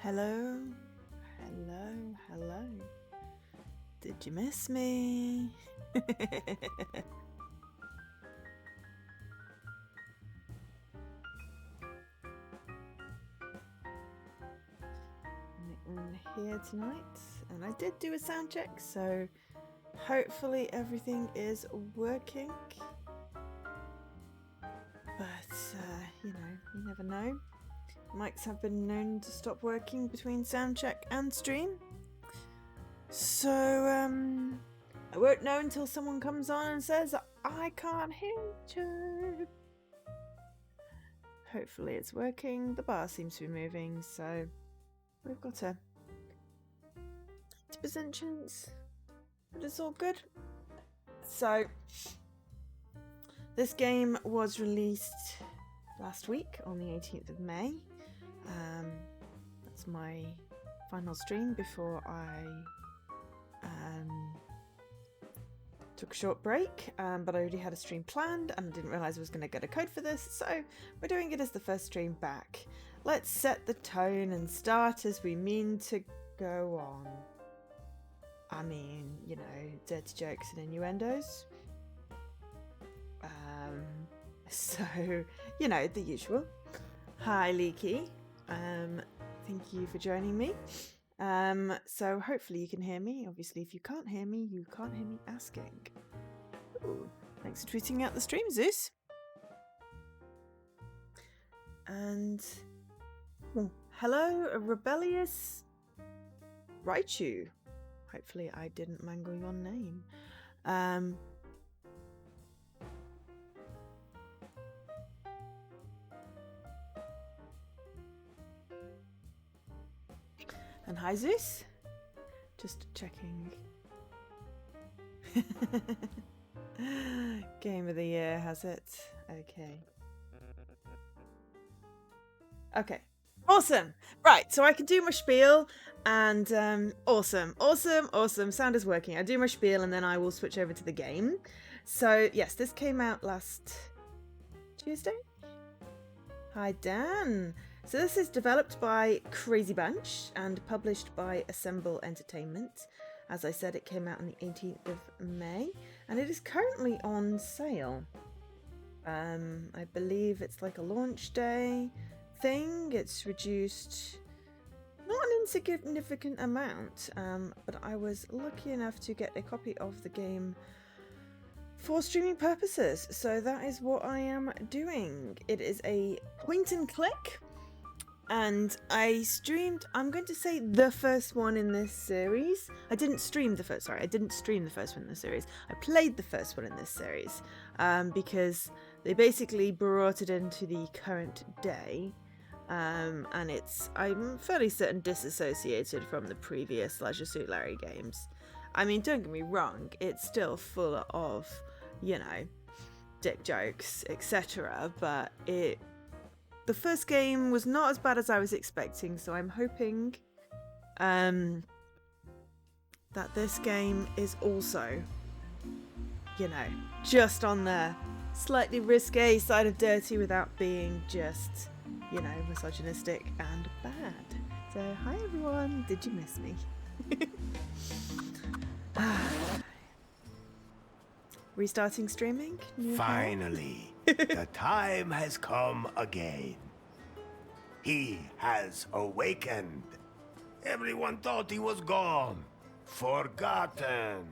Hello, hello, hello. Did you miss me? I'm here tonight, and I did do a sound check, so hopefully everything is working. But, you never know. Mics have been known to stop working between sound check and stream. So, I won't know until someone comes on and says, I can't hear you. Hopefully it's working. The bar seems to be moving, so we've got a 50% chance that it's all good. So, this game was released last week on the 18th of May. That's my final stream before I took a short break, but I already had a stream planned and I didn't realise I was going to get a code for this, so we're doing it as the first stream back. Let's set the tone and start as we mean to go on. I mean, dirty jokes and innuendos. So, the usual. Hi, Leaky. Thank you for joining me. So hopefully you can hear me. Obviously, if you can't hear me, you can't hear me asking. Ooh, thanks for tweeting out the stream, Zeus. And hello, a rebellious Raichu. Hopefully I didn't mangle your name. And hi, Zeus. Just checking. Game of the year, has it? Okay. Awesome. Right, so I can do my spiel, and awesome. Sound is working. I do my spiel, and then I will switch over to the game. So yes, this came out last Tuesday. Hi, Dan. So this is developed by Crazy Bunch and published by Assemble Entertainment. As I said, it came out on the 18th of May, and it is currently on sale. I believe it's like a launch day thing. It's reduced not an insignificant amount, but I was lucky enough to get a copy of the game for streaming purposes, so that is what I am doing. It is a point and click. And I streamed, I'm going to say, the first one in this series. I didn't stream the first one in this series. I played the first one in this series because they basically brought it into the current day. And I'm fairly certain, disassociated from the previous Leisure Suit Larry games. I mean, don't get me wrong, it's still full of, dick jokes, etc. But the first game was not as bad as I was expecting, so I'm hoping that this game is also, just on the slightly risque side of dirty without being just, misogynistic and bad. So, hi everyone, did you miss me? Restarting streaming? Finally, the time has come again. He has awakened. Everyone thought he was gone, forgotten.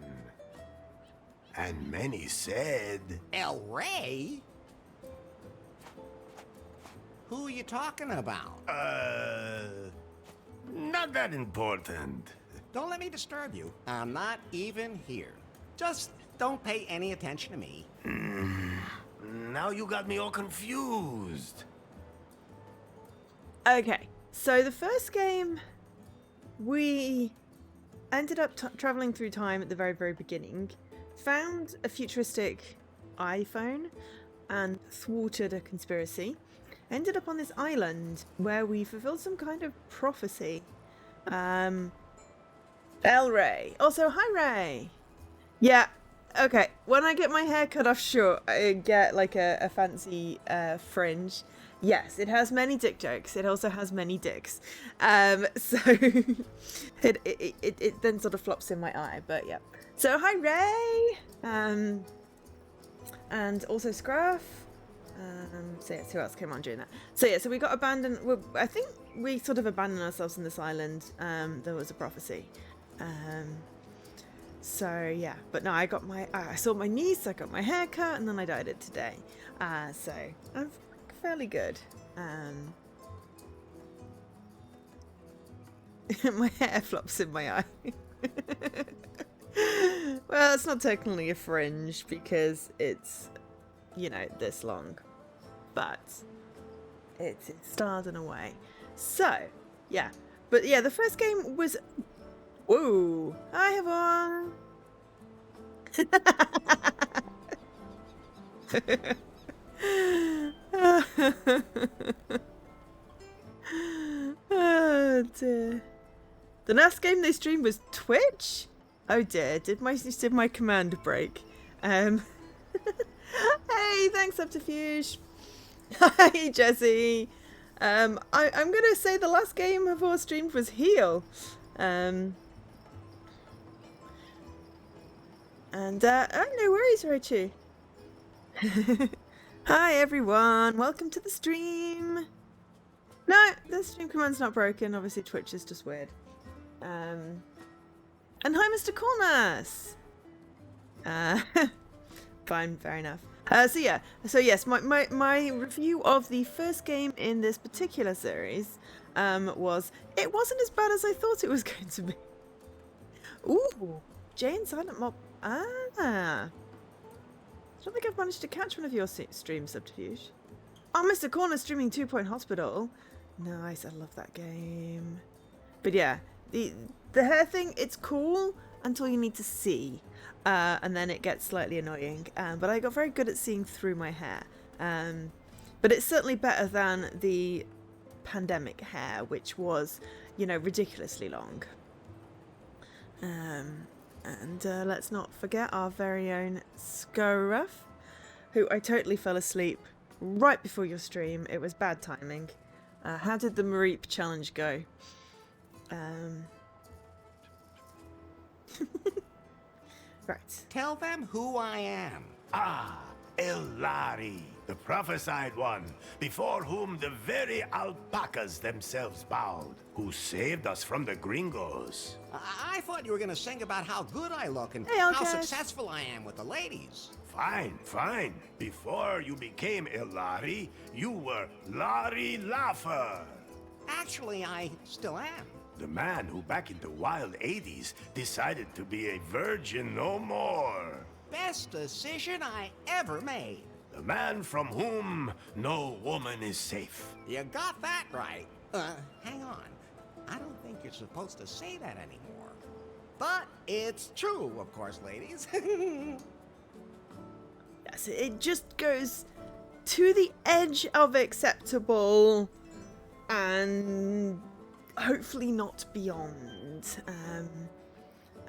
And many said, El Rey? Who are you talking about? not that important. Don't let me disturb you. I'm not even here. Just don't pay any attention to me. Now you got me all confused. Okay, so the first game, we ended up traveling through time at the very, very beginning, found a futuristic iPhone, and thwarted a conspiracy. Ended up on this island where we fulfilled some kind of prophecy. El Ray. Also, hi Ray. Yeah. Okay, when I get my hair cut off short, I get like a fancy fringe. Yes, it has many dick jokes. It also has many dicks. So it then sort of flops in my eye. But yeah. So hi Ray. And also Scruff. So yes, who else came on during that? So yeah, so we got abandoned. Well, I think we sort of abandoned ourselves in this island. There was a prophecy. So yeah, but no, I saw my niece. I got my hair cut, and then I dyed it today. So I'm fairly good. My hair flops in my eye. Well, it's not technically a fringe because it's, this long, but it's starred in a way. So yeah, but yeah, the first game was. Whoa! Hi everyone. Oh dear. The last game they streamed was Twitch? Oh dear, did my command break? Hey, thanks Subterfuge. Hi Jesse. I'm gonna say the last game of our streamed was Heal. Oh, no worries, Rochu. Hi everyone, welcome to the stream. No, the stream command's not broken. Obviously, Twitch is just weird. And hi, Mr. Cornus. Fine, fair enough. So yes, my review of the first game in this particular series was it wasn't as bad as I thought it was going to be. Ooh, Jay and Silent Mob. I don't think I've managed to catch one of your streams, Subterfuge. Oh, Mr. Corner streaming 2 Point Hospital. Nice, I love that game. But yeah, the hair thing, it's cool until you need to see. And then it gets slightly annoying. But I got very good at seeing through my hair. But it's certainly better than the pandemic hair, which was, ridiculously long. And let's not forget our very own Scruff, who I totally fell asleep right before your stream. It was bad timing. How did the Mareep challenge go? Right. Tell them who I am. Ah, Elari, the prophesied one, before whom the very alpacas themselves bowed, who saved us from the gringos. I thought you were gonna sing about how good I look and Hey, how Alcaz. successful I am with the ladies. Fine, fine. Before you became Elari, you were Larry Laugher. Actually, I still am. The man who back in the wild 80s decided to be a virgin no more. Best decision I ever made. The man from whom no woman is safe. You got that right. Hang on. I don't think you're supposed to say that anymore. But it's true, of course, ladies. Yes, it just goes to the edge of acceptable and hopefully not beyond.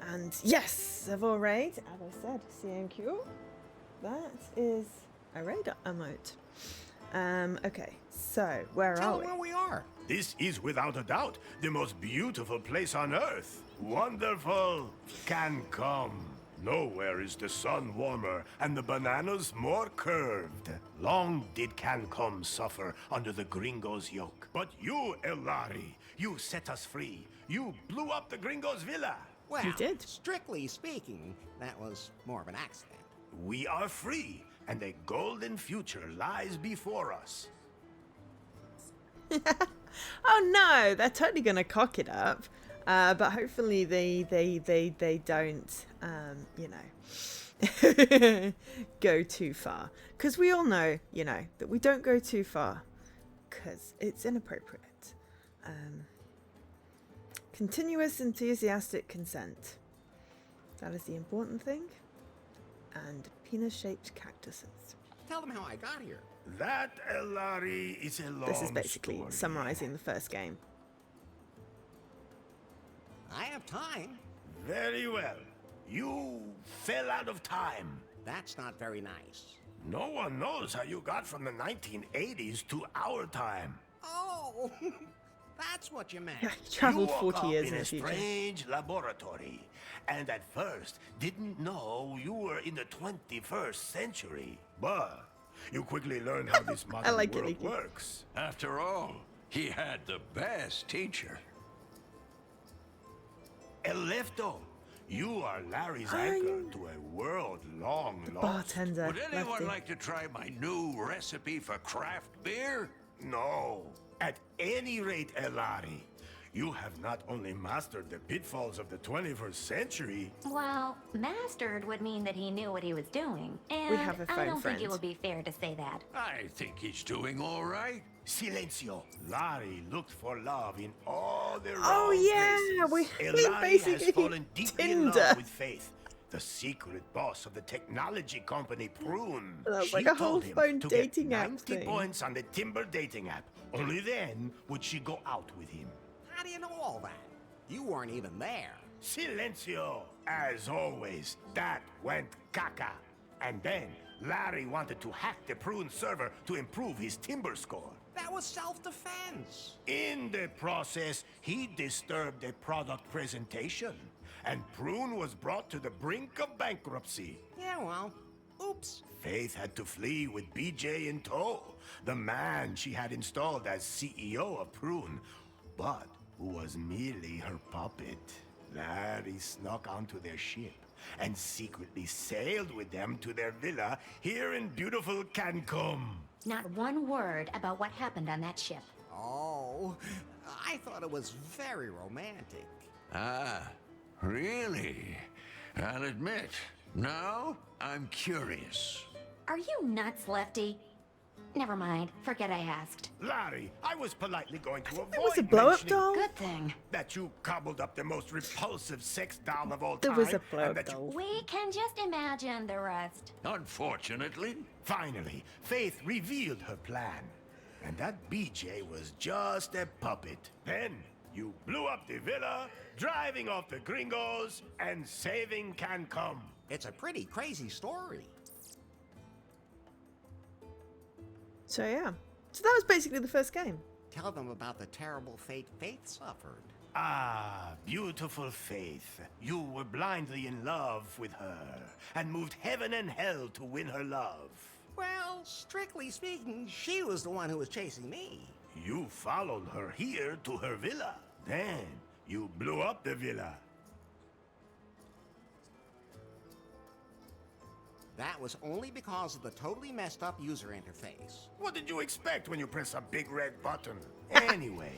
And yes, I've already, as I said, CNQ. That is a radar emote. Okay, so where Tell are we? them where we are. This is without a doubt the most beautiful place on earth. Wonderful Cancom. Nowhere is the sun warmer and the bananas more curved. Long did Cancom suffer under the gringos' yoke. But you, Elari, you set us free. You blew up the gringos' villa. Well, You did. strictly speaking, that was more of an accident. We are free, and a golden future lies before us. Oh no, they're totally gonna cock it up. But hopefully they don't, go too far. Because we all know, that we don't go too far. Because it's inappropriate. Continuous enthusiastic consent. That is the important thing. And penis-shaped cactuses. Tell them how I got here. That, Elari, is a long This is basically story. summarizing the first game. I have time. Very well. You fell out of time. That's not very nice. No one knows how you got from the 1980s to our time. Oh, that's what you meant. Yeah, he You traveled woke 40 up years in in a the future. strange laboratory, and at first didn't know you were in the 21st century. But you quickly learned how this modern like it, world Nikki. works. After all, he had the best teacher. El Lefto, you are Larry's anchor to a world long lost. Bartender. Would anyone Lefty. like to try my new recipe for craft beer? No. At any rate, Elari, you have not only mastered the pitfalls of the 21st century. Well, mastered would mean that he knew what he was doing. And have a I phone don't friend. think it would be fair to say that. I think he's doing all right. Silencio. Larry looked for love in all the Oh, wrong yeah, places. we Elari basically has fallen deeply in Tinder. love with Faith, the secret boss of the technology company Prune. That's She like a told whole him phone to dating get app 90 thing. points on the Timber dating app. Only then would she go out with him. How do you know all that? You weren't even there. Silencio! As always, that went caca. And then, Larry wanted to hack the Prune server to improve his timber score. That was self-defense. In the process, he disturbed a product presentation, and Prune was brought to the brink of bankruptcy. Yeah, well, oops. Faith had to flee with BJ in tow, the man she had installed as CEO of Prune, but who was merely her puppet. Larry snuck onto their ship and secretly sailed with them to their villa here in beautiful Cancun. Not one word about what happened on that ship. Oh, I thought it was very romantic. Ah, really? I'll admit, now I'm curious. Are you nuts, Lefty? Never mind. Forget I asked. Larry, I was politely going to avoid There was a blow-up mentioning doll. Good thing. that you cobbled up the most repulsive sex doll of all There time. was a and blow-up that you- doll. We can just imagine the rest. Unfortunately, Finally, Faith revealed her plan. And that BJ was just a puppet. Then, you blew up the villa, driving off the gringos, and saving Cancun. It's a pretty crazy story. So yeah. So that was basically the first game. Tell them about the terrible fate Faith suffered. Ah, beautiful Faith. You were blindly in love with her, and moved heaven and hell to win her love. Well, strictly speaking, she was the one who was chasing me. You followed her here to her villa. Then, you blew up the villa. That was only because of the totally messed up user interface. What did you expect when you press a big red button? Anyway,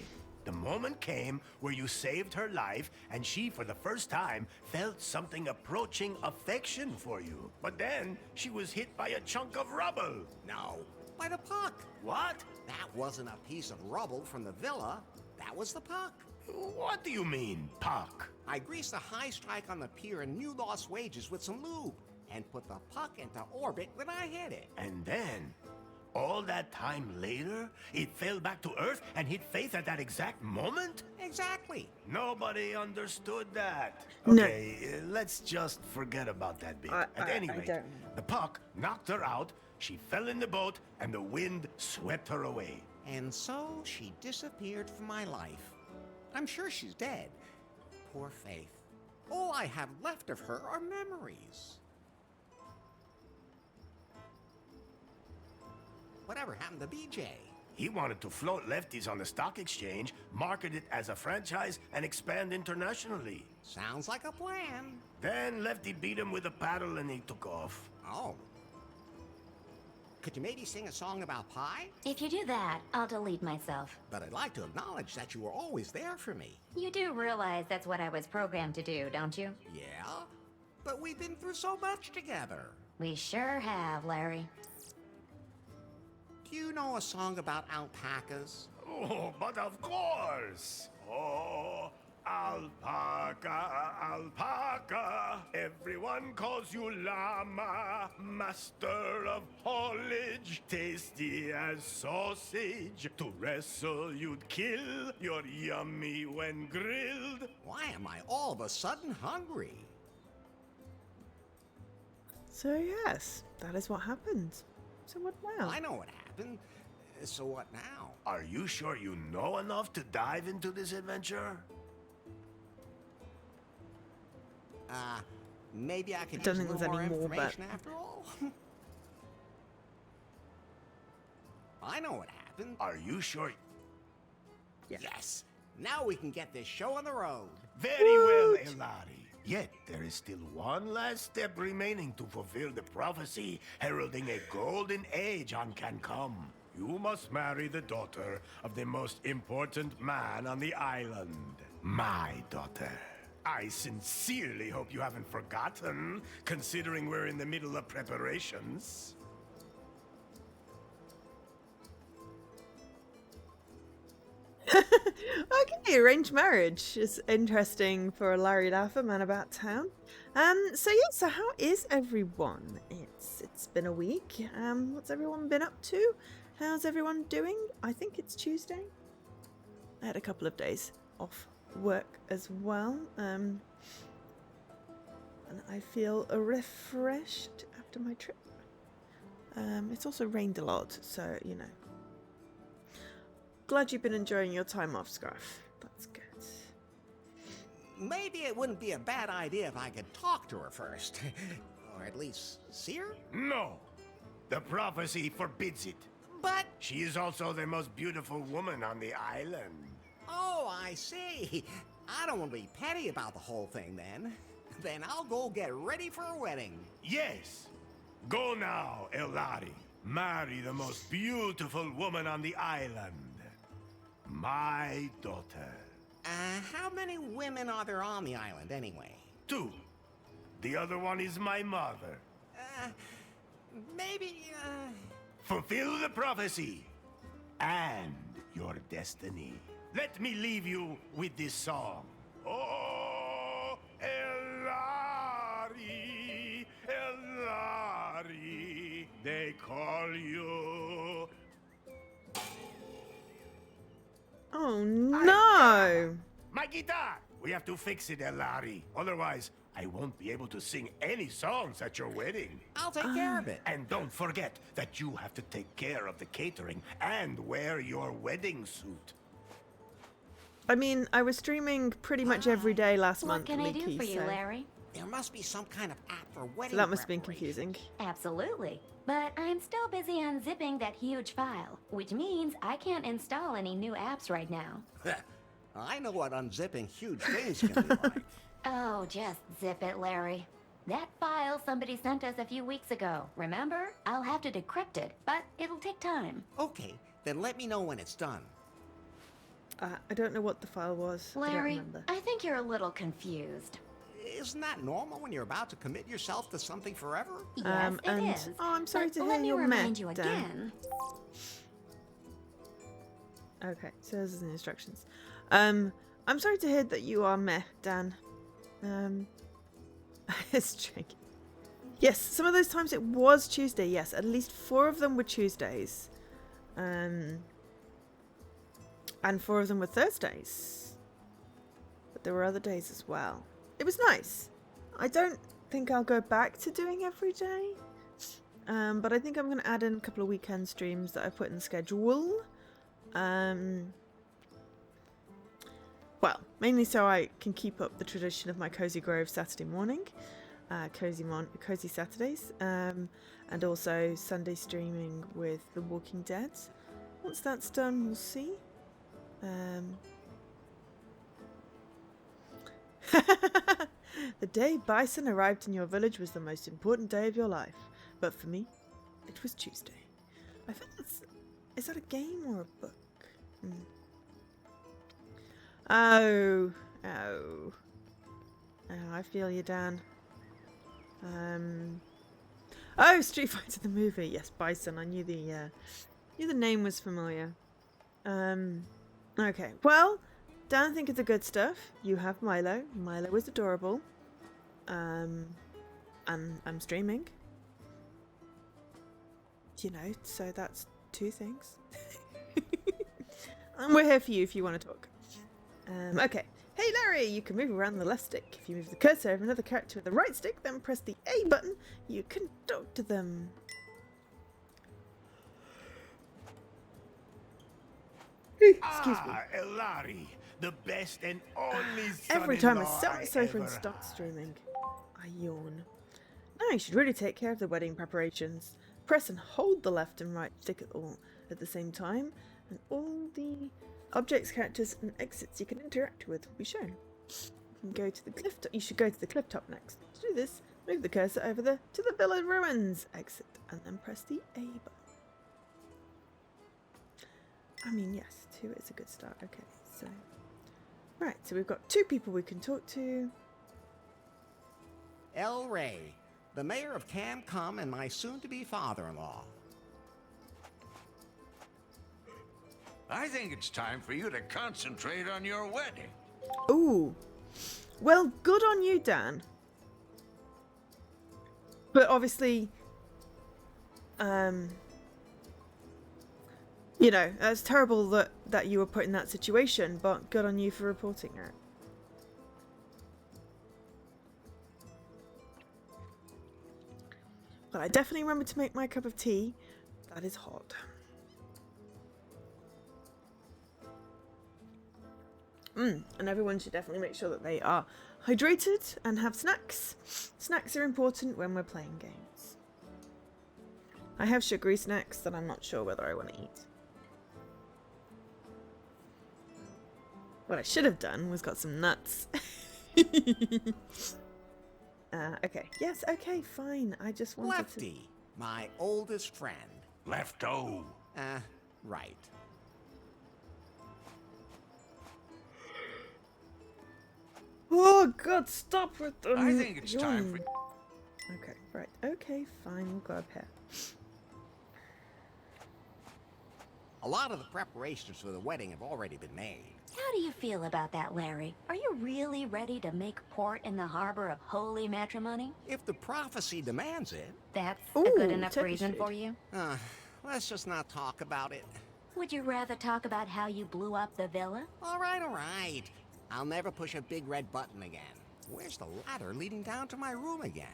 the moment came where you saved her life, and she, for the first time, felt something approaching affection for you. But then, she was hit by a chunk of rubble. No, by the puck. What? That wasn't a piece of rubble from the villa. That was the puck. What do you mean, puck? I greased a high strike on the pier in New Lost Wages with some lube and put the puck into orbit when I hit it. And then, all that time later, it fell back to Earth and hit Faith at that exact moment? Exactly. Nobody understood that. No. Okay, let's just forget about that bit. At any I rate, don't. the puck knocked her out, she fell in the boat, and the wind swept her away. And so she disappeared from my life. I'm sure she's dead. Poor Faith. All I have left of her are memories. Whatever happened to BJ? He wanted to float lefties on the stock exchange, market it as a franchise, and expand internationally. Sounds like a plan. Then Lefty beat him with a paddle and he took off. Oh. Could you maybe sing a song about pie? If you do that, I'll delete myself. But I'd like to acknowledge that you were always there for me. You do realize that's what I was programmed to do, don't you? Yeah? But we've been through so much together. We sure have, Larry. Do you know a song about alpacas? Oh, but of course. Oh, alpaca, alpaca. Everyone calls you llama, master of haulage, tasty as sausage. To wrestle, you'd kill. You're yummy when grilled. Why am I all of a sudden hungry? So yes, that is what happened. So what now? I know what happened. So what now? Are you sure you know enough to dive into this adventure? Maybe I could Don't use think a there's little more any more, but- information after all. I know what happened. Are you sure? Yeah. Yes. Now we can get this show on the road. Very well, Woot! Elari. Yet there is still one last step remaining to fulfill the prophecy heralding a golden age on can come. You must marry the daughter of the most important man on the island. My daughter. I sincerely hope you haven't forgotten, considering we're in the middle of preparations. Okay, arranged marriage is interesting for a Larry Laffer man about town. So how is everyone? It's been a week. What's everyone been up to? How's everyone doing? I think it's Tuesday. I had a couple of days off work as well. And I feel refreshed after my trip. It's also rained a lot, so you know. Glad you've been enjoying your time off, Scruff. That's good. Maybe it wouldn't be a bad idea if I could talk to her first. Or at least see her? No. The prophecy forbids it. But, She is also the most beautiful woman on the island. oh, I see. I don't want to be petty about the whole thing then. Then I'll go get ready for a wedding. Yes. Go now, Elari. Marry the most beautiful woman on the island. My daughter. How many women are there on the island anyway? 2. The other one is my mother. Maybe, Fulfill the prophecy and your destiny. Let me leave you with this song. Oh, Elari, Elari, they call you. Oh no! My guitar! We have to fix it, Elari. Otherwise, I won't be able to sing any songs at your wedding. I'll take care of it. And don't forget that you have to take care of the catering and wear your wedding suit. I mean, I was streaming pretty much every day last What month, can I do Leaky, for you, so, Larry? There must be some kind of app for wedding so that must have been preparation. confusing. Absolutely. But I'm still busy unzipping that huge file, which means I can't install any new apps right now. I know what unzipping huge things can be like. Oh, just zip it, Larry. That file somebody sent us a few weeks ago, remember? I'll have to decrypt it, but it'll take time. Okay, then let me know when it's done. I don't know what the file was. I don't Larry, remember. I think you're a little confused. Isn't that normal when you're about to commit yourself to something forever? Yes, and it is. oh, I'm sorry But to let hear me you're remind met, you Dan. again. Okay, so this is the instructions. I'm sorry to hear that you are meh, Dan. It's tricky. Yes, some of those times it was Tuesday. Yes, at least 4 of them were Tuesdays. And 4 of them were Thursdays. But there were other days as well. It was nice. I don't think I'll go back to doing every day. But I think I'm going to add in a couple of weekend streams that I put in the schedule. Well, mainly so I can keep up the tradition of my Cozy Grove Saturday morning. Cozy Saturdays. And also Sunday streaming with The Walking Dead. Once that's done, we'll see. The day Bison arrived in your village was the most important day of your life. But for me, it was Tuesday. I think that's... Is that a game or a book? Oh, I feel you, Dan. Oh, Street Fighter the movie. Yes, Bison. I knew the name was familiar. Okay. Well, Dan, think of the good stuff. You have Milo. Milo is adorable. And I'm streaming. You know, so that's 2 things. And we're here for you if you want to talk. Okay. Hey Larry, you can move around the left stick. If you move the cursor of another character with the right stick, then press the A button. You can talk to them. Excuse me. Elari, the best and only son-in-law Every time I sit on I the sofa and ever start had. streaming, I yawn. Now you should really take care of the wedding preparations. Press and hold the left and right stick at the same time, and all the objects, characters, and exits you can interact with will be shown. You can go to the cliff top. You should go to the cliff top next. To do this, move the cursor over to the villa ruins. Exit, and then press the A button. I mean, yes, 2 is a good start. Okay, so right, so we've got 2 people we can talk to. El Rey, the mayor of Cam Cum and my soon-to-be father-in-law. I think it's time for you to concentrate on your wedding. Ooh, well, good on you, Dan. But obviously, you know, it's terrible that you were put in that situation, but good on you for reporting it. But I definitely remember to make my cup of tea. That is hot. And everyone should definitely make sure that they are hydrated and have snacks. Snacks are important when we're playing games. I have sugary snacks that I'm not sure whether I want to eat. What I should have done was got some nuts. Okay. Yes, okay, fine. I just wanted Lefty, my oldest friend. Lefto. Right. Oh, God, stop with the... I think it's time for... Okay, right. Okay, fine. We'll go up here. A lot of the preparations for the wedding have already been made. How do you feel about that, Larry? Are you really ready to make port in the harbor of holy matrimony? If the prophecy demands it. That's Ooh, a good enough Turkish reason food. for you? Let's just not talk about it. Would you rather talk about how you blew up the villa? All right. I'll never push a big red button again. Where's the ladder leading down to my room again?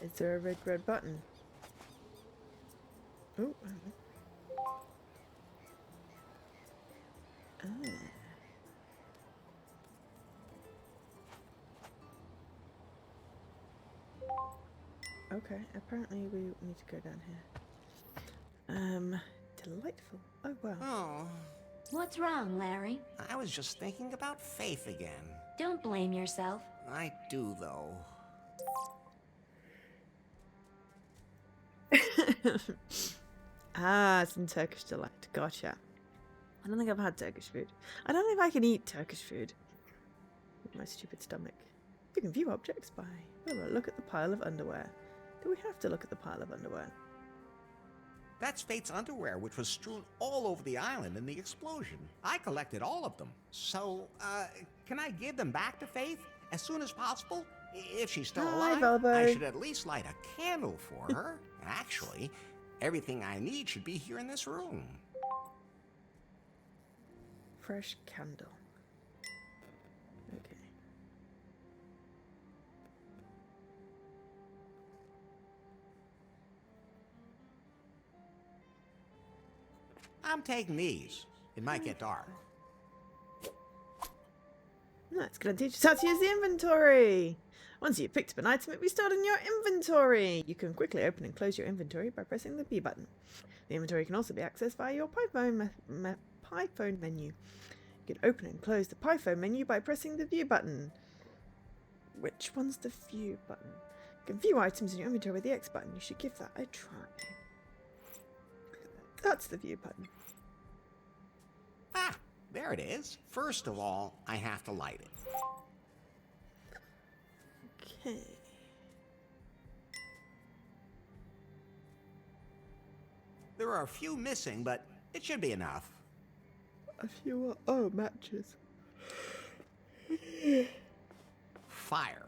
Is there a red button? Oh. Ah. Okay, apparently we need to go down here. Delightful. Oh, wow. Oh, What's wrong, Larry? I was just thinking about Faith again. Don't blame yourself. I do, though. Some Turkish delight. Gotcha. I don't think I've had Turkish food. I don't think I can eat Turkish food with my stupid stomach. You can view objects by... look at the pile of underwear. Do we have to look at the pile of underwear? That's Faith's underwear, which was strewn all over the island in the explosion. I collected all of them. So, can I give them back to Faith as soon as possible? If she's still Hi, alive, Bobo. I should at least light a candle for her. Actually, everything I need should be here in this room. Fresh candle. Okay. I'm taking these. It might get dark. That's going to teach us how to use the inventory. Once you've picked up an item, it will be stored in your inventory. You can quickly open and close your inventory by pressing the B button. The inventory can also be accessed via your Pyphone menu. You can open and close the Pyphone menu by pressing the View button. Which one's the View button? You can view items in your inventory with the X button. You should give that a try. That's the View button. Ah, there it is. First of all, I have to light it. Okay. There are a few missing, but it should be enough. A few matches. Fire.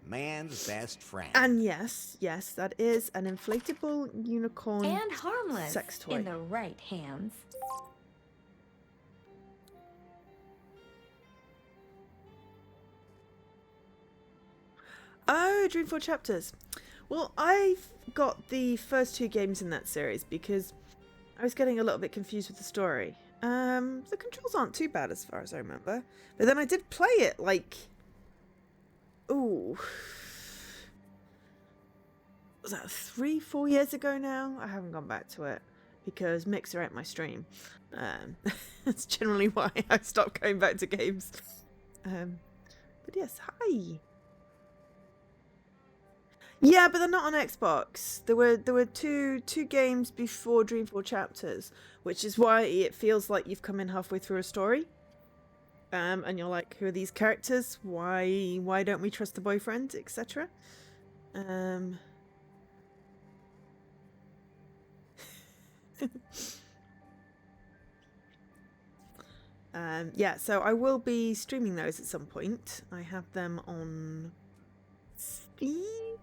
Man's best friend. And yes, that is an inflatable unicorn And harmless sex toy. in the right hands. no, Dreamfall Chapters. Well, I've got the first 2 games in that series because I was getting a little bit confused with the story. The controls aren't too bad as far as I remember. But then I did play it, like... Ooh. Was that 3-4 years ago now? I haven't gone back to it because Mixer ate my stream. That's generally why I stopped going back to games. But yes, hi. Yeah, but they're not on Xbox. There were two games before Dreamfall Chapters, which is why it feels like you've come in halfway through a story. And you're like, who are these characters? Why don't we trust the boyfriend, etc. Yeah, so I will be streaming those at some point. I have them on Steam,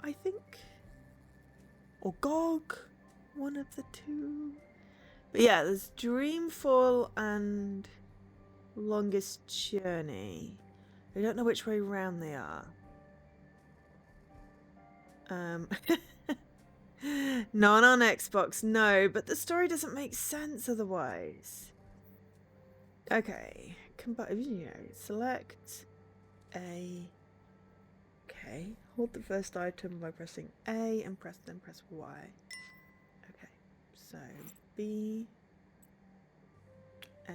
I think, or GOG, one of the two. But yeah, there's Dreamfall and Longest Journey. I don't know which way round they are. Not on Xbox, no, but the story doesn't make sense otherwise. Okay, select A. Okay, hold the first item by pressing A and then press Y. Okay, so B, A,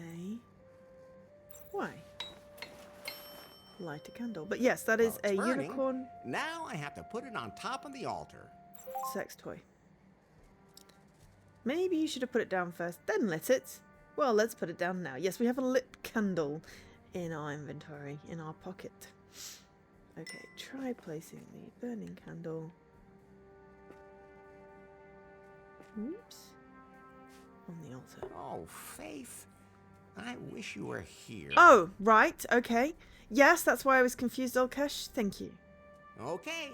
Y. Light a candle. But yes, that is a burning. unicorn Now I have to put it on top of the altar. sex toy. Maybe you should have put it down first, then lit it. Well, let's put it down now. Yes, we have a lit candle in our inventory, in our pocket. Okay, try placing the burning candle. Oops. On the altar. Oh, Faith, I wish you were here. Oh, right, okay. Yes, that's why I was confused, Olkesh. Thank you. Okay,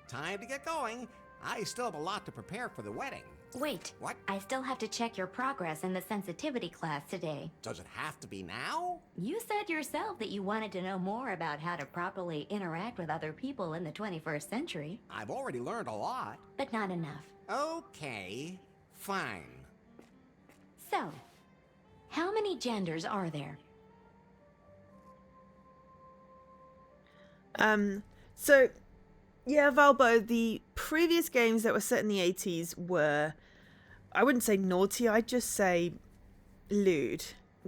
time to get going. I still have a lot to prepare for the wedding. Wait. What? I still have to check your progress in the sensitivity class today. Does it have to be now? You said yourself that you wanted to know more about how to properly interact with other people in the 21st century. I've already learned a lot. But not enough. Okay, fine. So, how many genders are there? So, yeah, Valbo, the previous games that were set in the 80s were, I wouldn't say naughty, I'd just say lewd,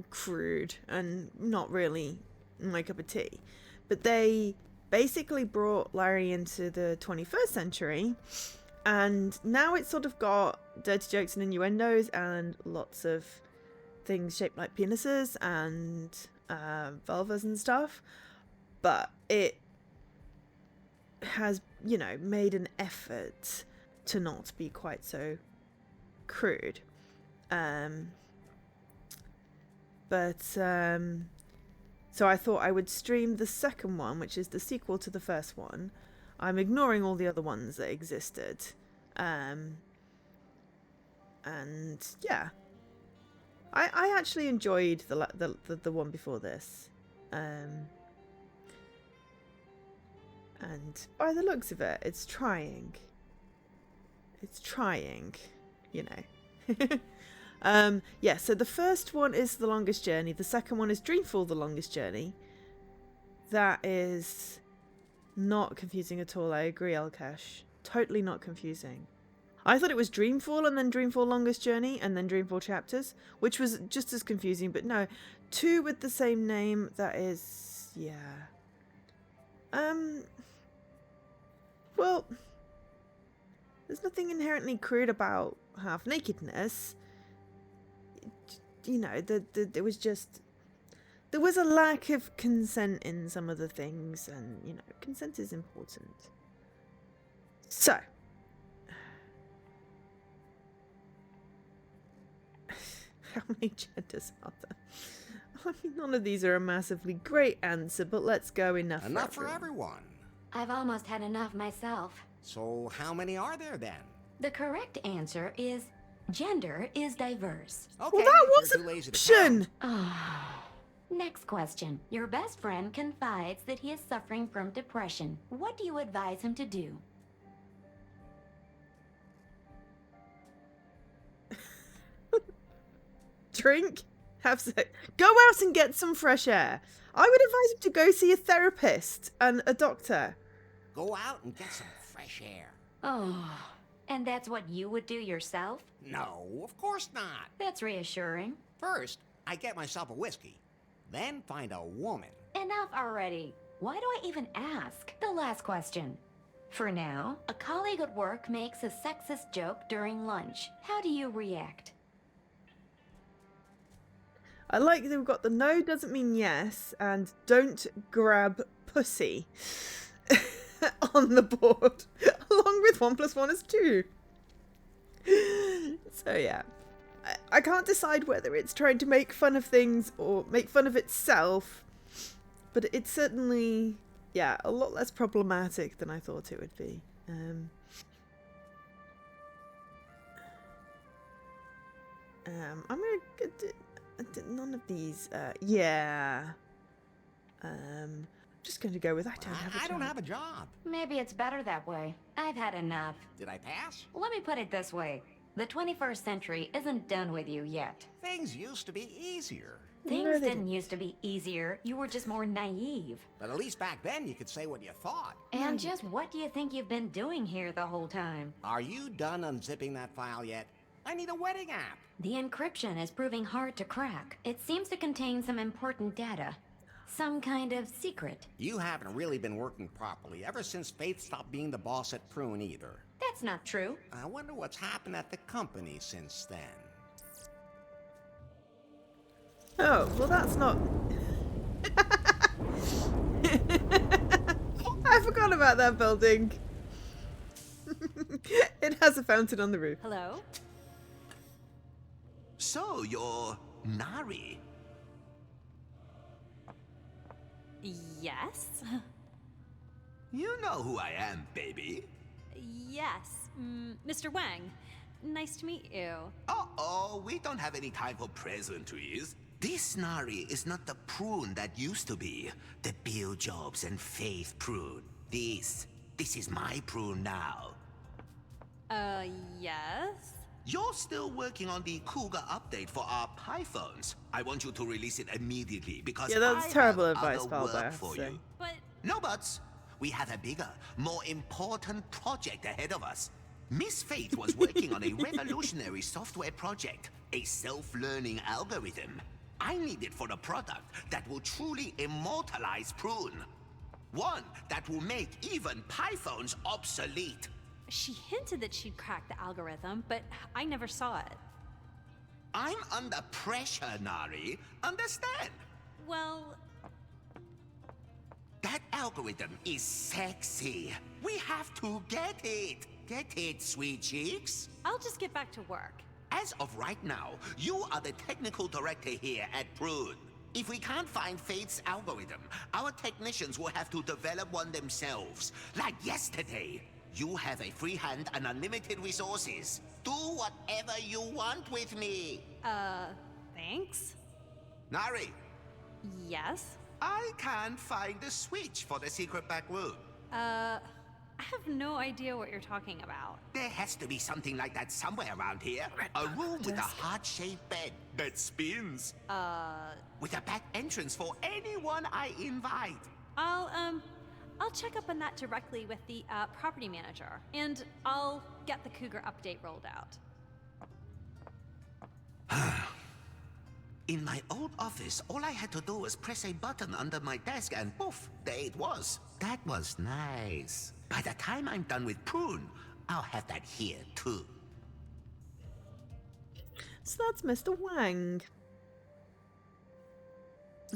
crude, and not really my cup of tea. But they basically brought Larry into the 21st century, and now it's sort of got dirty jokes and innuendos and lots of things shaped like penises and vulvas and stuff. But it has, you know, made an effort to not be quite so crude. So I thought I would stream the second one, which is the sequel to the first one. I'm ignoring all the other ones that existed. And yeah, I actually enjoyed the one before this. And by the looks of it, it's trying. It's trying, you know. Yeah, so the first one is The Longest Journey. The second one is Dreamfall The Longest Journey. That is not confusing at all. I agree, Elkash. Totally not confusing. I thought it was Dreamfall and then Dreamfall Longest Journey and then Dreamfall Chapters, which was just as confusing, but no. 2 with the same name, that is... yeah. Well, there's nothing inherently crude about half-nakedness. You know, there was just... there was a lack of consent in some of the things, and, you know, consent is important. So... how many genders are there? I mean, none of these are a massively great answer, but let's go enough For everyone. I've almost had enough myself. So how many are there then? The correct answer is gender is diverse. Okay, Well, that if was you're an too lazy to option! count. Next question. Your best friend confides that he is suffering from depression. What do you advise him to do? Drink, have sex, go out and get some fresh air. I would advise him to go see a therapist and a doctor. Go out and get some fresh air. Oh, and that's what you would do yourself? No, of course not. That's reassuring. First, I get myself a whiskey. Then find a woman. Enough already. Why do I even ask? The last question. For now, a colleague at work makes a sexist joke during lunch. How do you react? I like that we've got the no doesn't mean yes and don't grab pussy on the board, along with 1 + 1 is 2. So yeah, I can't decide whether it's trying to make fun of things or make fun of itself, but it's certainly, yeah, a lot less problematic than I thought it would be. I'm gonna none of these. Yeah. Just going to go with I don't have a job. I don't have a job. Maybe it's better that way. I've had enough. Did I pass? Let me put it this way. The 21st century isn't done with you yet. Things used to be easier. Things didn't used to be easier. You were just more naive. But at least back then you could say what you thought. And just what do you think you've been doing here the whole time? Are you done unzipping that file yet? I need a wedding app. The encryption is proving hard to crack. It seems to contain some important data. Some kind of secret. You haven't really been working properly ever since Faith stopped being the boss at Prune either. That's not true. I wonder what's happened at the company since then. Oh, well that's not... I forgot about that building. It has a fountain on the roof. Hello? So, you're Nari. Yes? You know who I am, baby. Yes. Mr. Wang. Nice to meet you. Uh-oh, we don't have any time for pleasantries. This Nari is not the Prune that used to be. The Bill Jobs and Faith Prune. This is my Prune now. Yes? You're still working on the Cougar update for our Pythons. I want you to release it immediately because Yeah, that's I terrible have advice, other work Balder, for so- you. But No buts. We have a bigger, more important project ahead of us. Miss Faith was working on a revolutionary software project, a self-learning algorithm. I need it for a product that will truly immortalize Prune. One that will make even Pythons obsolete. she hinted that she'd cracked the algorithm, but I never saw it. I'm under pressure, Nari. Understand? Well, That algorithm is sexy. We have to get it. Get it, sweet cheeks? I'll just get back to work. As of right now, you are the technical director here at Prune. If we can't find Faith's algorithm, our technicians will have to develop one themselves. Like yesterday. You have a free hand and unlimited resources. Do whatever you want with me. Thanks? Nari, Yes? I can't find the switch for the secret back room. I have no idea what you're talking about. There has to be something like that somewhere around here. A room with a heart-shaped bed that spins. With a back entrance for anyone I invite. I'll check up on that directly with the property manager, and I'll get the Cougar update rolled out. In my old office, all I had to do was press a button under my desk and poof, there it was. That was nice. By the time I'm done with Prune, I'll have that here too. So that's Mr. Wang.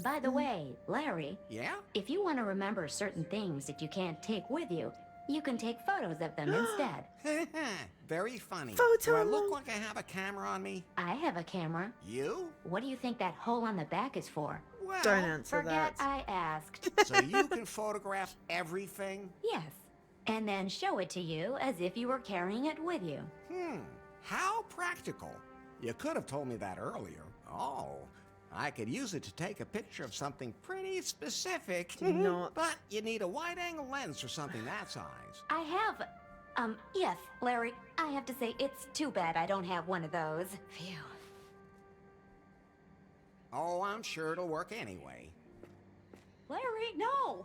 By the way, Larry, Yeah? if you want to remember certain things that you can't take with you, you can take photos of them instead. Very funny. Photo. Do I look like I have a camera on me? I have a camera. You? What do you think that hole on the back is for? Well, Don't answer Forget that. I asked. so you can photograph everything? Yes. And then show it to you as if you were carrying it with you. How practical. You could have told me that earlier. Oh, I could use it to take a picture of something pretty specific. Do not. But you need a wide-angle lens for something that size. I have. Yes, Larry, I have to say it's too bad I don't have one of those. Phew. Oh, I'm sure it'll work anyway. Larry, no!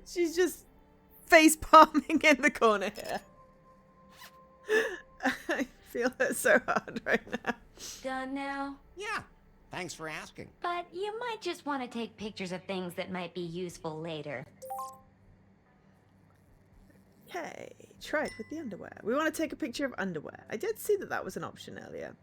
She's just face palming in the corner here. I feel it so hard right now. Done now? Yeah, thanks for asking. But you might just want to take pictures of things that might be useful later. Okay, try it with the underwear. We want to take a picture of underwear. I did see that that was an option earlier.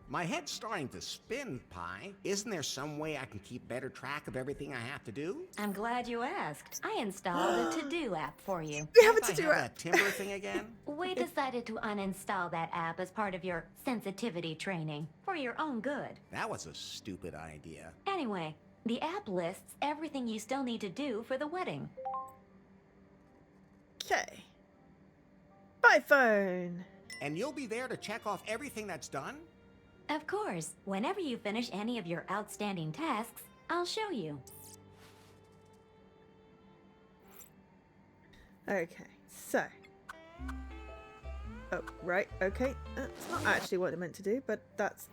My head's starting to spin, Pi. Isn't there some way I can keep better track of everything I have to do? I'm glad you asked. I installed a to-do app for you. We have a Can't I to-do have app. that timber thing again? We decided to uninstall that app as part of your sensitivity training, for your own good. That was a stupid idea. Anyway, the app lists everything you still need to do for the wedding. Okay. Bye, phone. And you'll be there to check off everything that's done? Of course, whenever you finish any of your outstanding tasks, I'll show you. Okay, so. Oh, right, okay. That's not actually what I meant to do, but that's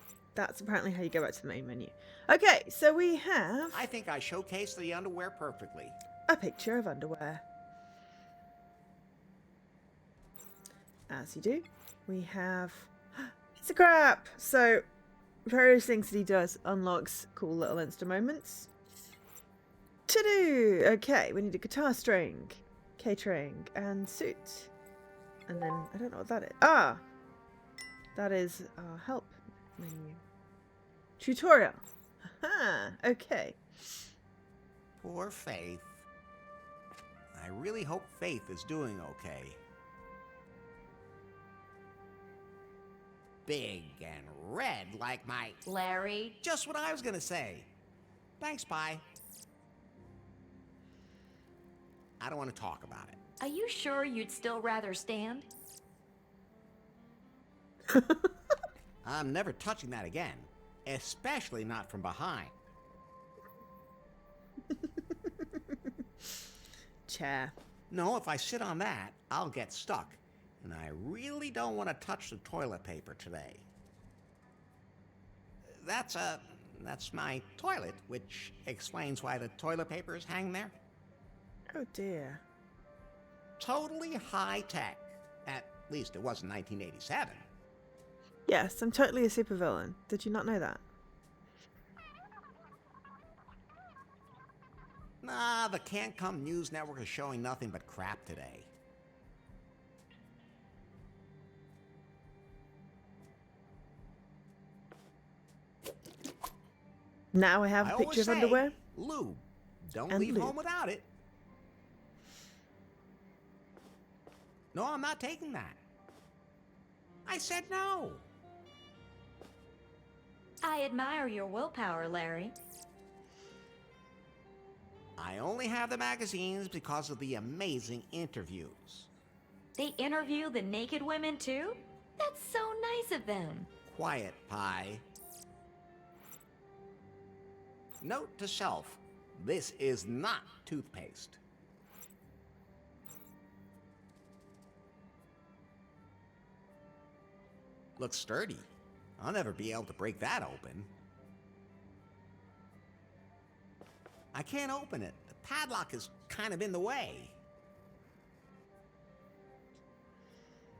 apparently how you go back to the main menu. Okay, so we have I think I showcased the underwear perfectly. a picture of underwear. As you do, we have it's a crap. So various things that he does unlocks cool little insta moments. To do. Okay, we need a guitar string, catering, and suit. And then I don't know what that is. Ah, that is our help menu. Tutorial. Aha. Okay. Poor Faith. I really hope Faith is doing okay. Big and red like my... Larry, Just what I was gonna say. Thanks, Pi. I don't want to talk about it. are you sure you'd still rather stand? I'm never touching that again. Especially not from behind. Chair. No, if I sit on that, I'll get stuck. And I really don't want to touch the toilet paper today. That's my toilet, which explains why the toilet paper is hanging there. Oh dear. Totally high tech. At least it was in 1987. Yes, I'm totally a supervillain. Did you not know that? Nah, the Can't Come News Network is showing nothing but crap today. Now I have I a always picture of say, underwear. lube. Don't And leave lube. home without it. No, I'm not taking that. I said no. I admire your willpower, Larry. I only have the magazines because of the amazing interviews. They interview the naked women too? That's so nice of them. Quiet, Pi. Note to self, this is not toothpaste. Looks sturdy. I'll never be able to break that open. I can't open it. The padlock is kind of in the way.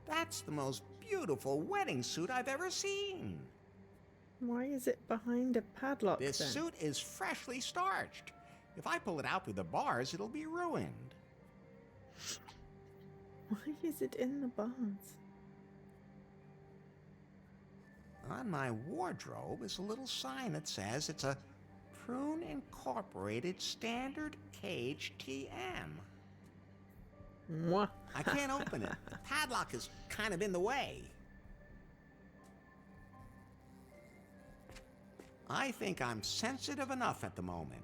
That's the most beautiful wedding suit I've ever seen. Why is it behind a padlock This then? suit is freshly starched. If I pull it out through the bars, it'll be ruined. Why is it in the bars? On my wardrobe is a little sign that says it's a Prune Incorporated Standard Cage TM. Mwah. I can't open it. The padlock is kind of in the way. I think I'm sensitive enough at the moment.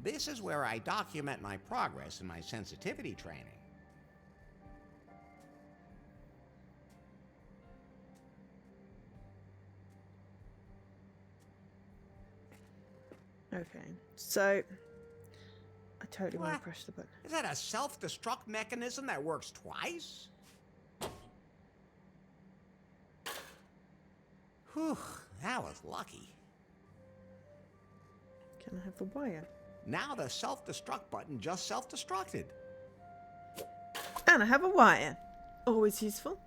This is where I document my progress in my sensitivity training. Okay, so I totally want What? to press the button. Is that a self-destruct mechanism that works twice? Whew, that was lucky. Can I have the wire? Now the self-destruct button just self-destructed. And I have a wire. Always useful.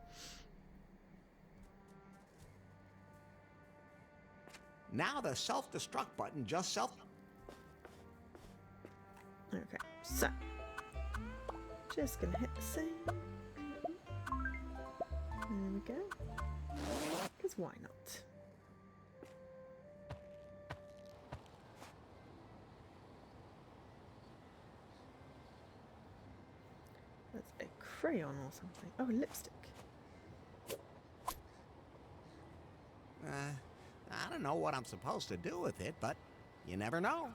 Now the self-destruct button just self... Okay, so just gonna hit the same. There we go. Because why not? That's a crayon or something. Oh, lipstick. I don't know what I'm supposed to do with it, but you never know.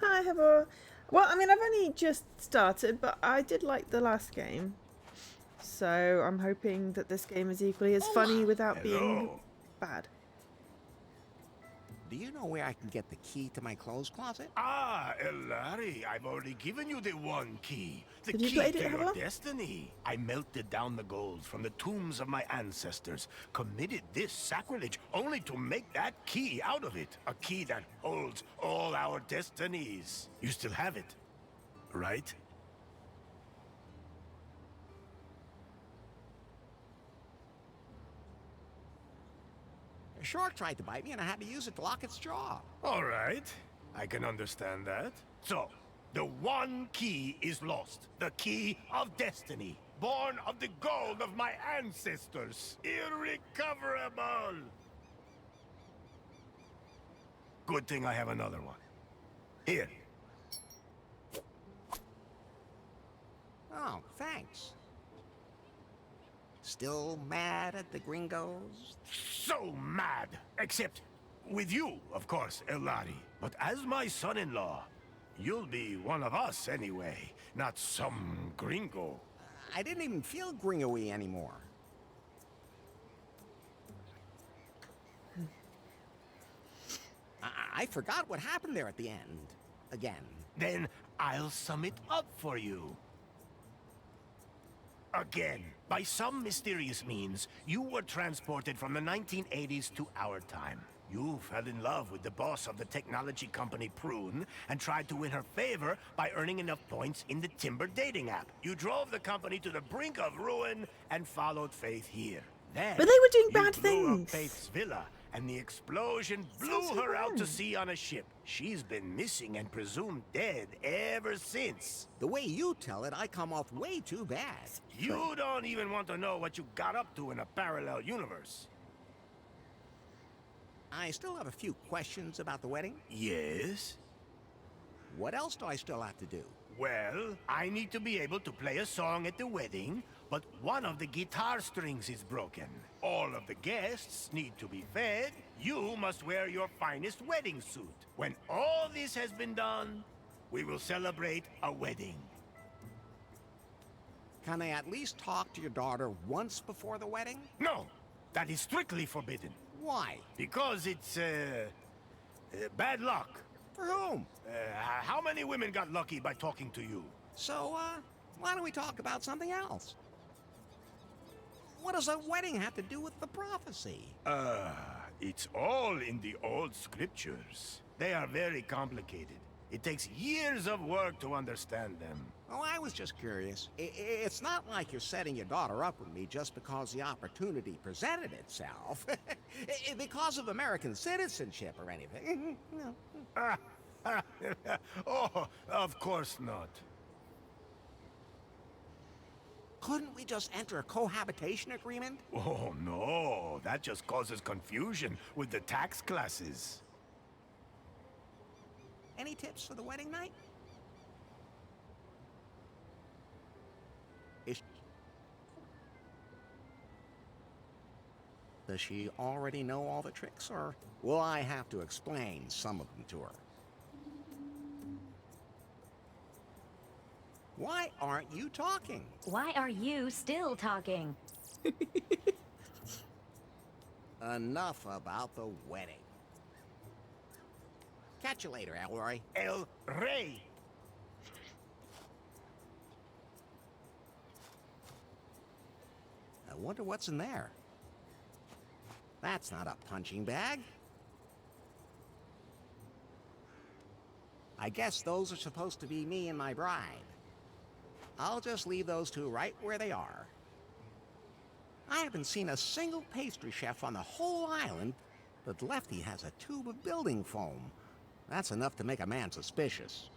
Hi, Heather. Well, I mean, I've only just started, but I did like the last game. So I'm hoping that this game is equally as funny without being Hello. bad. Do you know where I can get the key to my clothes closet? Ah, Elari, I've already given you the one key. The Have you key played to it, your Heather? destiny. I melted down the gold from the tombs of my ancestors, committed this sacrilege only to make that key out of it. A key that holds all our destinies. You still have it, right? A shark tried to bite me and I had to use it to lock its jaw. All right, I can understand that. So, the one key is lost. The key of destiny. Born of the gold of my ancestors. Irrecoverable! Good thing I have another one. Here. Oh, thanks. Still mad at the gringos? So mad! Except with you, of course, Elari. But as my son-in-law, you'll be one of us anyway, not some gringo. I didn't even feel gringo-y anymore. I forgot what happened there at the end. Again. Then I'll sum it up for you. Again, by some mysterious means, you were transported from the 1980s to our time. You fell in love with the boss of the technology company Prune and tried to win her favor by earning enough points in the Timber dating app. You drove the company to the brink of ruin and followed Faith here. Then, But they were doing you bad blew up things. Faith's villa, and the explosion blew Sounds so her out to bad. sea on a ship. She's been missing and presumed dead ever since. The way you tell it, I come off way too bad. You don't even want to know what you got up to in a parallel universe. I still have a few questions about the wedding. Yes? What else do I still have to do? Well, I need to be able to play a song at the wedding, but one of the guitar strings is broken. All of the guests need to be fed. You must wear your finest wedding suit. When all this has been done, we will celebrate a wedding. Can I at least talk to your daughter once before the wedding? No, that is strictly forbidden. Why? Because it's, bad luck. For whom? How many women got lucky by talking to you? So, why don't we talk about something else? What does a wedding have to do with the prophecy? It's all in the old scriptures. They are very complicated. It takes years of work to understand them. Oh, I was just curious. It's not like you're setting your daughter up with me just because the opportunity presented itself. Because of American citizenship or anything. No. Oh, of course not. Couldn't we just enter a cohabitation agreement? Oh, no. That just causes confusion with the tax classes. Any tips for the wedding night? Does she already know all the tricks, or will I have to explain some of them to her? Why aren't you talking? Why are you still talking? Enough about the wedding. Catch you later, Elroy. El Rey. I wonder what's in there. That's not a punching bag. I guess those are supposed to be me and my bride. I'll just leave those two right where they are. I haven't seen a single pastry chef on the whole island, but Lefty has a tube of building foam. That's enough to make a man suspicious.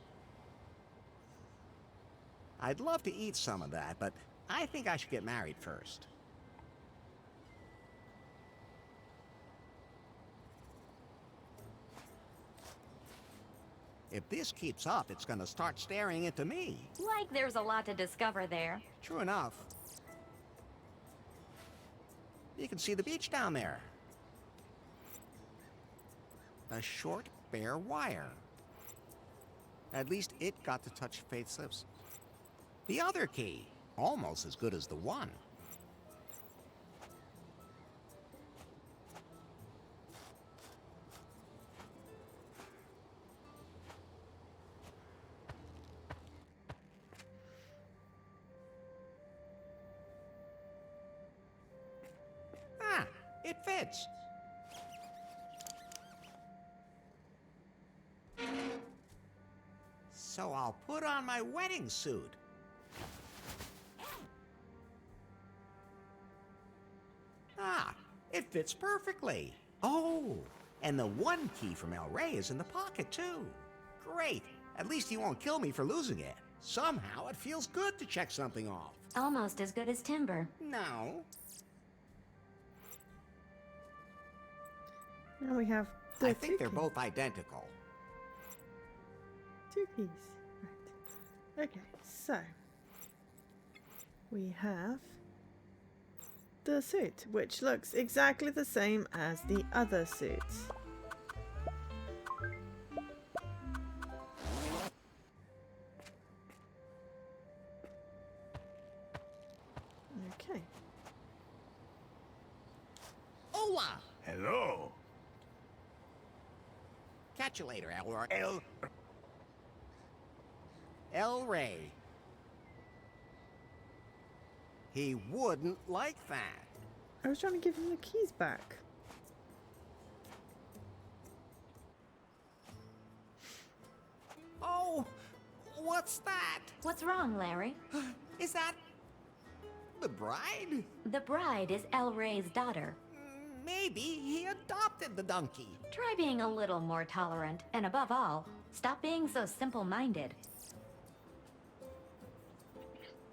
I'd love to eat some of that, but I think I should get married first. If this keeps up, it's gonna start staring into me. Like there's a lot to discover there. True enough. You can see the beach down there. A short, bare wire. At least it got to touch Faith's lips. The other key, almost as good as the one. Ah, it fits. So I'll put on my wedding suit. Ah, it fits perfectly. Oh, and the one key from El Rey is in the pocket, too. Great. At least he won't kill me for losing it. Somehow it feels good to check something off. Almost as good as timber. No. Now we have the I think they're keys. both identical. 2 keys. Right. Okay, so we have the suit, which looks exactly the same as the other suit. Okay. Hola! Hello. Catch you later, Elroy. El El Rey. He wouldn't like that. I was trying to give him the keys back. Oh, what's that? What's wrong, Larry? Is that the bride? The bride is El Rey's daughter. Maybe he adopted the donkey. Try being a little more tolerant, and above all, stop being so simple-minded.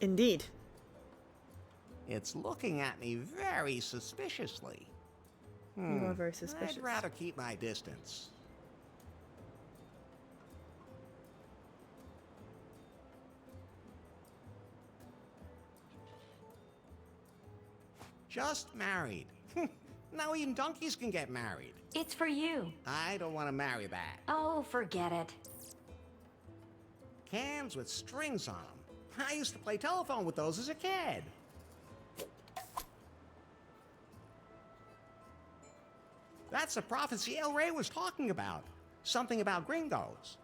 Indeed. It's looking at me very suspiciously. You are very suspicious. I'd rather keep my distance. Just married. Now even donkeys can get married. It's for you. I don't want to marry that. Oh, forget it. Cans with strings on them. I used to play telephone with those as a kid. That's the prophecy El Rey was talking about. Something about gringos.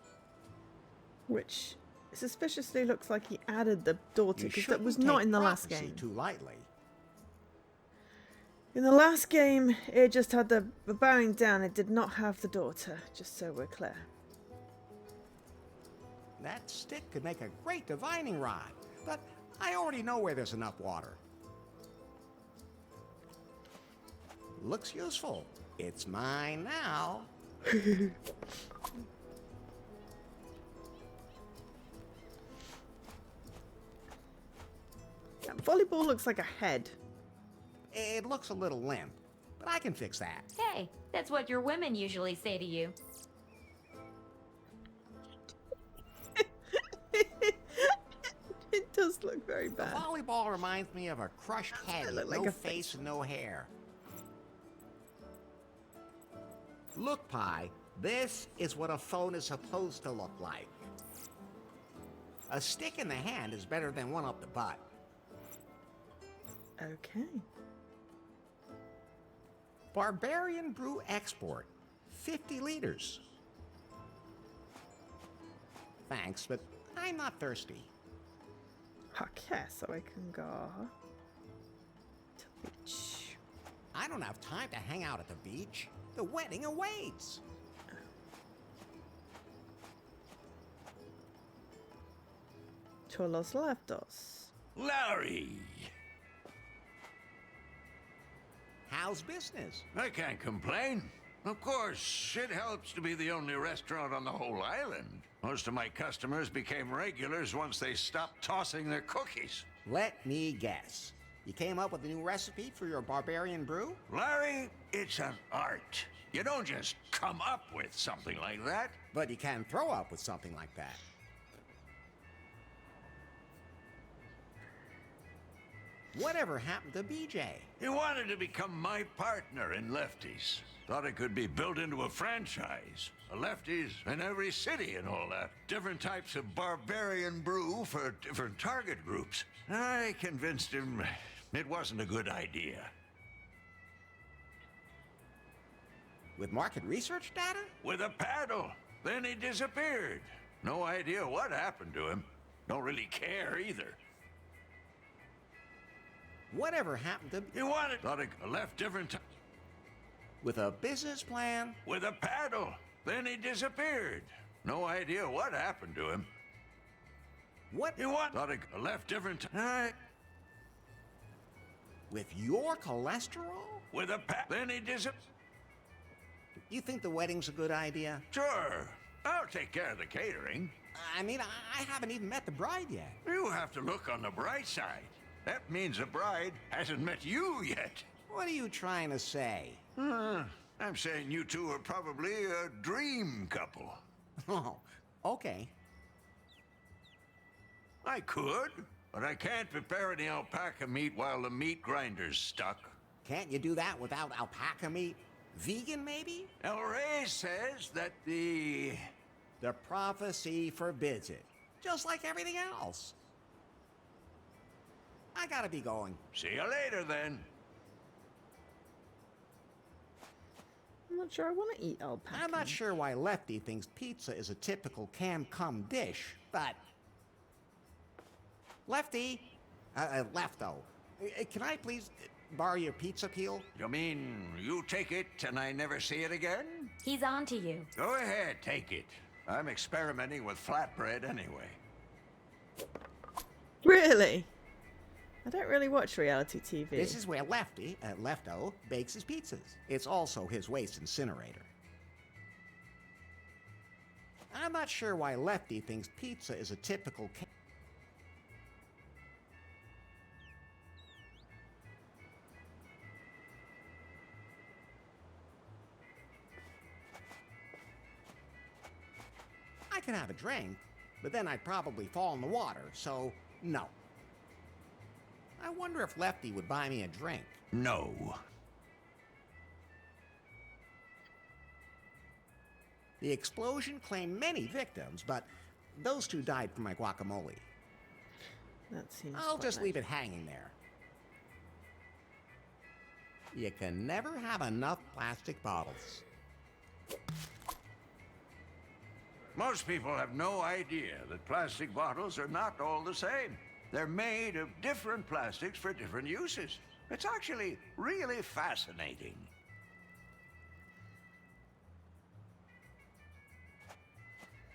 Which suspiciously looks like he added the daughter, You because that was shouldn't not take in the last prophecy game. too lightly. In the last game, it just had the bowing down. It did not have the daughter, just so we're clear. That stick could make a great divining rod, but I already know where there's enough water. Looks useful. It's mine now. That volleyball looks like a head. It looks a little limp, but I can fix that. Hey, that's what your women usually say to you. It does look very The bad. volleyball reminds me of a crushed head It with looked like no a face and no hair. Look, Pi, this is what a phone is supposed to look like. A stick in the hand is better than one up the butt. Okay. Barbarian brew export, 50 liters. Thanks, but I'm not thirsty. Okay, so I can go to the beach. I don't have time to hang out at the beach. The wedding awaits. To los leftos. Larry! How's business? I can't complain. Of course, it helps to be the only restaurant on the whole island. Most of my customers became regulars once they stopped tossing their cookies. Let me guess. You came up with a new recipe for your barbarian brew? Larry, it's an art. You don't just come up with something like that. But you can throw up with something like that. Whatever happened to BJ? He wanted to become my partner in Lefties. Thought it could be built into a franchise. A Lefties in every city and all that. Different types of barbarian brew for different target groups. I convinced him it wasn't a good idea. With market research data? With a paddle. Then he disappeared. No idea what happened to him. Don't really care either. Whatever happened to... He wanted... Thought it left different... With a business plan? With a paddle. Then he disappeared. No idea what happened to him. What? He thought it left different... With your cholesterol? With a Then he disappeared. You think the wedding's a good idea? Sure. I'll take care of the catering. I mean, I haven't even met the bride yet. You have to look on the bright side. That means the bride hasn't met you yet. What are you trying to say? I'm saying you two are probably a dream couple. Oh, okay. I could, but I can't prepare any alpaca meat while the meat grinder's stuck. Can't you do that without alpaca meat? Vegan, maybe? El Rey says that the prophecy forbids it. Just like everything else. I gotta be going. See you later, then. I'm not sure I want to eat alpaca. I'm not sure why Lefty thinks pizza is a typical can-come dish, but... Lefty! Lefto. Can I please borrow your pizza peel? You mean you take it and I never see it again? He's on to you. Go ahead, take it. I'm experimenting with flatbread anyway. Really? I don't really watch reality TV. This is where Lefty, Lefto, bakes his pizzas. It's also his waste incinerator. I'm not sure why Lefty thinks pizza is a typical I can have a drink, but then I'd probably fall in the water, so no. I wonder if Lefty would buy me a drink. No. The explosion claimed many victims, but those two died from my guacamole. That seems I'll quite just nice. leave it hanging there. You can never have enough plastic bottles. Most people have no idea that plastic bottles are not all the same. They're made of different plastics for different uses. It's actually really fascinating.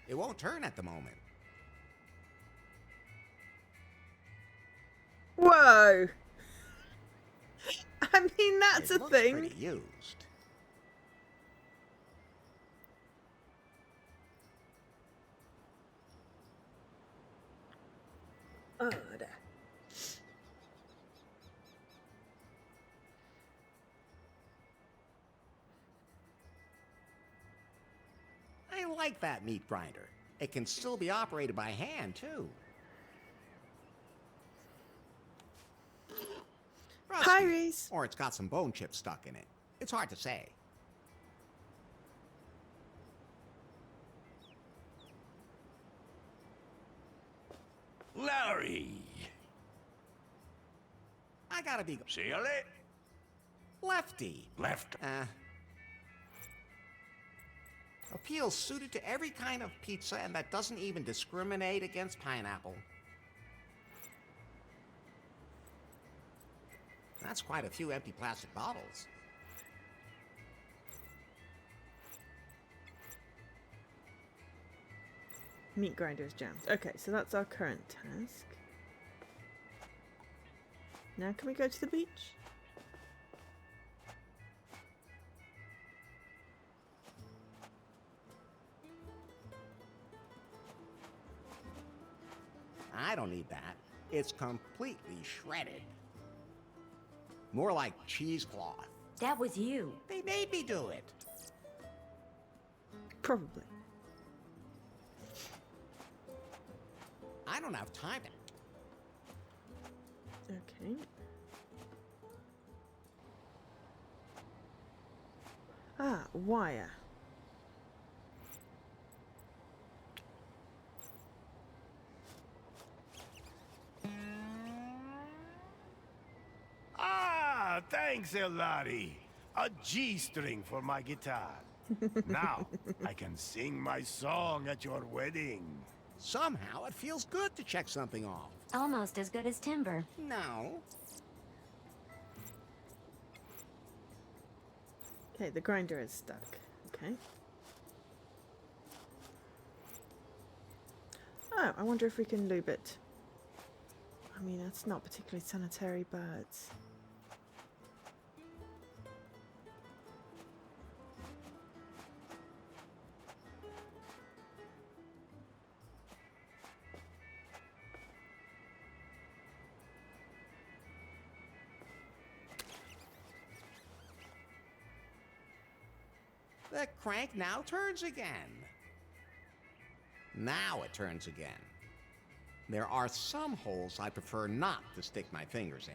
It won't turn at the moment. Whoa! I mean, that's It a looks thing. pretty used. Oh, I like that meat grinder. It can still be operated by hand, too. Rusty. Pyres. Or it's got some bone chips stuck in it. It's hard to say. Larry! I gotta be See you later. Lefty. Left. Appeals suited to every kind of pizza and that doesn't even discriminate against pineapple. That's quite a few empty plastic bottles. Meat grinder is jammed. Okay, so that's our current task. Now can we go to the beach? I don't need that. It's completely shredded. More like cheesecloth. That was you. They made me do it. Probably. I don't have time to... Okay. Ah, wire. Ah, thanks, Elari. A G-string for my guitar. Now, I can sing my song at your wedding. Somehow it feels good to check something off. Almost as good as timber. No. Okay, the grinder is stuck. Okay. Oh, I wonder if we can lube it. I mean, that's not particularly sanitary, but... The crank now turns again. Now it turns again. There are some holes I prefer not to stick my fingers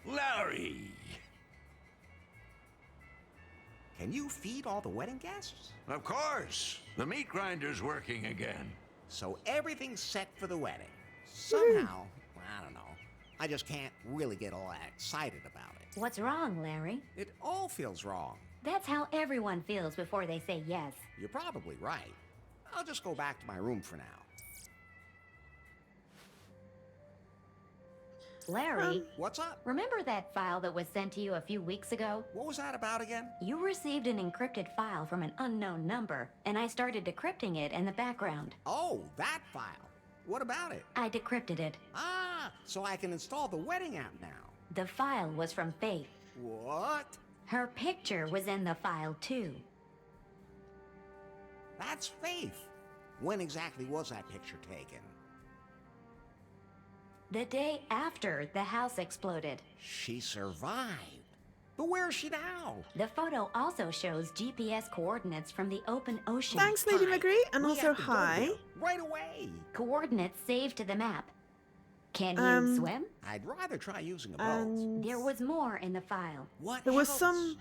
in. Larry! Can you feed all the wedding guests? Of course. The meat grinder's working again. So everything's set for the wedding. Somehow, I don't know, I just can't really get all that excited about it. What's wrong, Larry? It all feels wrong. That's how everyone feels before they say yes. You're probably right. I'll just go back to my room for now. Larry, What's up? remember that file that was sent to you a few weeks ago? What was that about again? You received an encrypted file from an unknown number, and I started decrypting it in the background. Oh, that file. What about it? I decrypted it. Ah, so I can install the wedding app now. The file was from Faith. What? Her picture was in the file, too. That's Faith. When exactly was that picture taken? The day after the house exploded. She survived. But where is she now? The photo also shows GPS coordinates from the open ocean. Thanks, Lady Hi. McGree, and We also have to go hi. there right away. Coordinates saved to the map. Can you swim? I'd rather try using a boat. And There was more in the file. What there was else? some...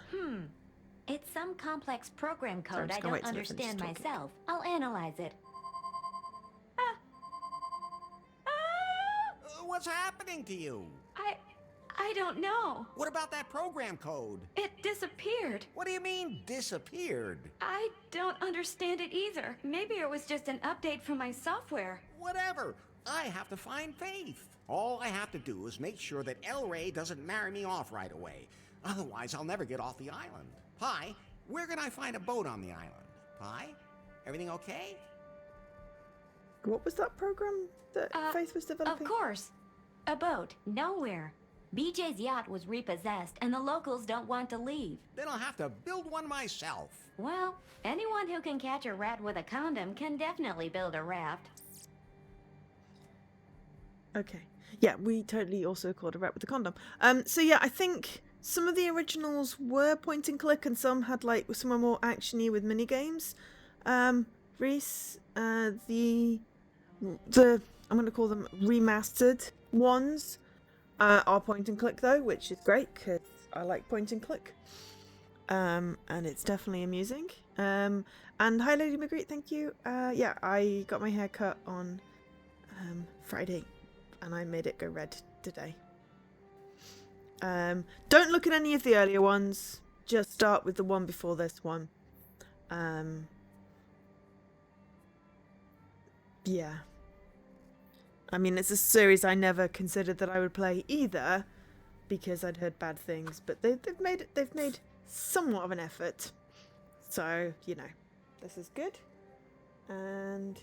It's some complex program Sorry, I'm code just I gonna don't wait till I finish understand talking. myself. I'll analyze it. What's happening to you? I don't know. What about that program code? It disappeared. What do you mean, disappeared? I don't understand it either. Maybe it was just an update from my software. Whatever. I have to find Faith. All I have to do is make sure that El Rey doesn't marry me off right away. Otherwise, I'll never get off the island. Pi, where can I find a boat on the island? Pi, everything okay? What was that program that Faith was Of developing? course. A boat. Nowhere. BJ's yacht was repossessed and the locals don't want to leave. Then I'll have to build one myself. Well, anyone who can catch a rat with a condom can definitely build a raft. Okay. Yeah, we totally also called a rat with a condom. So yeah, I think some of the originals were point and click and some had like some were more actiony with mini games. Reese, the I'm gonna call them remastered ones are point and click though, which is great because I like point and click. And it's definitely amusing. And hi, Lady Magritte, thank you. Yeah, I got my hair cut on Friday, and I made it go red today. Don't look at any of the earlier ones. Just start with the one before this one. Yeah. I mean, it's a series I never considered that I would play either, because I'd heard bad things. But they've made somewhat of an effort. So you know, this is good. And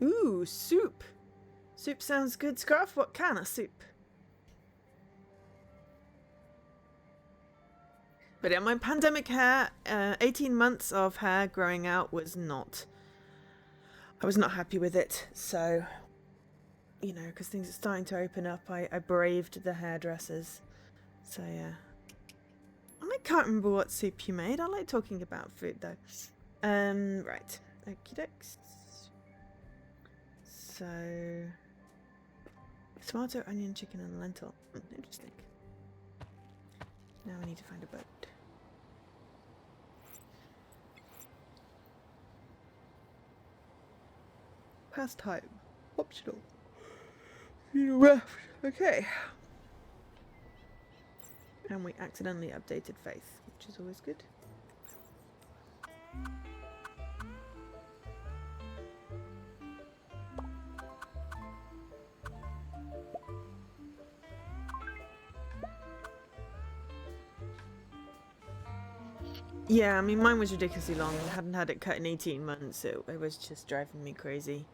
ooh, soup. Soup sounds good. Scruff, what kind of soup? But yeah, my pandemic hair, 18 months of hair growing out was not... I was not happy with it, so... You know, because things are starting to open up, I braved the hairdressers. So yeah. I can't remember what soup you made. I like talking about food, though. Right. Okie dokes. So... Tomato, onion, chicken, and lentil. Interesting. Now I need to find a boat. Pastime. Optional. Okay. And we accidentally updated Faith, which is always good. Yeah, I mean, mine was ridiculously long. I hadn't had it cut in 18 months. It was just driving me crazy.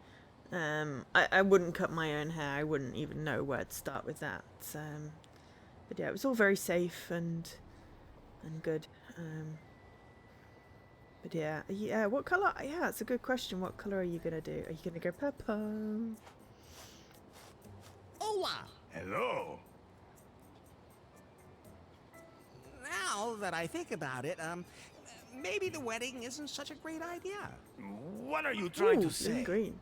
I wouldn't cut my own hair. I wouldn't even know where to start with that. But yeah, it was all very safe and good. But yeah. What color? Yeah, it's a good question. What color are you gonna do? Are you gonna go purple? Hola! Hello. Now that I think about it, maybe the wedding isn't such a great idea. What are you trying Ooh, to say? green.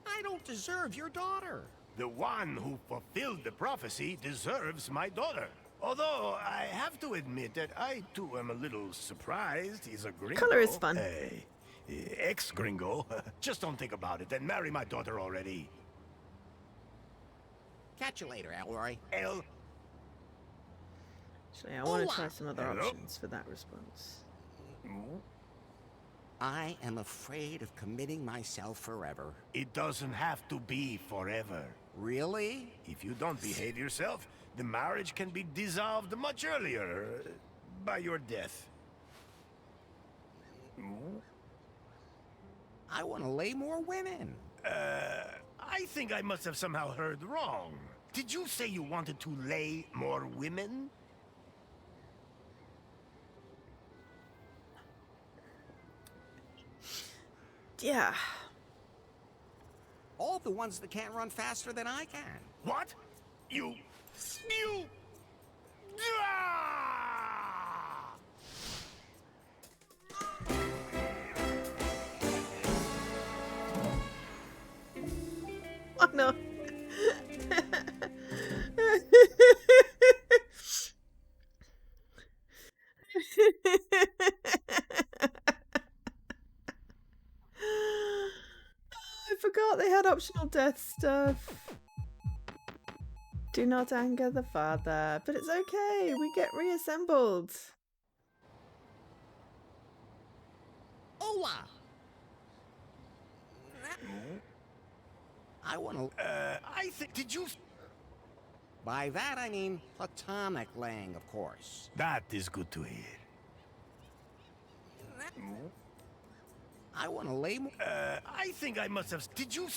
I don't deserve your daughter. The one who fulfilled the prophecy deserves my daughter. Although I have to admit that I too am a little surprised he's a gringo. Color is fun. Ex-gringo. Just don't think about it and marry my daughter already. Catch you later, Elroy. Actually, I want to try some other Hello? options for that response. I am afraid of committing myself forever. It doesn't have to be forever. Really? If you don't behave yourself, the marriage can be dissolved much earlier by your death. I want to lay more women. I think I must have somehow heard wrong. Did you say you wanted to lay more women? Yeah. All the ones that can't run faster than I can. What? You... Ah! Oh no. I forgot they had optional death stuff. Do not anger the father, but it's okay. We get reassembled. Hola! I want to... I think... Did you... By that I mean platonic laying, of course. That is good to hear. I want to lay more... I think I must have... Did you...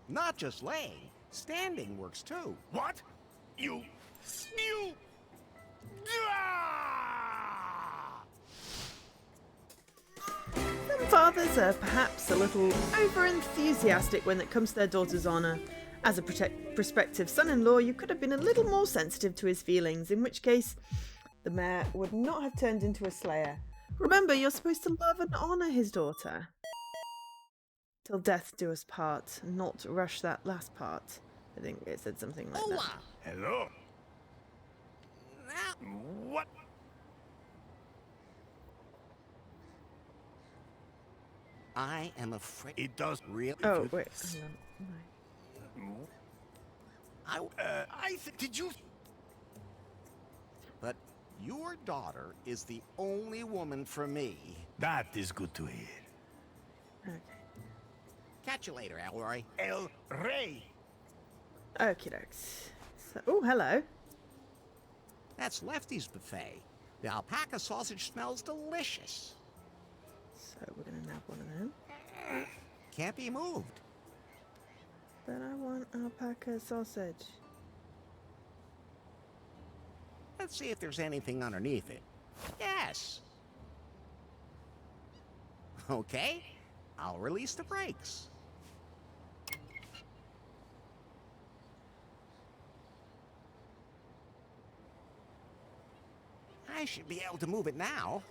Not just laying. Standing works too. What? You... Ah! Some fathers are perhaps a little over-enthusiastic when it comes to their daughter's honour. As a prospective son-in-law, you could have been a little more sensitive to his feelings, in which case the mayor would not have turned into a slayer. Remember, you're supposed to love and honour his daughter. Till death do us part, not rush that last part. I think it said something like that. Hola! Hello. What? I am afraid. It does Really? Oh, wait. Hang on. Did you? But your daughter is the only woman for me. That is good to hear. Okay. Catch you later, Elroy. El Rey. Okie dokes. So, oh, hello. That's Lefty's buffet. The alpaca sausage smells delicious. So we're gonna nab one of them. Can't be moved. But I want alpaca sausage. Let's see if there's anything underneath it. Yes. Okay, I'll release the brakes. I should be able to move it now.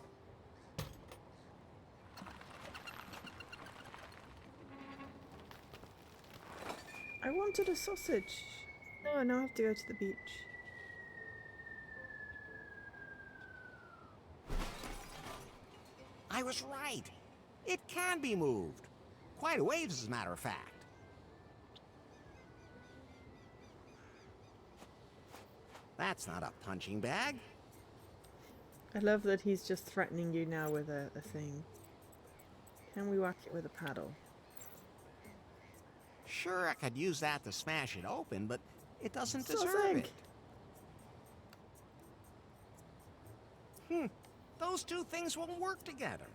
I wanted a sausage. No, now I have to go to the beach. I was right. It can be moved. Quite a ways, as a matter of fact. That's not a punching bag. I love that he's just threatening you now with a thing. Can we whack it with a paddle? Sure, I could use that to smash it open, but it doesn't Sauce deserve egg. it. Those two things won't work together.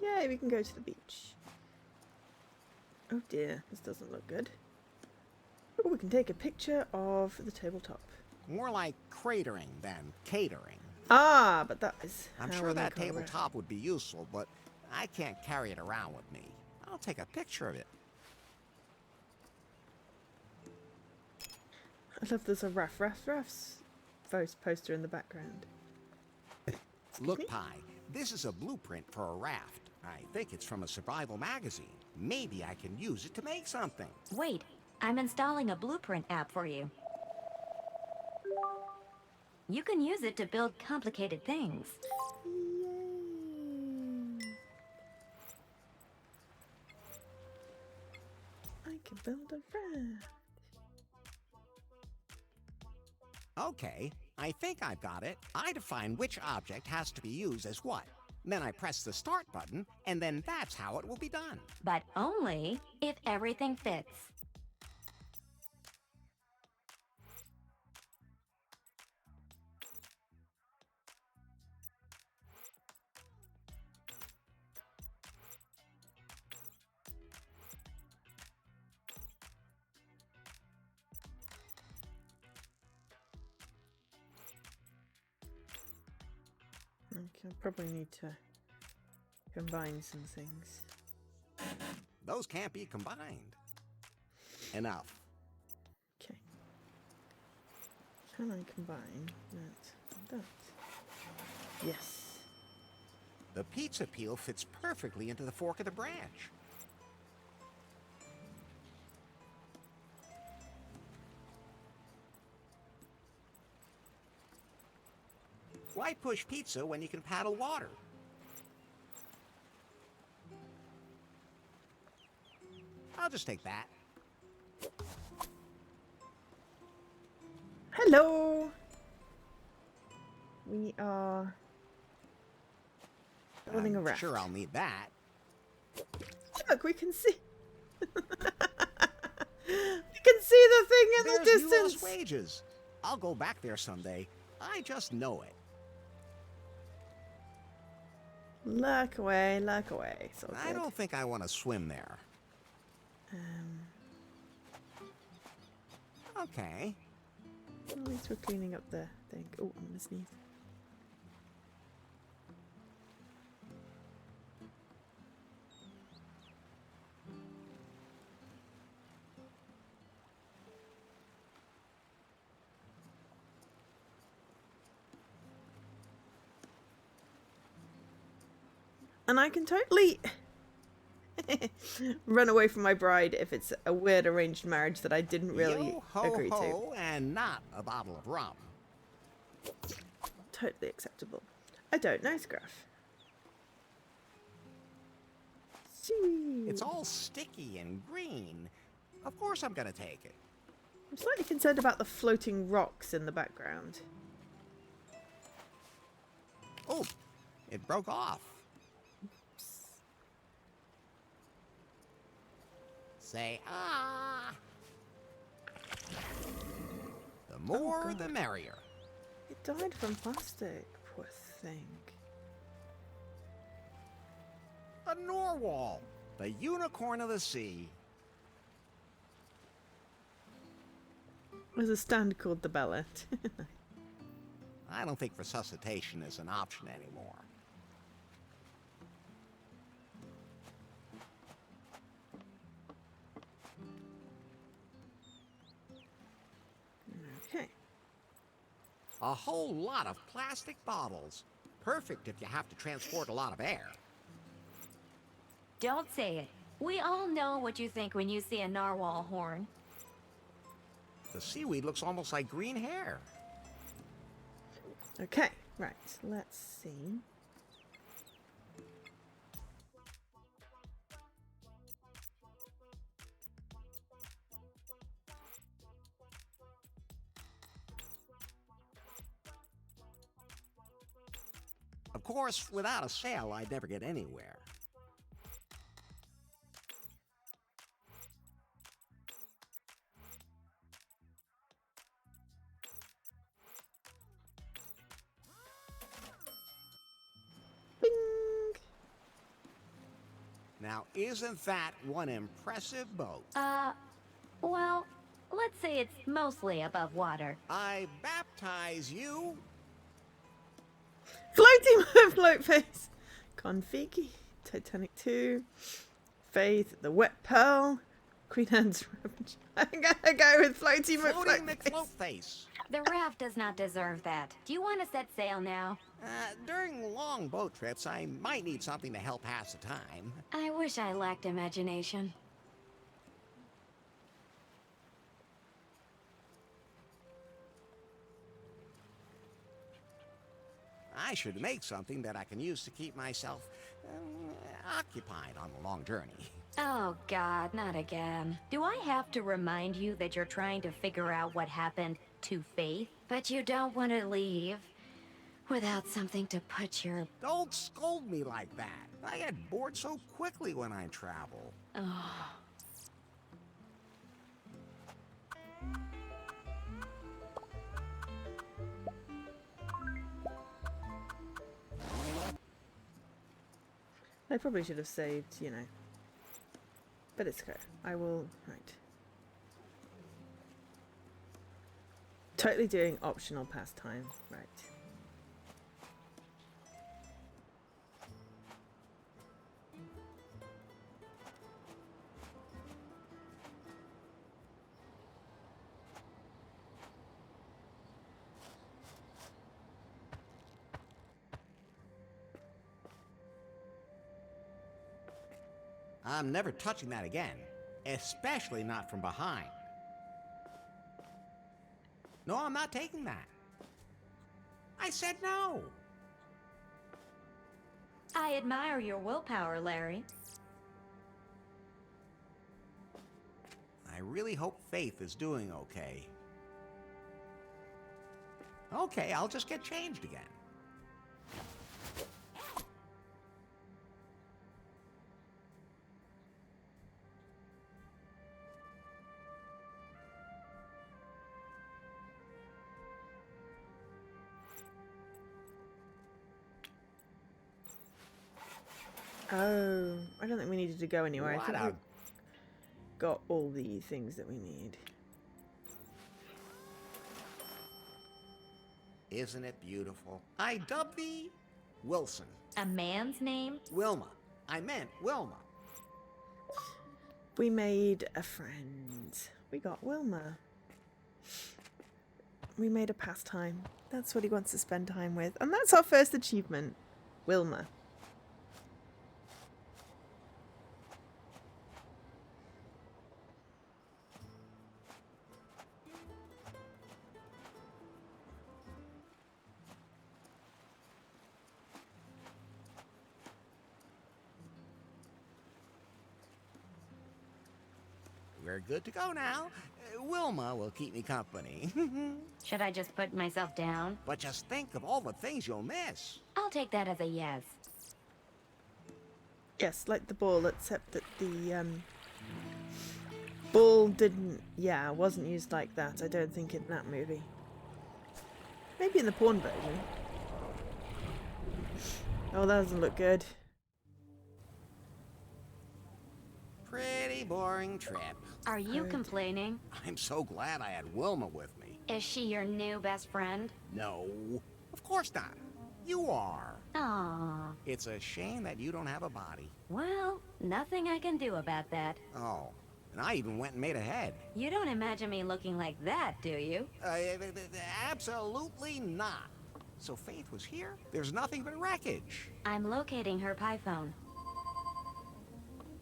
Yay, we can go to the beach. Oh dear, this doesn't look good. Oh, we can take a picture of the tabletop. More like cratering than catering. Ah, but that is. I'm how sure we that make our tabletop would be useful, but I can't carry it around with me. I'll take a picture of it. I love there's a Raff's poster in the background. Look, Pi, this is a blueprint for a raft. I think it's from a survival magazine. Maybe I can use it to make something. Wait, I'm installing a blueprint app for you. You can use it to build complicated things. Yay. I can build a raft. Okay, I think I've got it. I define which object has to be used as what. Then I press the start button, and then that's how it will be done. But only if everything fits. Okay, I probably need to combine some things. Those can't be combined. Enough. Okay. Can I combine that and that? Yes. The pizza peel fits perfectly into the fork of the branch. Why push pizza when you can paddle water? I'll just take that. Hello! We are building a I'm raft. sure I'll need that. Look, we can see. We can see the thing in the There's distance. Lost Wages. I'll go back there someday. I just know it. Look away, look away. It's all I good. don't think I want to swim there. Okay. At least we're cleaning up the thing. Oh, I'm gonna sneeze. And I can totally Run away from my bride if it's a weird arranged marriage that I didn't really Yo ho agree to. ho, and not a bottle of rum. Totally acceptable. I don't know, Scruff. Gee. It's all sticky and green. Of course I'm gonna take it. I'm slightly concerned about the floating rocks in the background. Oh, it broke off. Say ah. The more, the merrier. It died from plastic, poor thing. A narwhal, the unicorn of the sea. There's a stand called the Bellet. I don't think resuscitation is an option anymore. Okay. A whole lot of plastic bottles. Perfect if you have to transport a lot of air. Don't say it. We all know what you think when you see a narwhal horn. The seaweed looks almost like green hair. Okay, right. Let's see. Of course, without a sail, I'd never get anywhere. Bing! Now, isn't that one impressive boat? Well, let's say it's mostly above water. I baptize you. Floating float face. Configi. Titanic 2. Faith. The Wet Pearl. Queen Anne's Revenge. I'm gonna go with Floaty Floating McFloat McFloat face. The raft does not deserve that. Do you want to set sail now? During long boat trips, I might need something to help pass the time. I wish I lacked imagination. I should make something that I can use to keep myself occupied on a long journey. Oh God, not again. Do I have to remind you that you're trying to figure out what happened to Faith? But you don't want to leave without something to put your... Don't scold me like that. I get bored so quickly when I travel. Oh. I probably should have saved, you know. But it's okay. I will... Right. Totally doing optional pastime. Right. I'm never touching that again, especially not from behind. No, I'm not taking that. I said no. I admire your willpower, Larry. I really hope Faith is doing okay. Okay, I'll just get changed again. Oh, I don't think we needed to go anywhere. I What think a- we've got all the things that we need. Isn't it beautiful? I dub thee Wilson. A man's name? Wilma. I meant Wilma. We made a friend. We got Wilma. We made a pastime. That's what he wants to spend time with. And that's our first achievement. Wilma. we're good to go now. Wilma will keep me company. Should I just put myself down? But just think of all the things you'll miss. I'll take that as a yes. Yes, like the ball, except that the ball wasn't used like that. I don't think in that movie. Maybe in the porn version. Oh, that doesn't look good. Pretty boring trip. Are you complaining? I'm so glad I had Wilma with me. Is she your new best friend? No, of course not. You are. Aww. It's a shame that you don't have a body. Well, nothing I can do about that. Oh, and I even went and made a head. You don't imagine me looking like that, do you? Absolutely not. So Faith was here? There's nothing but wreckage. I'm locating her pie phone.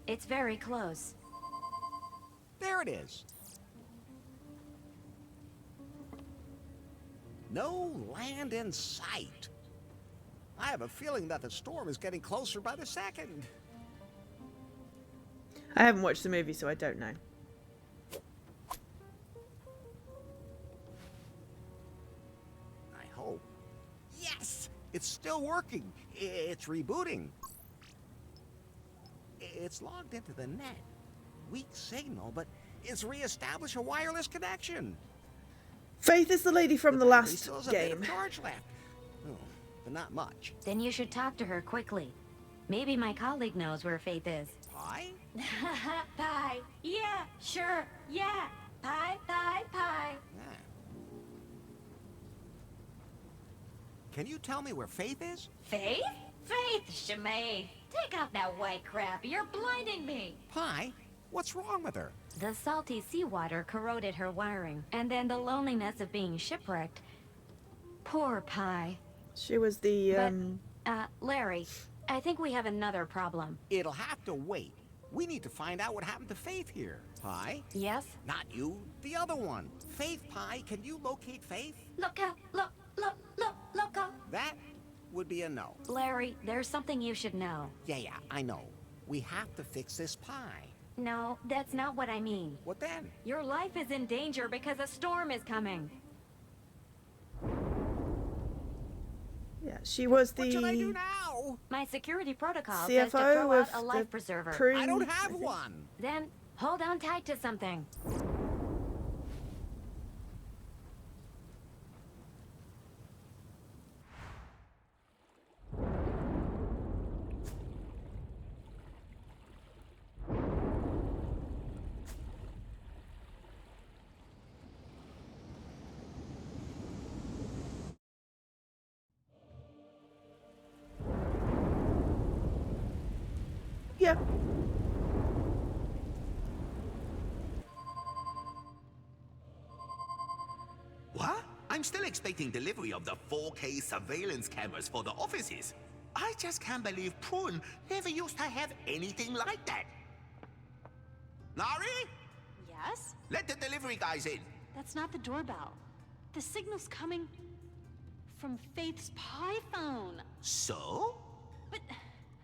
It's very close. There it is. No land in sight. I have a feeling that the storm is getting closer by the second. I haven't watched the movie, so I don't know. I hope. Yes! It's still working. It's rebooting. It's logged into the net. Weak signal, but it's reestablished a wireless connection. Faith is the lady from the He last still has a bit game. of charge left. Oh, but not much. Then you should talk to her quickly. Maybe my colleague knows where Faith is. Pie? Pie. Yeah, sure. Yeah. Pie, pie, pie. Yeah. Can you tell me where Faith is? Faith? Faith, Shimei. Take off that white crap. You're blinding me. Pie? What's wrong with her? The salty seawater corroded her wiring, and then the loneliness of being shipwrecked. Poor Pie. She was the Larry, I think we have another problem. It'll have to wait. We need to find out what happened to Faith here. Pie? Yes? Not you, the other one. Faith, Pie, can you locate Faith? Look. That would be a no. Larry, there's something you should know. Yeah, I know. We have to fix this pie. No, that's not what I mean. What then? Your life is in danger because a storm is coming. yeah, she was What should I do the now? My security protocol says to CFO throw out of a life the preserver. crew. I don't have one. Then hold on tight to something. Yeah. What? I'm still expecting delivery of the 4K surveillance cameras for the offices. I just can't believe Prune never used to have anything like that. Nari? Yes? Let the delivery guys in. That's not the doorbell. The signal's coming from Faith's pie phone. So? But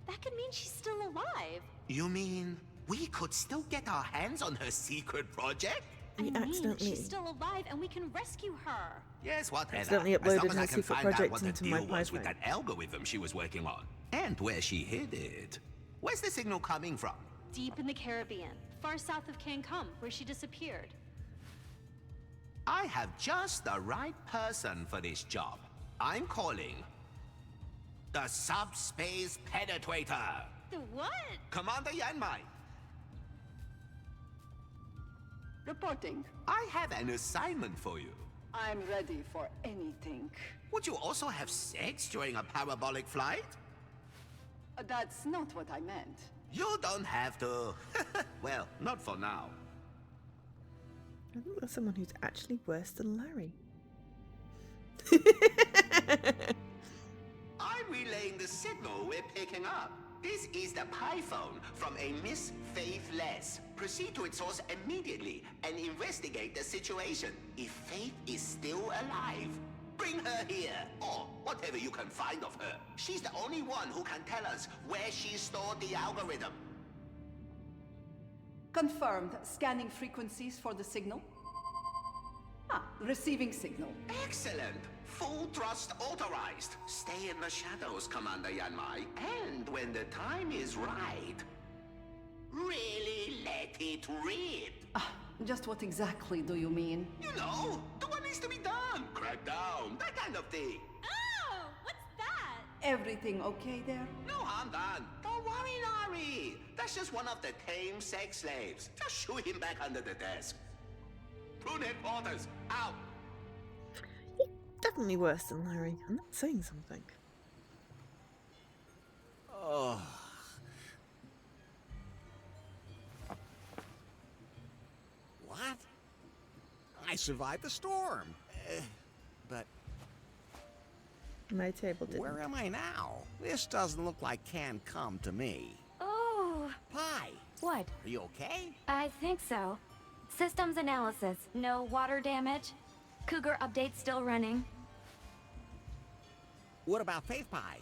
that could mean she's still alive. You mean we could still get our hands on her secret project? I mean, accidentally- she's still alive and we can rescue her. Yes, whatever. Accidentally As long uploaded as her I can secret find out project what the into deal my was with pipeline. that algorithm she was working on. And where she hid it. Where's the signal coming from? Deep in the Caribbean, far south of Cancun, where she disappeared. I have just the right person for this job. I'm calling the Subspace Penetrator. The what? Commander Yanmai, Reporting. I have an assignment for you. I'm ready for anything. Would you also have sex during a parabolic flight? That's not what I meant. You don't have to. Well, not for now. I think there's someone who's actually worse than Larry. I'm relaying the signal we're picking up. This is the pie phone from a Miss Faithless. Proceed to its source immediately and investigate the situation. If Faith is still alive, bring her here, or whatever you can find of her. She's the only one who can tell us where she stored the algorithm. Confirmed. Scanning frequencies for the signal. Ah, receiving signal. Excellent. Full thrust authorized. Stay in the shadows, Commander Yanmai. And when the time is right, really let it rip. Ah, just what exactly do you mean? You know, do what needs to be done. Crack down, that kind of thing. Oh, what's that? Everything okay there? No harm done. Don't worry, Larry. That's just one of the tame sex slaves. Just shoot him back under the desk. Prune headquarters, out. Definitely worse than Larry. I'm not saying something. Oh. What? I survived the storm. But My table didn't. where am I now? This doesn't look like can come to me. Oh, Pie, what? are you okay? I think so. Systems analysis. No water damage. Cougar update still running. What about Faith Pie?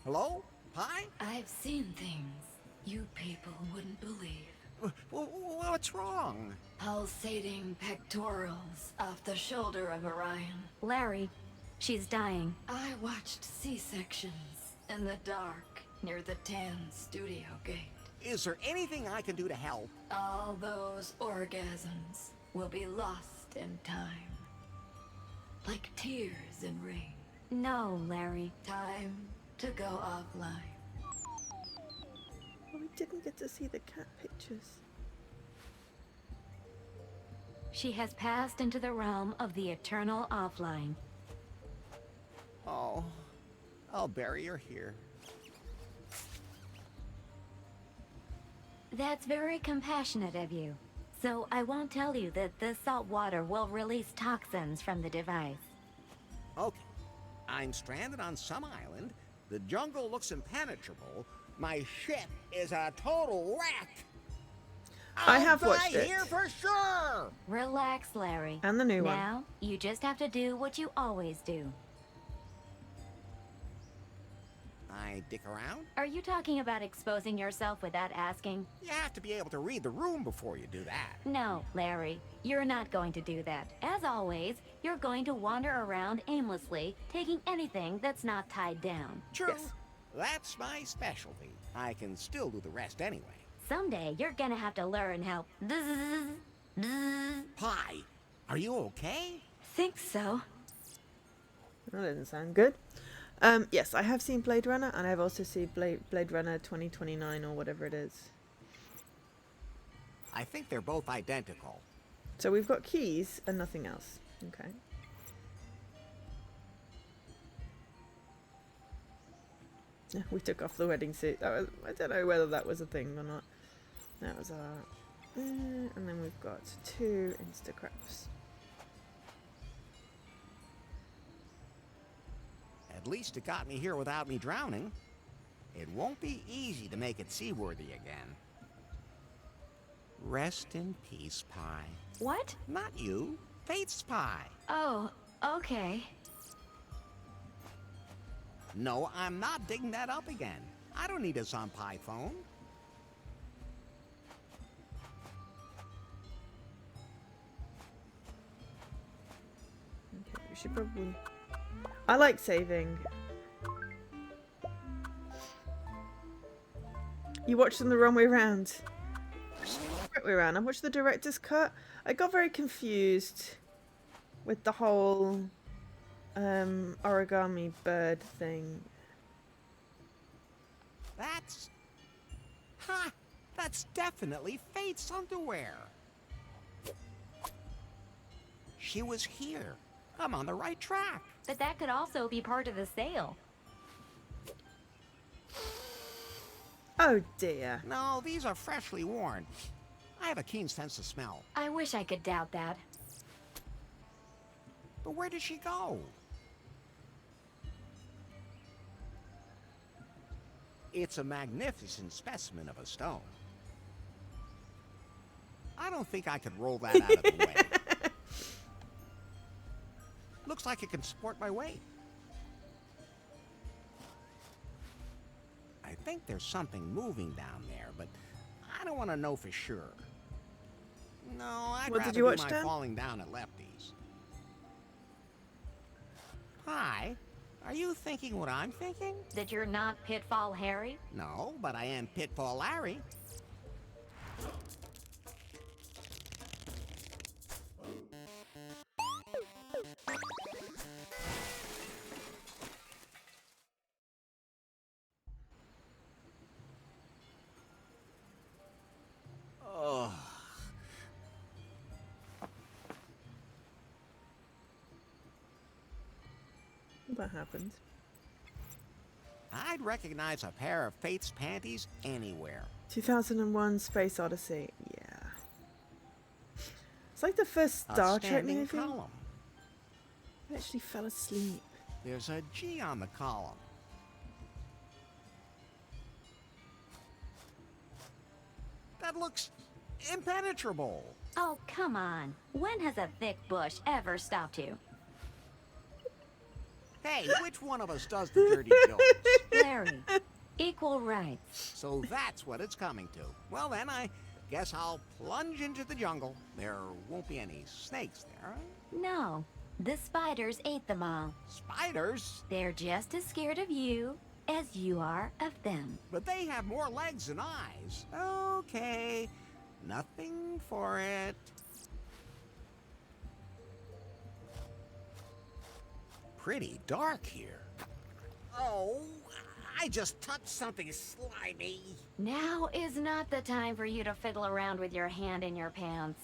Hello? Pie? I've seen things you people wouldn't believe. What's wrong? Pulsating pectorals off the shoulder of Orion. Larry, she's dying. I watched C-sections in the dark near the Tan studio gate. Is there anything I can do to help? All those orgasms will be lost in time. Like tears in rain. No, Larry. Time to go offline. Oh, we didn't get to see the cat pictures. She has passed into the realm of the eternal offline. Oh, I'll bury her here. That's very compassionate of you. So I won't tell you that the salt water will release toxins from the device. Okay. I'm stranded on some island. The jungle looks impenetrable. My ship is a total wreck. I have I'll watched die it. here for sure. Relax, Larry. And the new one. Now, you just have to do what you always do. I dick around? Are you talking about exposing yourself without asking? You have to be able to read the room before you do that. No, Larry. You're not going to do that. As always, you're going to wander around aimlessly, taking anything that's not tied down. True. Yes. That's my specialty. I can still do the rest anyway. Someday, you're gonna have to learn how... Pie, are you okay? Think so. That didn't sound good. Yes, I have seen Blade Runner, and I've also seen Blade Runner 2029 or whatever it is. I think they're both identical. So we've got keys and nothing else. Okay. Yeah, we took off the wedding suit. That was, I don't know whether that was a thing or not. That was our... and then we've got 2 Instacraps. At least it got me here without me drowning. It won't be easy to make it seaworthy again. Rest in peace, Pie. What? Not you. Faith's Pie. Oh, okay. No, I'm not digging that up again. I don't need a Zonpai phone. Okay, we should probably... I like saving. You watched them the wrong way round. Right way around. I watched the director's cut. I got very confused with the whole origami bird thing. That's... Ha! That's definitely Faith's underwear. She was here. I'm on the right track. But that could also be part of the sale. Oh dear. No, these are freshly worn. I have a keen sense of smell. I wish I could doubt that. But where did she go? It's a magnificent specimen of a stone. I don't think I could roll that out of the way. Looks like it can support my weight. I think there's something moving down there, but I don't want to know for sure. No, I'd What rather did you do watch, my Dan? falling down at Lefty's. Hi. Are you thinking what I'm thinking? That you're not Pitfall Harry? No, but I am Pitfall Larry. Oh. That happened. I'd recognize a pair of Fate's panties anywhere. 2001 Space Odyssey. Yeah. It's like the first A Star Trek standing movie. column. I actually fell asleep. There's a G on the column. That looks impenetrable. Oh, come on. When has a thick bush ever stopped you? Hey, which one of us does the dirty jokes? Larry, equal rights. So that's what it's coming to. Well then, I guess I'll plunge into the jungle. There won't be any snakes there. No, the spiders ate them all. Spiders? They're just as scared of you as you are of them. But they have more legs than eyes. Okay, nothing for it. Pretty dark here. Oh, I just touched something slimy. Now is not the time for you to fiddle around with your hand in your pants.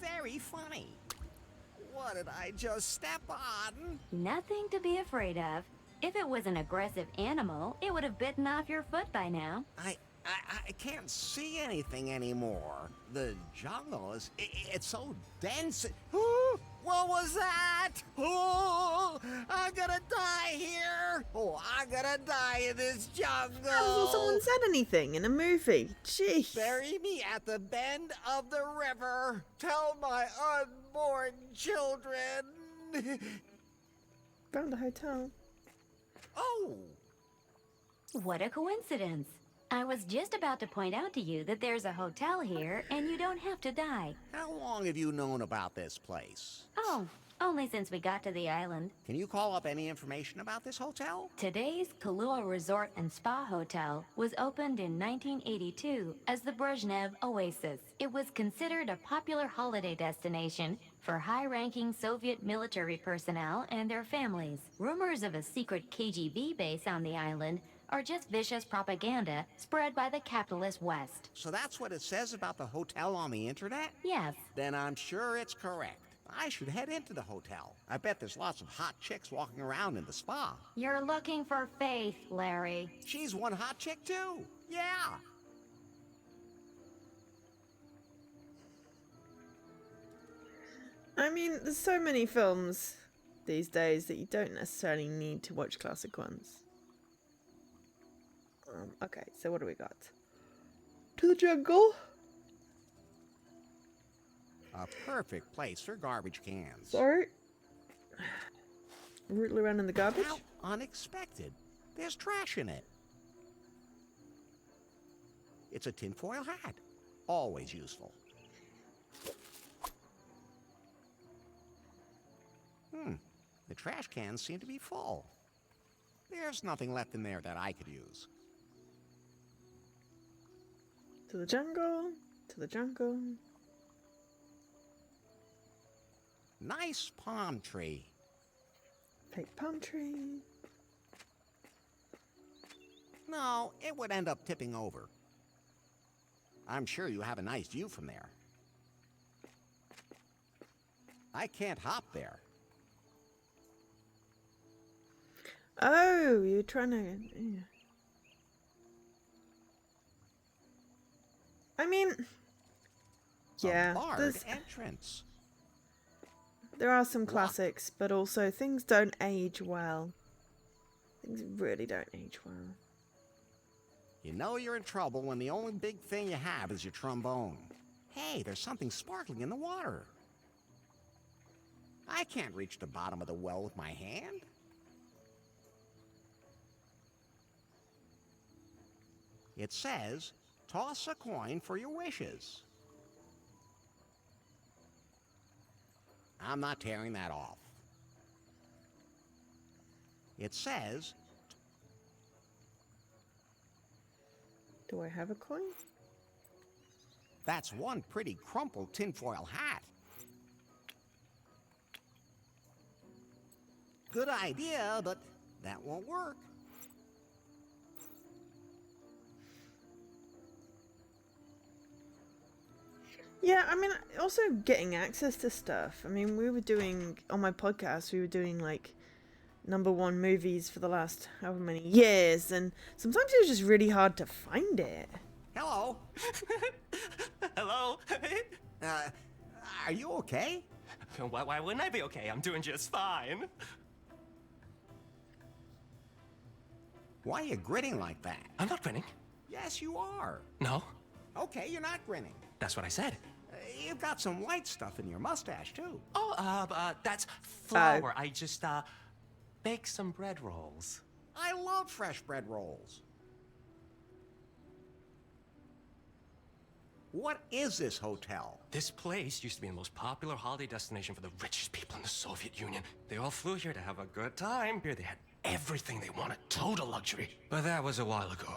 Very funny. What did I just step on? Nothing to be afraid of. If it was an aggressive animal, it would have bitten off your foot by now. I can't see anything anymore. The jungle is, it's so dense. Oh, what was that? Oh, I'm gonna die here. Oh, I'm gonna die in this jungle. Hasn't someone said anything in a movie? Jeez. Bury me at the bend of the river. Tell my unborn children. Found a hotel. Oh. What a coincidence. I was just about to point out to you that there's a hotel here and you don't have to die. How long have you known about this place? Oh, only since we got to the island. Can you call up any information about this hotel? Today's Kahlua Resort and Spa Hotel was opened in 1982 as the Brezhnev Oasis. It was considered a popular holiday destination for high-ranking Soviet military personnel and their families. Rumors of a secret KGB base on the island are just vicious propaganda spread by the capitalist West. So that's what it says about the hotel on the internet? Yes. Then I'm sure it's correct. I should head into the hotel. I bet there's lots of hot chicks walking around in the spa. You're looking for Faith, Larry. She's one hot chick too. Yeah. I mean, there's so many films these days that you don't necessarily need to watch classic ones. Okay, so what do we got? To the jungle. A perfect place for garbage cans. Sorry. Rootle around in the garbage. How unexpected. There's trash in it. It's a tinfoil hat. Always useful. The trash cans seem to be full. There's nothing left in there that I could use. To the jungle. To the jungle. Nice palm tree. Fake palm tree. No, it would end up tipping over. I'm sure you have a nice view from there. I can't hop there. Oh, you're trying to... Yeah. I mean... Yeah, A barred there's... entrance. There are some classics, but also things don't age well. Things really don't age well. You know you're in trouble when the only big thing you have is your trombone. Hey, there's something sparkling in the water. I can't reach the bottom of the well with my hand. It says, toss a coin for your wishes. I'm not tearing that off. It says, Do I have a coin? that's one pretty crumpled tinfoil hat. Good idea, but that won't work. Yeah, I mean, also getting access to stuff. I mean, we were doing, on my podcast, we were doing like #1 movies for the last however many years, and sometimes it was just really hard to find it. Hello? Hello? Are you okay? Why wouldn't I be okay? I'm doing just fine. Why are you grinning like that? I'm not grinning. Yes, you are. No, Okay, you're not grinning. that's what I said. You've got some white stuff in your mustache, too. Oh, that's flour. I just, bake some bread rolls. I love fresh bread rolls. What is this hotel? This place used to be the most popular holiday destination for the richest people in the Soviet Union. They all flew here to have a good time. Here they had everything they wanted, total luxury. But that was a while ago.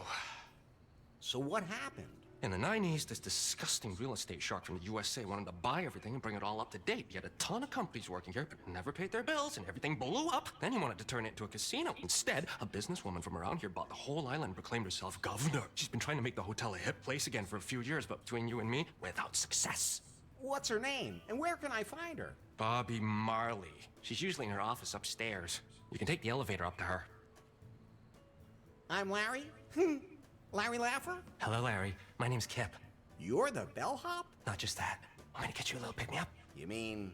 So what happened? In the 90s, this disgusting real estate shark from the USA wanted to buy everything and bring it all up to date. He had a ton of companies working here, but never paid their bills, and everything blew up. Then he wanted to turn it into a casino. Instead, a businesswoman from around here bought the whole island and proclaimed herself governor. She's been trying to make the hotel a hip place again for a few years, but between you and me, without success. What's her name? And where can I find her? Bobby Marley. She's usually in her office upstairs. You can take the elevator up to her. I'm Larry. Larry Laffer? Hello, Larry. My name's Kip. You're the bellhop? Not just that. I'm gonna get you a little pick-me-up. You mean...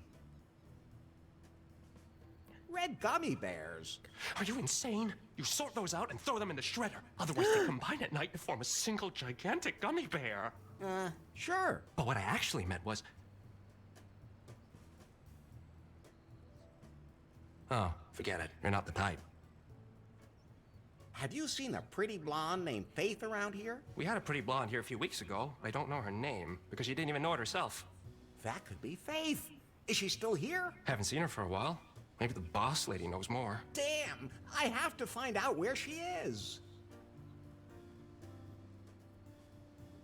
red gummy bears? Are you insane? You sort those out and throw them in the shredder. Otherwise, they combine at night to form a single gigantic gummy bear. Sure. But what I actually meant was... Oh, forget it. You're not the type. Have you seen a pretty blonde named Faith around here? We had a pretty blonde here a few weeks ago. I don't know her name, because she didn't even know it herself. That could be Faith. Is she still here? Haven't seen her for a while. Maybe the boss lady knows more. Damn! I have to find out where she is.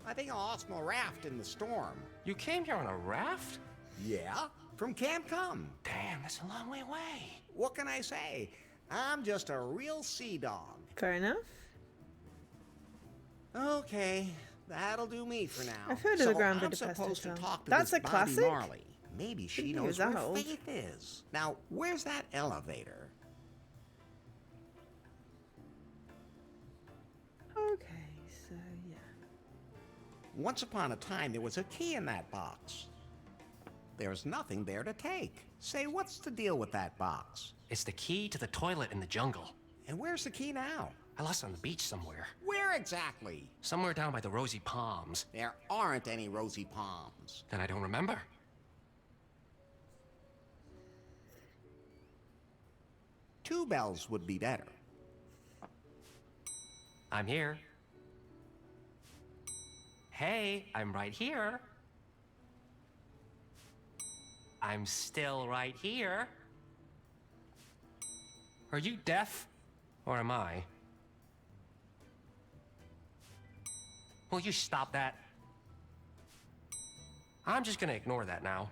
I think I lost my raft in the storm. You came here on a raft? Yeah, from Camp Cum. Damn, that's a long way away. What can I say? I'm just a real sea dog. Fair enough. Okay, that'll do me for now. I've heard of the Grand I'm Budapest supposed to Hotel. talk to That's this a Bobby classic? Marley. Maybe she Didn't know it knows was where that old. Faith is. Now, where's that elevator? Okay, so yeah. Once upon a time, there was a key in that box. There's nothing there to take. Say, what's the deal with that box? It's the key to the toilet in the jungle. And where's the key now? I lost it on the beach somewhere. Where exactly? Somewhere down by the rosy palms. There aren't any rosy palms. Then I don't remember. Two bells would be better. I'm here. Hey, I'm right here. I'm still right here. Are you deaf? Or am I? Will you stop that? I'm just gonna ignore that now.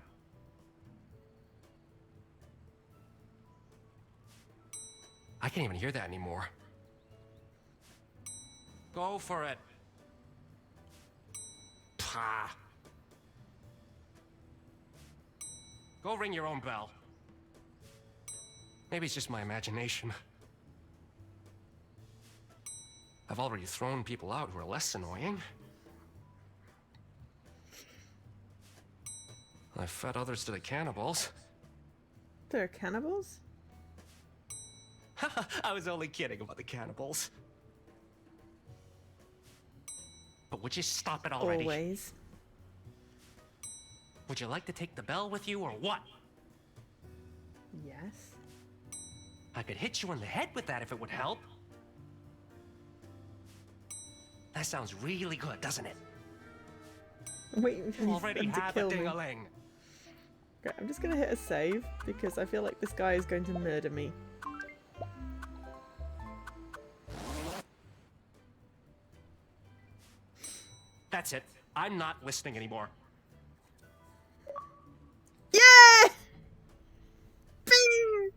I can't even hear that anymore. Go for it. Pah. Go ring your own bell. Maybe it's just my imagination. I've already thrown people out who are less annoying. I've fed others to the cannibals. They're cannibals? I was only kidding about the cannibals. But would you stop it already? Always. Would you like to take the bell with you or what? Yes. I could hit you in the head with that if it would help. That sounds really good, doesn't it? Wait, You already to have a kill me. ding-a-ling. Okay, I'm just gonna hit a save because I feel like this guy is going to murder me. That's it. I'm not listening anymore. Yeah! Bing!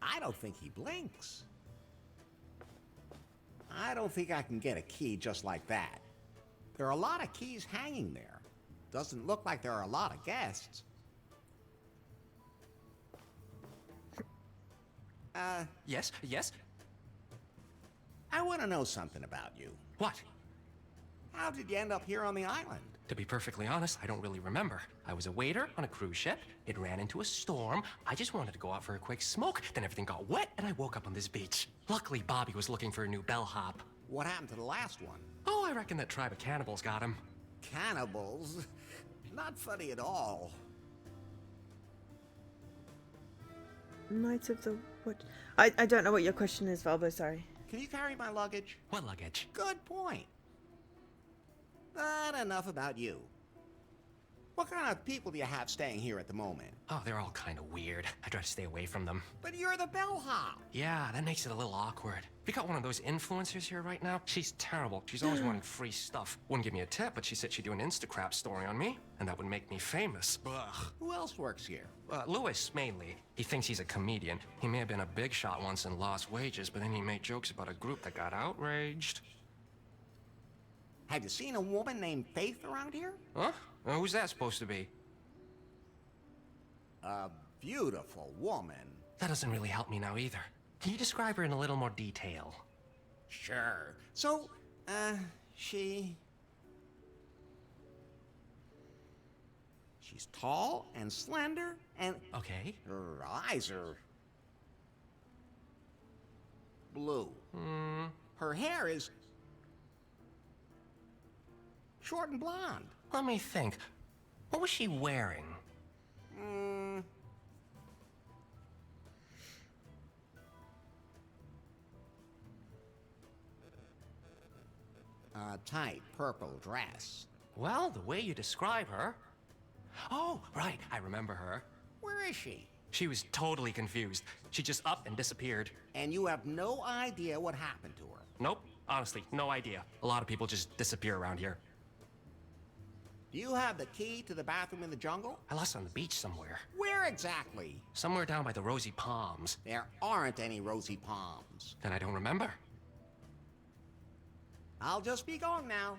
I don't think he blinks. I don't think I can get a key just like that. There are a lot of keys hanging there. Doesn't look like there are a lot of guests. Yes, yes? I want to know something about you. What? How did you end up here on the island? To be perfectly honest, I don't really remember. I was a waiter on a cruise ship. It ran into a storm. I just wanted to go out for a quick smoke. Then everything got wet, and I woke up on this beach. Luckily, Bobby was looking for a new bellhop. What happened to the last one? Oh, I reckon that tribe of cannibals got him. Cannibals? Not funny at all. Knight of the Wood. I don't know what your question is, Valbo, sorry. Can you carry my luggage? What luggage? Good point. But enough about you. What kind of people do you have staying here at the moment? Oh, they're all kind of weird. I try to stay away from them. But you're the bellhop. Yeah, that makes it a little awkward. We got one of those influencers here right now. She's terrible. She's always wanting free stuff. Wouldn't give me a tip, but she said she'd do an Instacrap story on me, and that would make me famous. Ugh. Who else works here? Lewis, mainly. He thinks he's a comedian. He may have been a big shot once and lost wages, but then he made jokes about a group that got outraged. Have you seen a woman named Faith around here? Huh? Who's that supposed to be? A beautiful woman. That doesn't really help me now either. Can you describe her in a little more detail? Sure. So, she's tall and slender, and Okay. her eyes are blue. Her hair is short and blonde. Let me think. What was she wearing? A tight purple dress. Well, the way you describe her... Oh, right, I remember her. Where is she? She was totally confused. She just up and disappeared. And you have no idea what happened to her. Nope, honestly, no idea. A lot of people just disappear around here. Do you have the key to the bathroom in the jungle? I lost it on the beach somewhere. Where exactly? Somewhere down by the Rosy Palms. There aren't any rosy palms. Then I don't remember. I'll just be going now.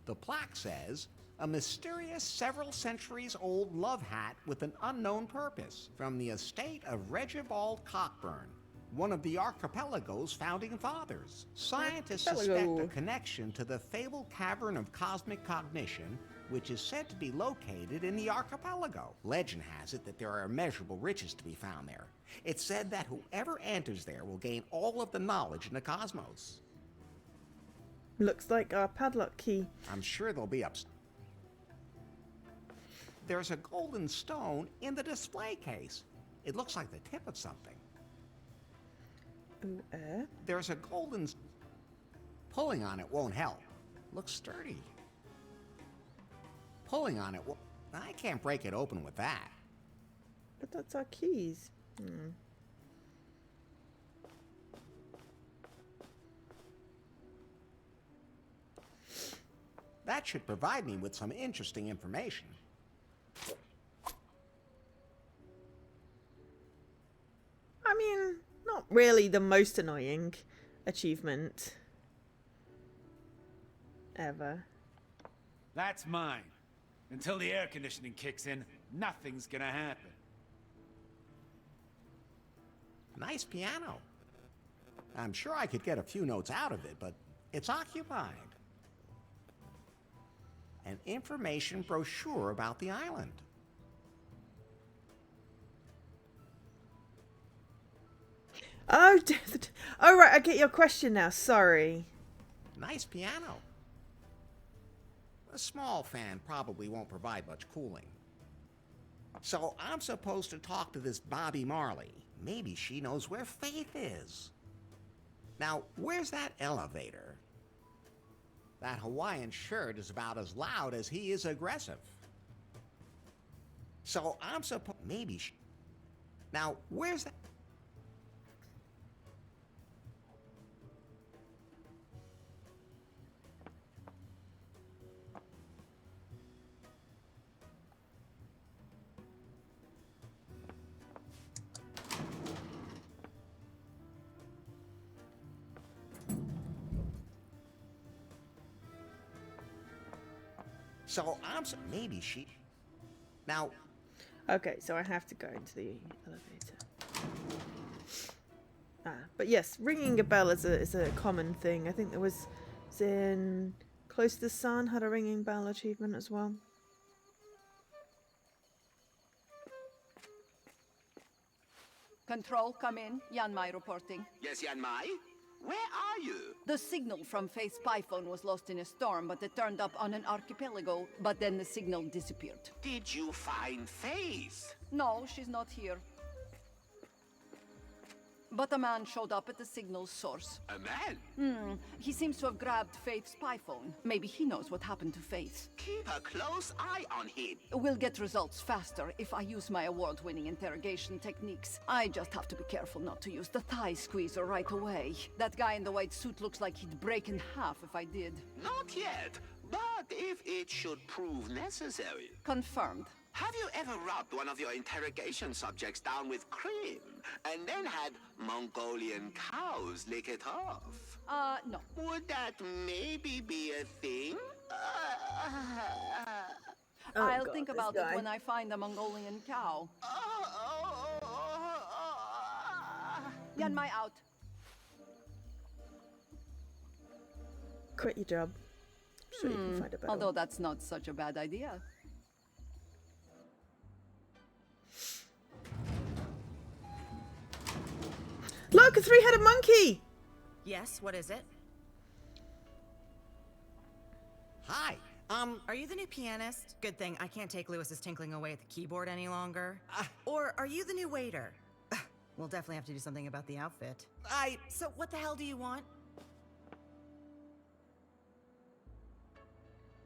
The plaque says, a mysterious several centuries old love hat with an unknown purpose from the estate of Regibald Cockburn, one of the archipelago's founding fathers. Scientists suspect a connection to the fabled cavern of cosmic cognition, which is said to be located in the archipelago. Legend has it that there are immeasurable riches to be found there. It's said that whoever enters there will gain all of the knowledge in the cosmos. Looks like our padlock key. I'm sure they'll be up. There's a golden stone in the display case. It looks like the tip of something. Ooh, There's a golden... Pulling on it won't help. Looks sturdy. Pulling on it I can't break it open with that. But that's our keys. That should provide me with some interesting information. I mean, not really the most annoying achievement ever. That's mine. Until the air conditioning kicks in, nothing's gonna happen. Nice piano. I'm sure I could get a few notes out of it, but it's occupied. An information brochure about the island. Oh, oh right, I get your question now. Sorry. Nice piano. A small fan probably won't provide much cooling. So I'm supposed to talk to this Bobby Marley. Maybe she knows where Faith is. Now, where's that elevator? That Hawaiian shirt is about as loud as he is aggressive. So I'm supposed... Maybe she... Now, where's that... So maybe she... Now... Okay, so I have to go into the elevator. But yes, ringing a bell is a common thing. I think there was in Close to the Sun had a ringing bell achievement as well. Control, come in. Yanmai reporting. Yes, Yanmai? Where are you? The signal from Faith's spy phone was lost in a storm, but it turned up on an archipelago. But then the signal disappeared. Did you find Faith? No, she's not here. But a man showed up at the signal's source. A man? He seems to have grabbed Faith's spy phone. Maybe he knows what happened to Faith. Keep a close eye on him. We'll get results faster if I use my award-winning interrogation techniques. I just have to be careful not to use the thigh squeezer right away. That guy in the white suit looks like he'd break in half if I did. Not yet, but if it should prove necessary. Confirmed. Have you ever rubbed one of your interrogation subjects down with cream and then had Mongolian cows lick it off? No. Would that maybe be a thing? I'll think about it when I find a Mongolian cow. Yanmai out. Quit your job. I'm sure you can find a better Although one. that's not such a bad idea. Look, a three-headed monkey! Yes, what is it? Hi, Are you the new pianist? Good thing I can't take Lewis's tinkling away at the keyboard any longer. Or are you the new waiter? We'll definitely have to do something about the outfit. So what the hell do you want?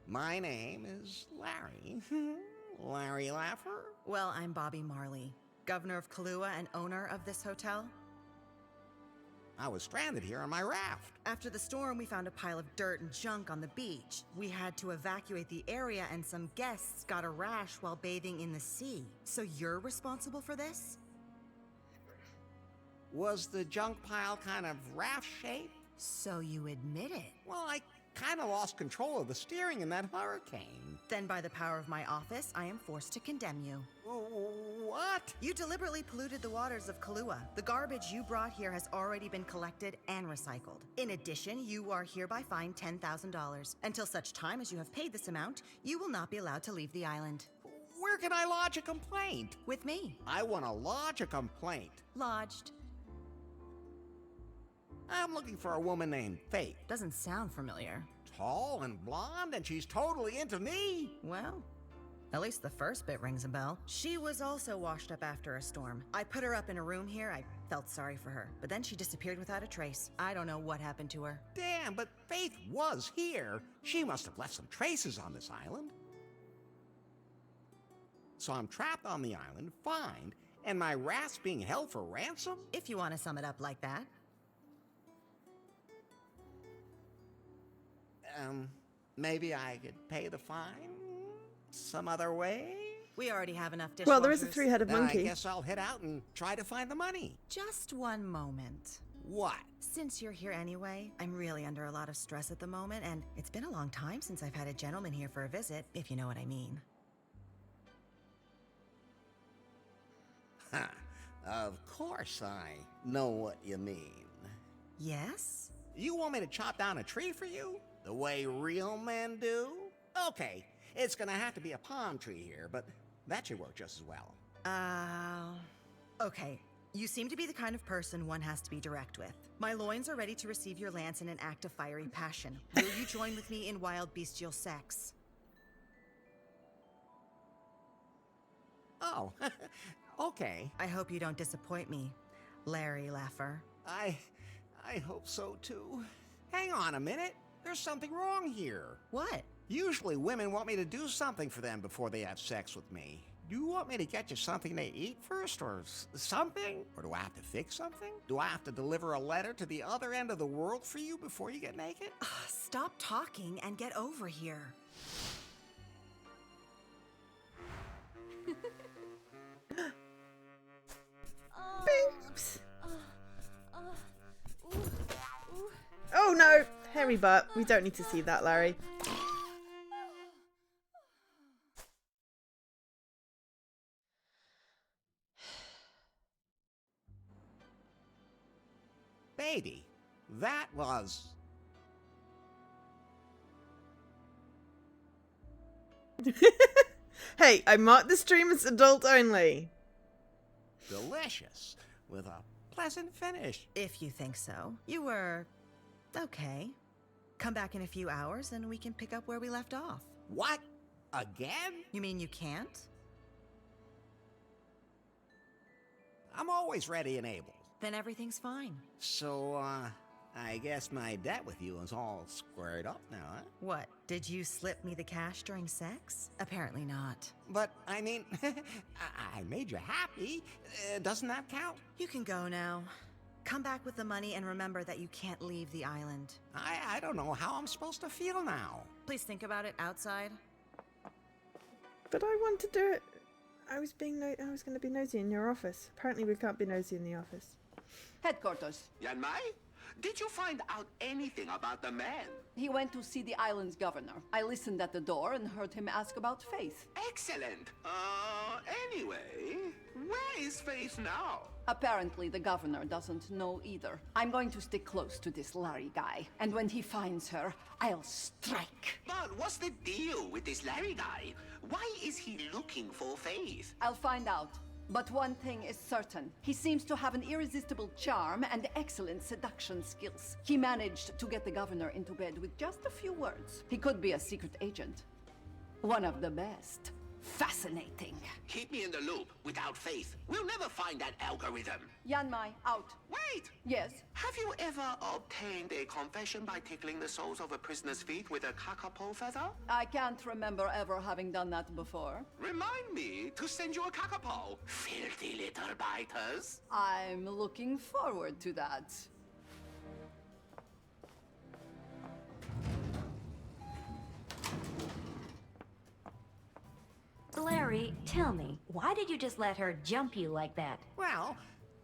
My name is Larry. Larry Laffer? Well, I'm Bobby Marley, governor of Kahlua and owner of this hotel. I was stranded here on my raft. After the storm, we found a pile of dirt and junk on the beach. We had to evacuate the area, and some guests got a rash while bathing in the sea. So you're responsible for this? Was the junk pile kind of raft-shaped? So you admit it. Well, I kind of lost control of the steering in that hurricane. Then by the power of my office, I am forced to condemn you. What? You deliberately polluted the waters of Kahlua. The garbage you brought here has already been collected and recycled. In addition, you are hereby fined $10,000. Until such time as you have paid this amount, you will not be allowed to leave the island. Where can I lodge a complaint? With me. I want to lodge a complaint. Lodged. I'm looking for a woman named Faith. Doesn't sound familiar. Tall and blonde, and she's totally into me. Well, at least the first bit rings a bell. She was also washed up after a storm. I put her up in a room here. I felt sorry for her. But then she disappeared without a trace. I don't know what happened to her. Damn, but Faith was here. She must have left some traces on this island. So I'm trapped on the island, fined, and my raft's being held for ransom? If you want to sum it up like that. Maybe I could pay the fine some other way? We already have enough dishwashers. Well, there is a three-headed Then monkey. I guess I'll head out and try to find the money. Just one moment. What? Since you're here anyway, I'm really under a lot of stress at the moment, and it's been a long time since I've had a gentleman here for a visit, if you know what I mean. Of course I know what you mean. Yes? You want me to chop down a tree for you? The way real men do? Okay, it's gonna have to be a palm tree here, but that should work just as well. Okay. You seem to be the kind of person one has to be direct with. My loins are ready to receive your lance in an act of fiery passion. Will you join with me in wild bestial sex? Oh, okay. I hope you don't disappoint me, Larry Laffer. I hope so too. Hang on a minute. There's something wrong here. What? Usually women want me to do something for them before they have sex with me. Do you want me to get you something to eat first, or something? Or do I have to fix something? Do I have to deliver a letter to the other end of the world for you before you get naked? Stop talking and get over here. Oops. Oh no! Hairy butt. We don't need to see that, Larry. Baby, that was... Hey, I marked the stream as adult only. delicious, with a pleasant finish. If you think so. You were... okay. Come back in a few hours and we can pick up where we left off. What? Again? You mean you can't? I'm always ready and able. Then everything's fine. So, I guess my debt with you is all squared up now, huh? What? Did you slip me the cash during sex? Apparently not. But, I mean, I made you happy. Doesn't that count? You can go now. Come back with the money and remember that you can't leave the island. I don't know how I'm supposed to feel now. Please think about it outside. But I want to do it. I was going to be nosy in your office. Apparently we can't be nosy in the office. Headquarters. Yanmai, did you find out anything about the man? He went to see the island's governor. I listened at the door and heard him ask about Faith. Excellent. Anyway, where is Faith now? Apparently the governor doesn't know either. I'm going to stick close to this Larry guy, and when he finds her, I'll strike. But what's the deal with this Larry guy? Why is he looking for Faith? I'll find out. But one thing is certain. He seems to have an irresistible charm and excellent seduction skills. He managed to get the governor into bed with just a few words. He could be a secret agent. One of the best. Fascinating. Keep me in the loop. Without Faith, we'll never find that algorithm. Yanmai, out. Wait! Yes? Have you ever obtained a confession by tickling the soles of a prisoner's feet with a kakapo feather? I can't remember ever having done that before. Remind me to send you a kakapo. Filthy little biters. I'm looking forward to that. Larry, tell me, why did you just let her jump you like that? Well,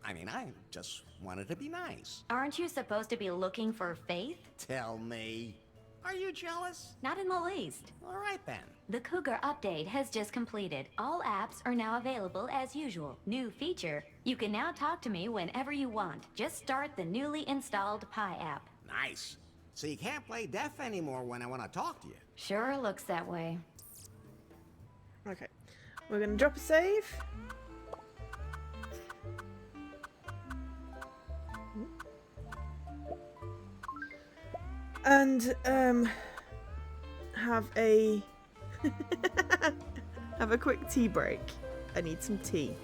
I mean, I just wanted to be nice. Aren't you supposed to be looking for Faith? Tell me, are you jealous? Not in the least. All right then. The Cougar update has just completed. All apps are now available as usual. New feature, you can now talk to me whenever you want. Just start the newly installed Pi app. Nice. So you can't play deaf anymore when I want to talk to you. Sure looks that way. Okay, we're going to drop a save. And have a have a quick tea break. I need some tea.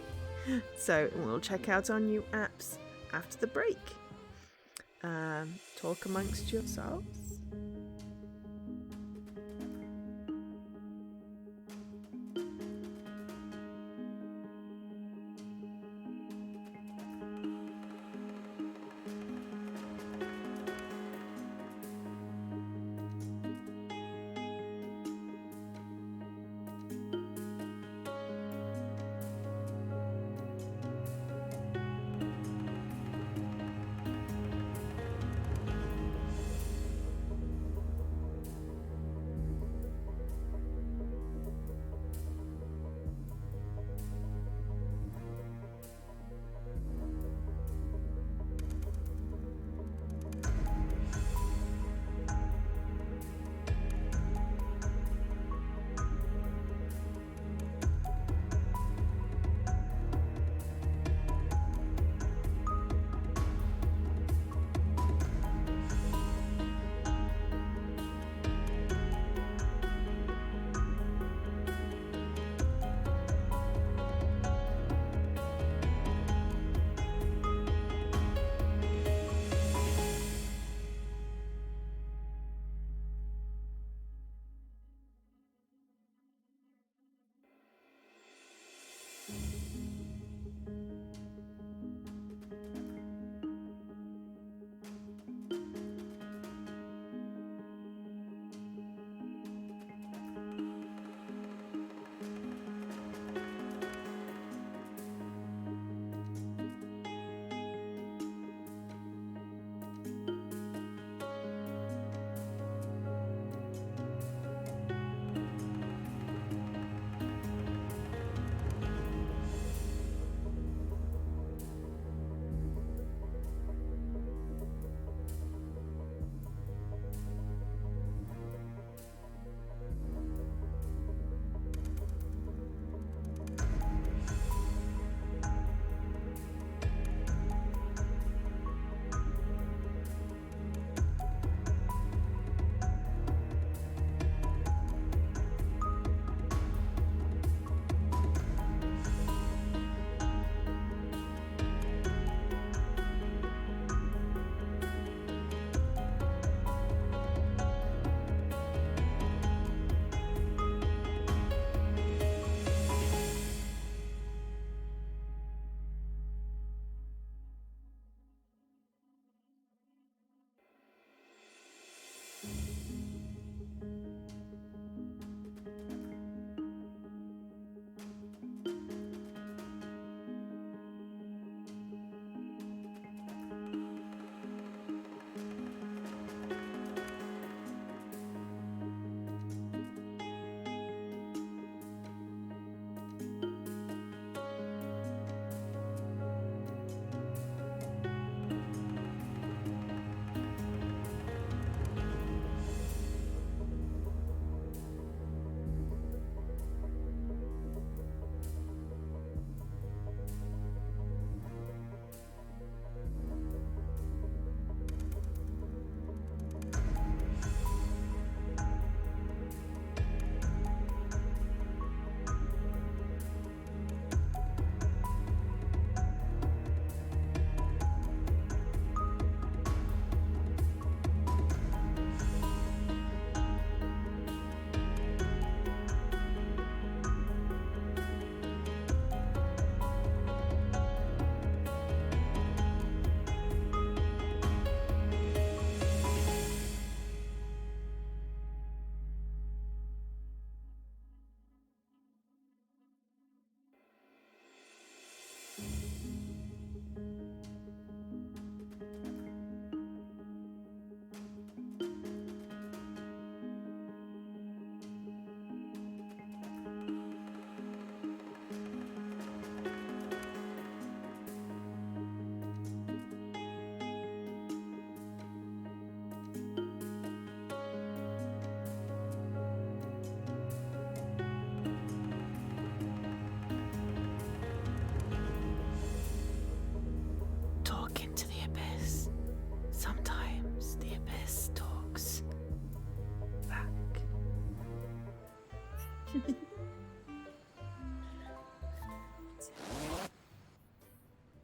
So we'll check out our new apps after the break. Talk amongst yourselves.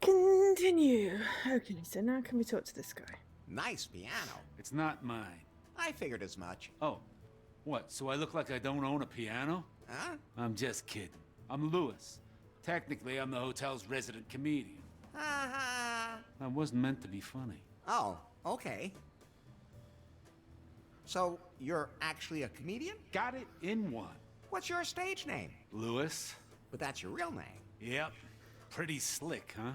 Continue. Okay, so now can we talk to this guy? Nice piano. It's not mine. I figured as much. Oh, what? So I look like I don't own a piano? Huh? I'm just kidding. I'm Lewis. Technically, I'm the hotel's resident comedian. Ha That wasn't meant to be funny. Oh, okay. So, you're actually a comedian? Got it in one. What's your stage name? Lewis? But that's your real name. Yep. Pretty slick, huh?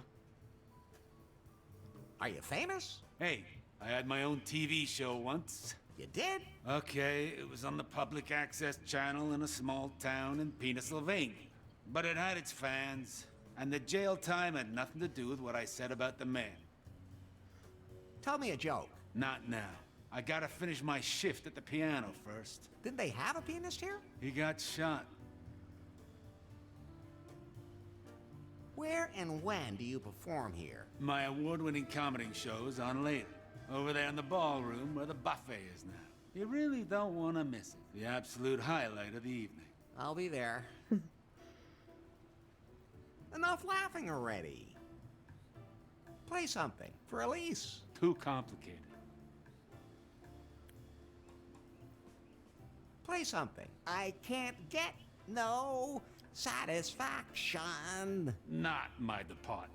Are you famous? Hey, I had my own TV show once. You did? Okay, it was on the public access channel in a small town in Pennsylvania. But it had its fans, and the jail time had nothing to do with what I said about the man. Tell me a joke. Not now. I gotta finish my shift at the piano first. Didn't they have a pianist here? He got shot. Where and when do you perform here? My award-winning comedy show is on later. Over there in the ballroom where the buffet is now. You really don't want to miss it. The absolute highlight of the evening. I'll be there. Enough laughing already. Play something for Elise. Too complicated. Play something. I can't get no satisfaction. Not my department.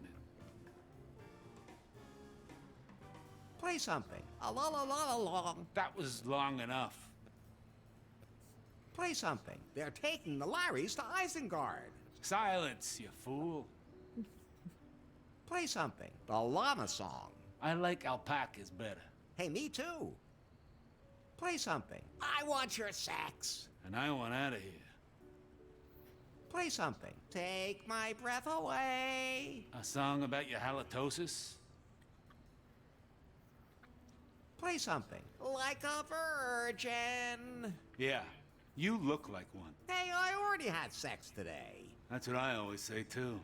Play something. A la la la la long. That was long enough. Play something. They're taking the Larrys to Isengard. Silence, you fool. Play something. The llama song. I like alpacas better. Hey, me too. Play something. I want your sex. And I want out of here. Play something. Take my breath away. A song about your halitosis? Play something. Like a virgin. Yeah, you look like one. Hey, I already had sex today. That's what I always say, too.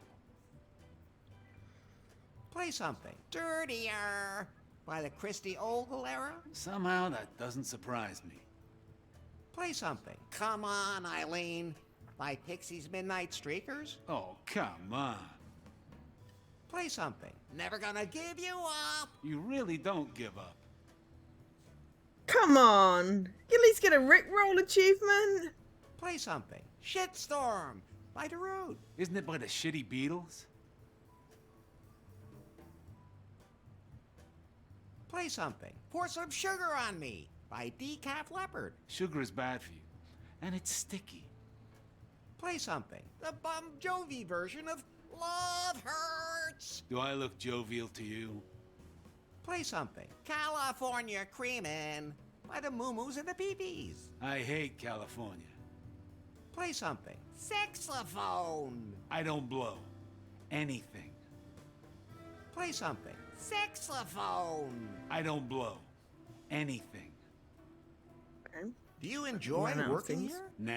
Play something. Dirtier. By the Christy Ogle era? Somehow that doesn't surprise me. Play something. Come on, Eileen. By Pixie's Midnight Streakers? Oh, come on. Play something. Never gonna give you up. You really don't give up. Come on! You at least get a Rickroll achievement? Play something. Shitstorm. By Darude. Isn't it by the shitty Beatles? Play something. Pour some sugar on me. By Decaf Leopard. Sugar is bad for you. And it's sticky. Play something. The Bum Jovi version of Love Hurts. Do I look jovial to you? Play something. California Creamin'. By the Moo-Moos and the Pee-Pees. I hate California. Play something. Saxophone. I don't blow. Anything. Play something. Saxophone. I don't blow. Anything. Okay. Do you enjoy Run out of working things. here? Nah.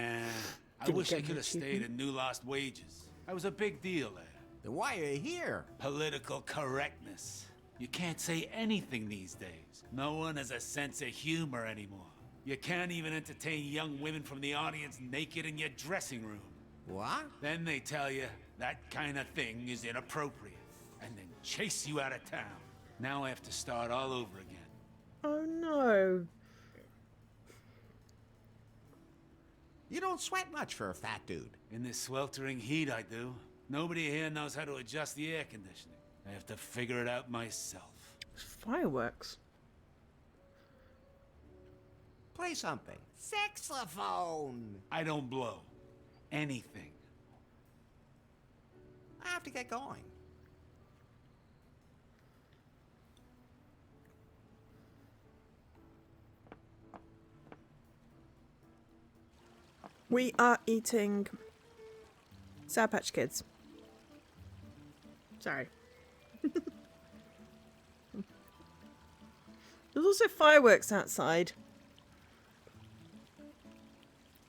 I Didn't wish I get could an have stayed achievement. in New Lost Wages. I was a big deal there. Then why are you here? Political correctness. You can't say anything these days. No one has a sense of humor anymore. You can't even entertain young women from the audience naked in your dressing room. What? Then they tell you that kind of thing is inappropriate, and then chase you out of town. Now I have to start all over again. Oh no. You don't sweat much for a fat dude. In this sweltering heat, I do. Nobody here knows how to adjust the air conditioning. I have to figure it out myself. Fireworks. Play something. Saxophone. I don't blow. Anything. I have to get going. We are eating Sour Patch Kids. Sorry. There's also fireworks outside.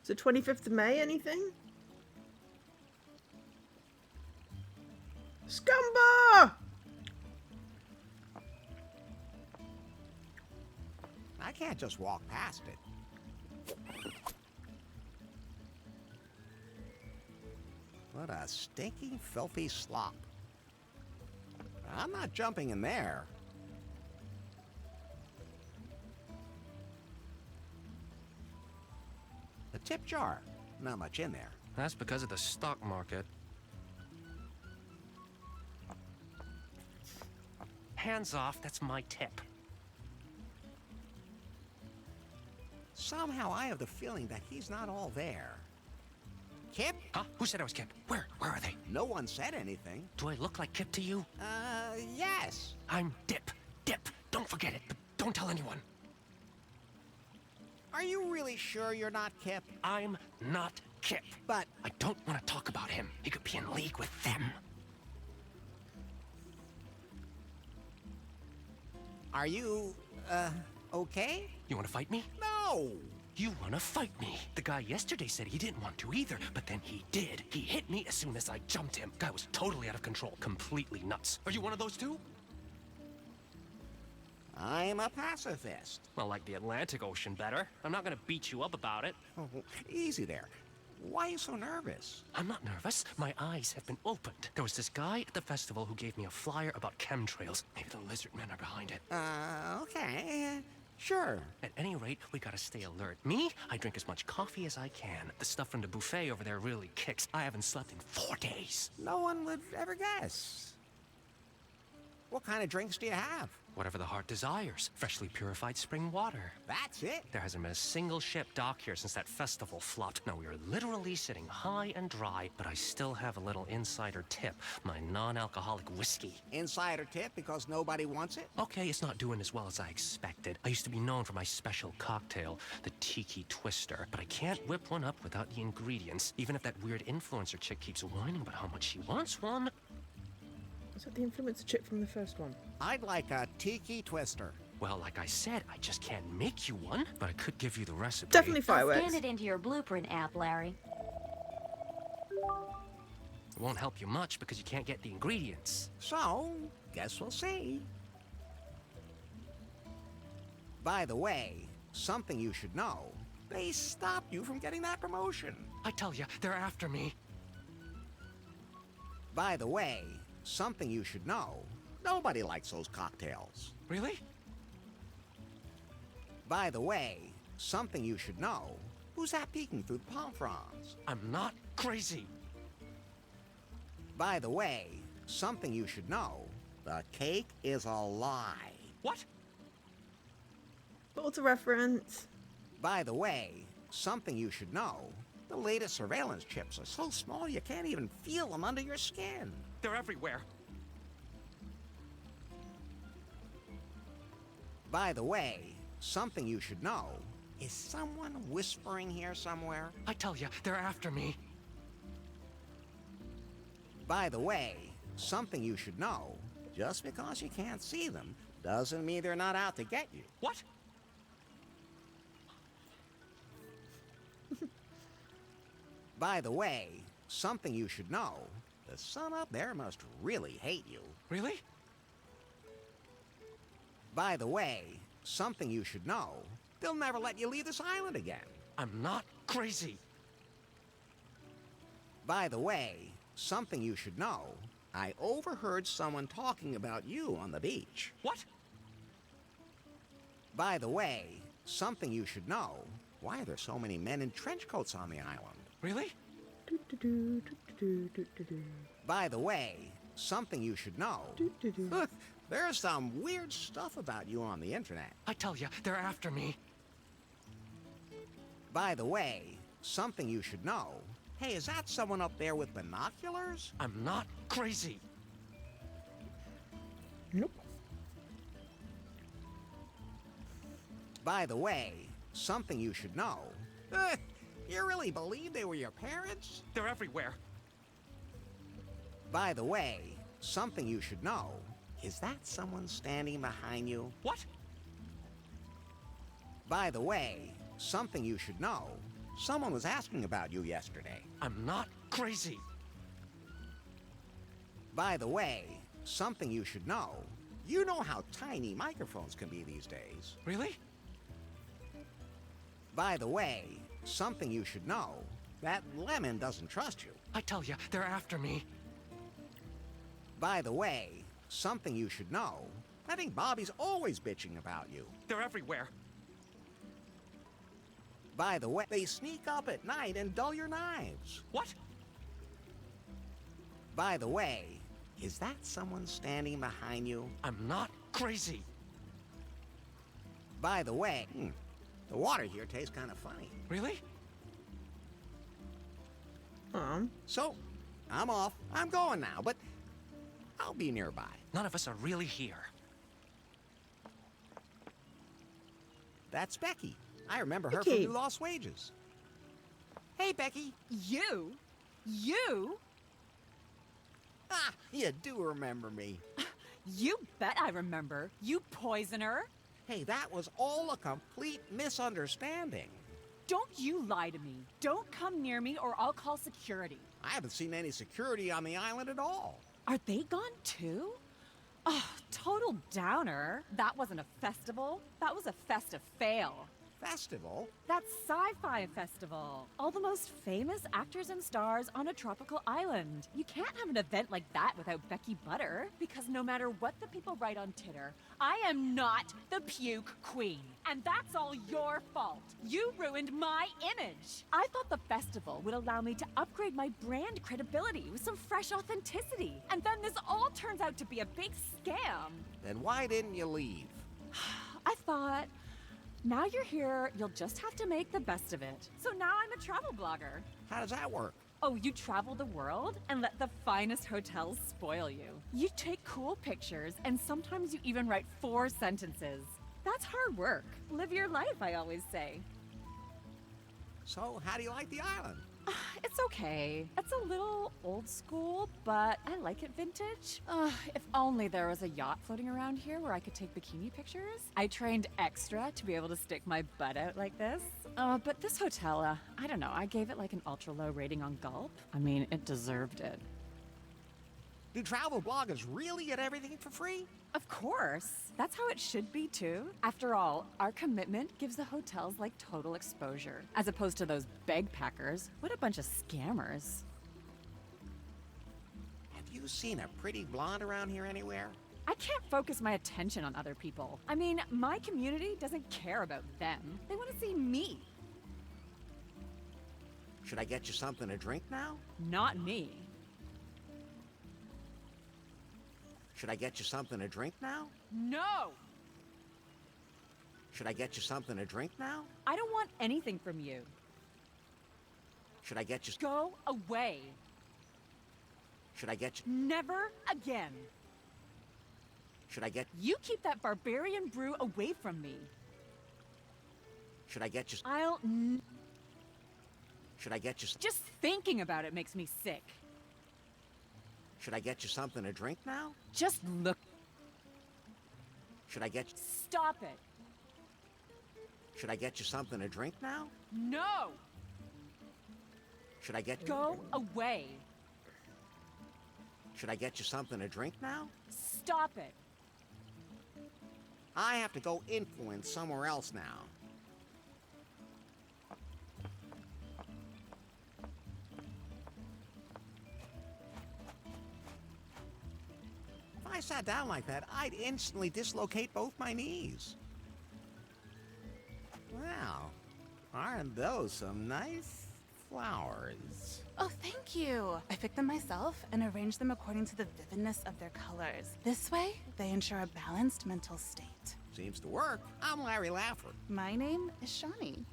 Is it 25th of May, anything? Scumbar! I can't just walk past it. What a stinking, filthy slop. I'm not jumping in there. The tip jar. Not much in there. That's because of the stock market. Hands off, that's my tip. Somehow I have the feeling that he's not all there. Kip? Huh? Who said I was Kip? Where are they? No one said anything. Do I look like Kip to you? Yes. I'm Dip. Dip. Don't forget it, but don't tell anyone. Are you really sure you're not Kip? I'm not Kip. But I don't want to talk about him. He could be in league with them. are you, okay? You want to fight me? No! You want to fight me? The guy yesterday said he didn't want to either, but then he did. He hit me as soon as I jumped him. Guy was totally out of control, completely nuts. Are you one of those too? I'm a pacifist. Well, like the Atlantic Ocean better. I'm not gonna beat you up about it. Oh, easy there. Why are you so nervous? I'm not nervous. My eyes have been opened. There was this guy at the festival who gave me a flyer about chemtrails. Maybe the lizard men are behind it. Okay. Sure. At any rate, we gotta stay alert. Me? I drink as much coffee as I can. The stuff from the buffet over there really kicks. I haven't slept in 4 days. No one would ever guess. What kind of drinks do you have? Whatever the heart desires. Freshly purified spring water. That's it? There hasn't been a single ship docked here since that festival flopped. Now, we are literally sitting high and dry, but I still have a little insider tip. My non-alcoholic whiskey. Insider tip because nobody wants it? Okay, it's not doing as well as I expected. I used to be known for my special cocktail, the Tiki Twister, but I can't whip one up without the ingredients, even if that weird influencer chick keeps whining about how much she wants one. Was that the influencer chick from the first one? I'd like a Tiki Twister. Well, like I said, I just can't make you one, but I could give you the recipe. Definitely I'll fireworks. scan it into your blueprint app, Larry. It won't help you much because you can't get the ingredients. So, guess we'll see. By the way, something you should know. They stopped you from getting that promotion. I tell you, they're after me. By the way, something you should know. Nobody likes those cocktails. Really? By the way, something you should know. Who's that peeking through the palm fronds? I'm not crazy. By the way, something you should know. The cake is a lie. What? Auto reference. By the way, something you should know. The latest surveillance chips are so small you can't even feel them under your skin. They're everywhere. By the way, something you should know. Is someone whispering here somewhere? I tell you, they're after me. By the way, something you should know. Just because you can't see them doesn't mean they're not out to get you. What? By the way, something you should know. The sun up there must really hate you. Really? By the way, something you should know. They'll never let you leave this island again. I'm not crazy. By the way, something you should know. I overheard someone talking about you on the beach. What? By the way, something you should know. Why are there so many men in trench coats on the island? Really? By the way, something you should know. There's some weird stuff about you on the internet. I tell you, they're after me. By the way, something you should know. Hey, is that someone up there with binoculars? I'm not crazy. Nope. By the way, something you should know. You really believe they were your parents? They're everywhere. By the way, something you should know. Is that someone standing behind you? What? By the way, something you should know. Someone was asking about you yesterday. I'm not crazy. By the way, something you should know. You know how tiny microphones can be these days. Really? By the way, something you should know. That lemon doesn't trust you. I tell you, they're after me. By the way, something you should know. I think Bobby's always bitching about you. They're everywhere. By the way, they sneak up at night and dull your knives. What? By the way, is that someone standing behind you? I'm not crazy. By the way, the water here tastes kind of funny. Really? So, I'm off. I'm going now, but I'll be nearby. None of us are really here. That's Becky. I remember her Becky. from You Lost Wages. Hey, Becky. You? You? Ah, you do remember me. You bet I remember. You poisoner. Hey, that was all a complete misunderstanding. Don't you lie to me. Don't come near me or I'll call security. I haven't seen any security on the island at all. Are they gone too? Oh, total downer. That wasn't a festival. That was a festive fail. Festival? That sci-fi festival. All the most famous actors and stars on a tropical island. You can't have an event like that without Becky Butter. Because no matter what the people write on Titter, I am not the puke queen. And that's all your fault. You ruined my image. I thought the festival would allow me to upgrade my brand credibility with some fresh authenticity. And then this all turns out to be a big scam. Then why didn't you leave? I thought, now you're here, you'll just have to make the best of it. So now I'm a travel blogger. How does that work? Oh, you travel the world and let the finest hotels spoil you. You take cool pictures and sometimes you even write 4 sentences. That's hard work. Live your life, I always say. So, how do you like the island? It's okay. It's a little old school, but I like it vintage. If only there was a yacht floating around here where I could take bikini pictures. I trained extra to be able to stick my butt out like this. But this hotel, I don't know, I gave it like an ultra low rating on Gulp. I mean, it deserved it. Do travel bloggers really get everything for free? Of course. That's how it should be, too. After all, our commitment gives the hotels like total exposure, as opposed to those bagpackers. What a bunch of scammers. Have you seen a pretty blonde around here anywhere? I can't focus my attention on other people. I mean, my community doesn't care about them. They want to see me. Should I get you something to drink now? Not me. Should I get you something to drink now? No! Should I get you something to drink now? I don't want anything from you. Should I get you... Go away. Should I get you... Never again. Should I get... You keep that barbarian brew away from me. Should I get you... Should I get you... Just thinking about it makes me sick. Should I get you something to drink now? Just look. Should I get you... Stop it. Should I get you something to drink now? No! Should I get... Go away. Should I get you something to drink now? Stop it. I have to go influence somewhere else now. If I sat down like that, I'd instantly dislocate both my knees. Wow, aren't those some nice flowers? Oh, thank you. I picked them myself and arranged them according to the vividness of their colors. This way, they ensure a balanced mental state. Seems to work. I'm Larry Laffer. My name is Shawnee.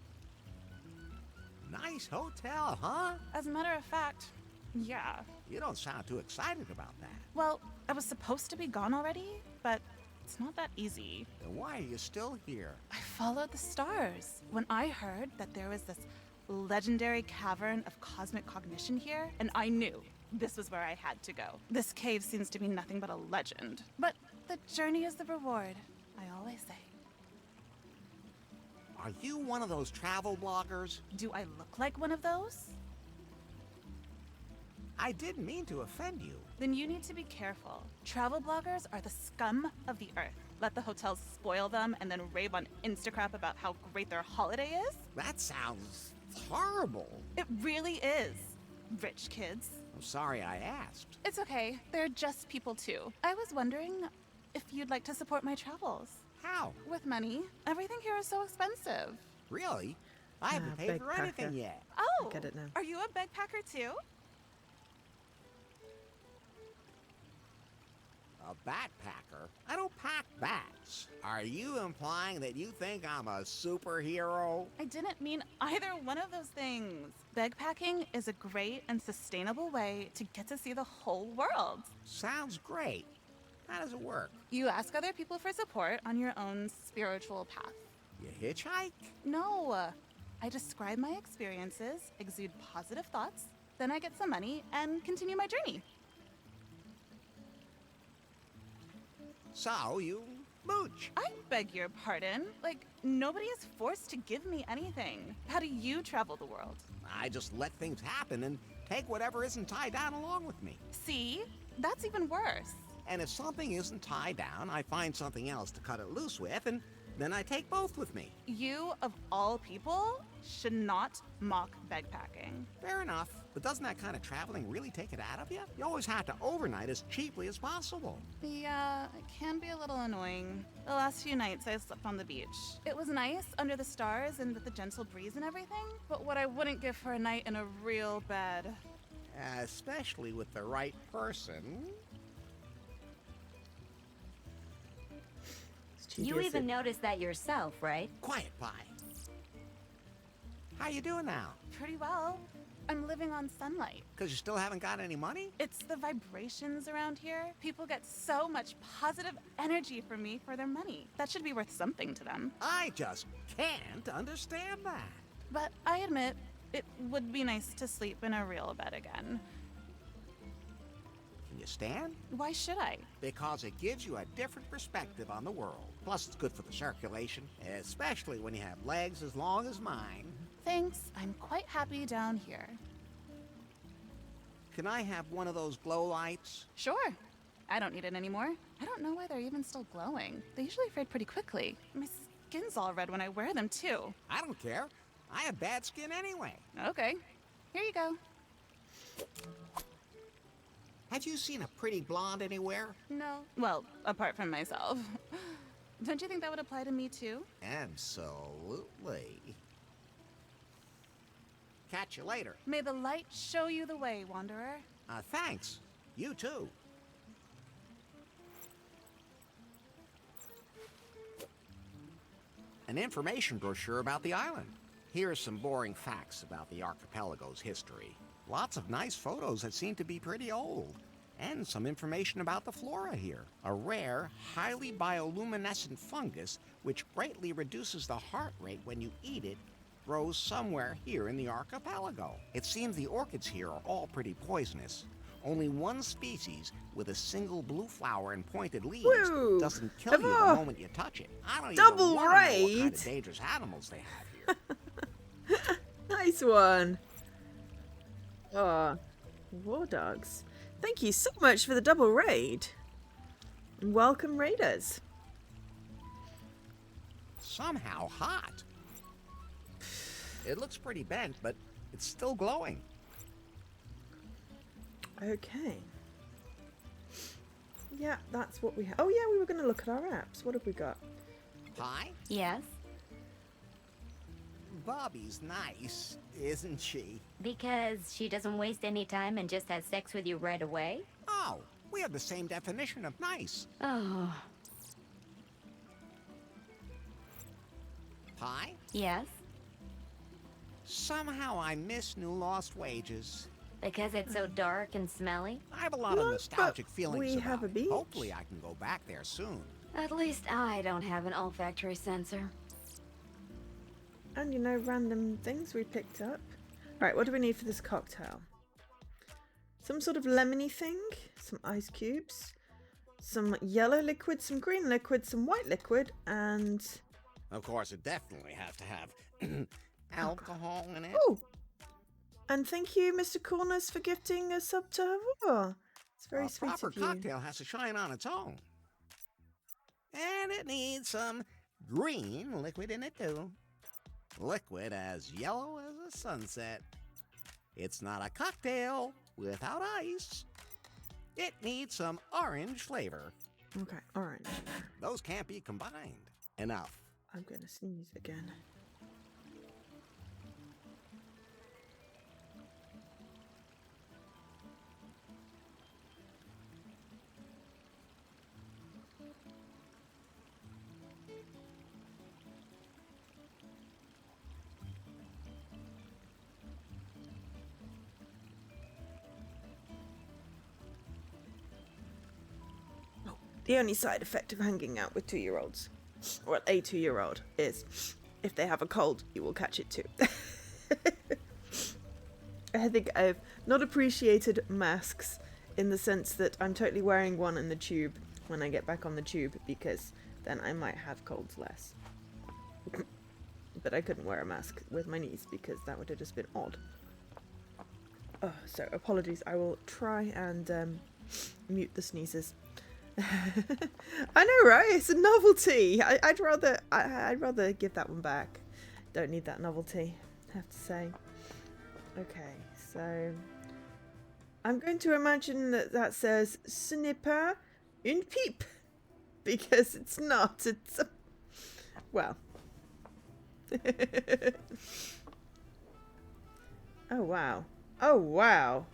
Nice hotel, huh? As a matter of fact, yeah. You don't sound too excited about that. Well, I was supposed to be gone already, but it's not that easy. Then why are you still here? I followed the stars. When I heard that there was this legendary cavern of cosmic cognition here, and I knew this was where I had to go. This cave seems to be nothing but a legend. But the journey is the reward, I always say. Are you one of those travel bloggers? Do I look like one of those? I didn't mean to offend you. Then you need to be careful. Travel bloggers are the scum of the earth. Let the hotels spoil them and then rave on Instagram about how great their holiday is? That sounds horrible. It really is. rich kids. I'm sorry I asked. It's okay. They're just people too. I was wondering if you'd like to support my travels. How? With money. Everything here is so expensive. Really? I haven't paid for anything yet. Oh, I get it now. Are you a backpacker too? A backpacker? I don't pack bags. Are you implying that you think I'm a superhero? I didn't mean either one of those things. Backpacking is a great and sustainable way to get to see the whole world. Sounds great. How does it work? You ask other people for support on your own spiritual path. You hitchhike? No. I describe my experiences, exude positive thoughts, then I get some money and continue my journey. So you mooch. I beg your pardon. Like, nobody is forced to give me anything. How do you travel the world? I just let things happen and take whatever isn't tied down along with me. See? That's even worse. And if something isn't tied down, I find something else to cut it loose with, and then I take both with me. You, of all people, should not mock backpacking. Fair enough. But doesn't that kind of traveling really take it out of you? You always have to overnight as cheaply as possible. Yeah, it can be a little annoying. The last few nights I slept on the beach. It was nice under the stars and with the gentle breeze and everything, but what I wouldn't give for a night in a real bed. Especially with the right person. You even noticed that yourself, right? Quiet, Pie. How you doing now? Pretty well. I'm living on sunlight. Because you still haven't got any money? It's the vibrations around here. People get so much positive energy from me for their money. That should be worth something to them. I just can't understand that. But I admit, it would be nice to sleep in a real bed again. Can you stand? Why should I? Because it gives you a different perspective on the world. Plus, it's good for the circulation, especially when you have legs as long as mine. Thanks, I'm quite happy down here. Can I have one of those glow lights? Sure. I don't need it anymore. I don't know why they're even still glowing. They usually fade pretty quickly. My skin's all red when I wear them, too. I don't care. I have bad skin anyway. Okay. Here you go. Have you seen a pretty blonde anywhere? No. Well, apart from myself. Don't you think that would apply to me, too? Absolutely. Catch you later. May the light show you the way, Wanderer. Thanks. You too. An information brochure about the island. Here are some boring facts about the archipelago's history. Lots of nice photos that seem to be pretty old. And some information about the flora here. A rare, highly bioluminescent fungus which greatly reduces the heart rate when you eat it grows somewhere here in the archipelago. It seems the orchids here are all pretty poisonous. Only one species with a single blue flower and pointed leaves doesn't kill you the moment you touch it. I don't even want to know what kind of dangerous animals they have here. Nice one. Oh, war dogs. Thank you so much for the double raid. Welcome, raiders. Somehow hot. It looks pretty bent, but it's still glowing. Okay. Yeah, that's what we have. Oh, yeah, we were going to look at our apps. What have we got? Pie? Yes? Bobby's nice, isn't she? Because she doesn't waste any time and just has sex with you right away? Oh, we have the same definition of nice. Oh. Pie? Yes? Somehow I miss New Lost Wages. Because it's so dark and smelly? I have a lot of nostalgic feelings we about have a it. beach. Hopefully I can go back there soon. At least I don't have an olfactory sensor. And, you know, random things we picked up. Right, what do we need for this cocktail? Some sort of lemony thing. Some ice cubes. Some yellow liquid, some green liquid, some white liquid, and... Of course, it definitely has to have alcohol in it. Oh! And thank you, Mr. Corners, for gifting a sub to Havor. It's very sweet proper of you. cocktail has to shine on its own. And it needs some green liquid in it, too. Liquid as yellow as a sunset. It's not a cocktail without ice. It needs some orange flavor. Okay, orange. Those can't be combined. Enough. I'm gonna sneeze again. The only side effect of hanging out with 2-year-olds, or a 2-year-old, is if they have a cold, you will catch it too. I think I've not appreciated masks in the sense that I'm totally wearing one in the tube when I get back on the tube, because then I might have colds less. But I couldn't wear a mask with my niece because that would have just been odd. Oh, so apologies, I will try and mute the sneezes. I know, right? It's a novelty. I'd rather give that one back. Don't need that novelty, I have to say. Okay, so I'm going to imagine that says snipper une pipe, because it's not. It's well. Oh wow. Oh wow.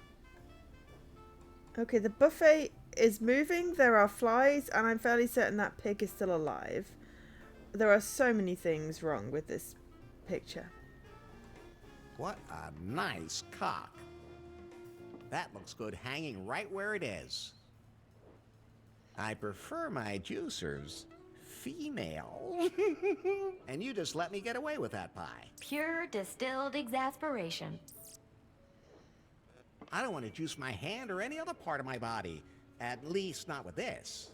Okay, the buffet is moving, there are flies, and I'm fairly certain that pig is still alive. There are so many things wrong with this picture. What a nice cock. That looks good hanging right where it is. I prefer my juicers female. And you just let me get away with that pie. Pure distilled exasperation. I don't want to juice my hand or any other part of my body. At least not with this.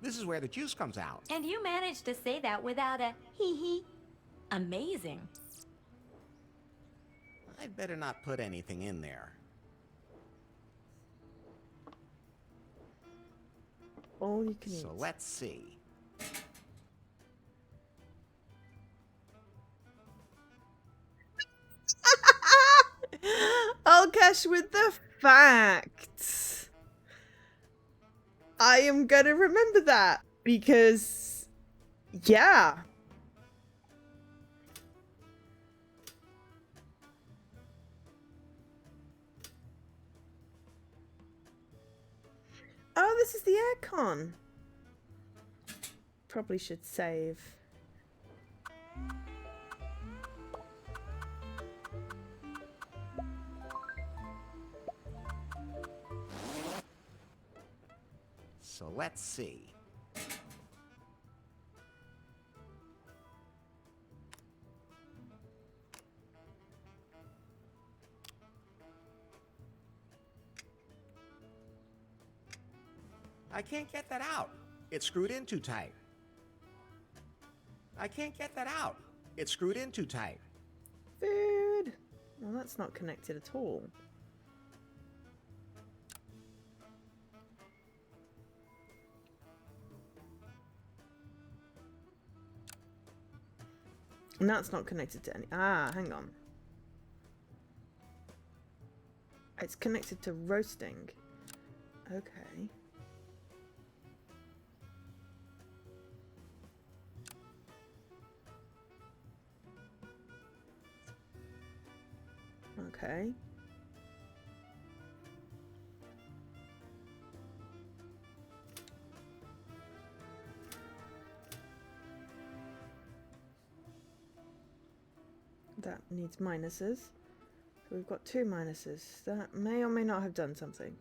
This is where the juice comes out. And you managed to say that without a hee-hee. Amazing. I'd better not put anything in there. All you can eat. So let's see. Alkesh with the facts. I am gonna remember that because, yeah. Oh, this is the aircon. Probably should save. So let's see. I can't get that out. It's screwed in too tight. I can't get that out. It's screwed in too tight. Food. Well, that's not connected at all. And that's not connected to any... Ah, hang on. It's connected to roasting. Okay. Okay. That needs minuses. So we've got 2 minuses. That may or may not have done something.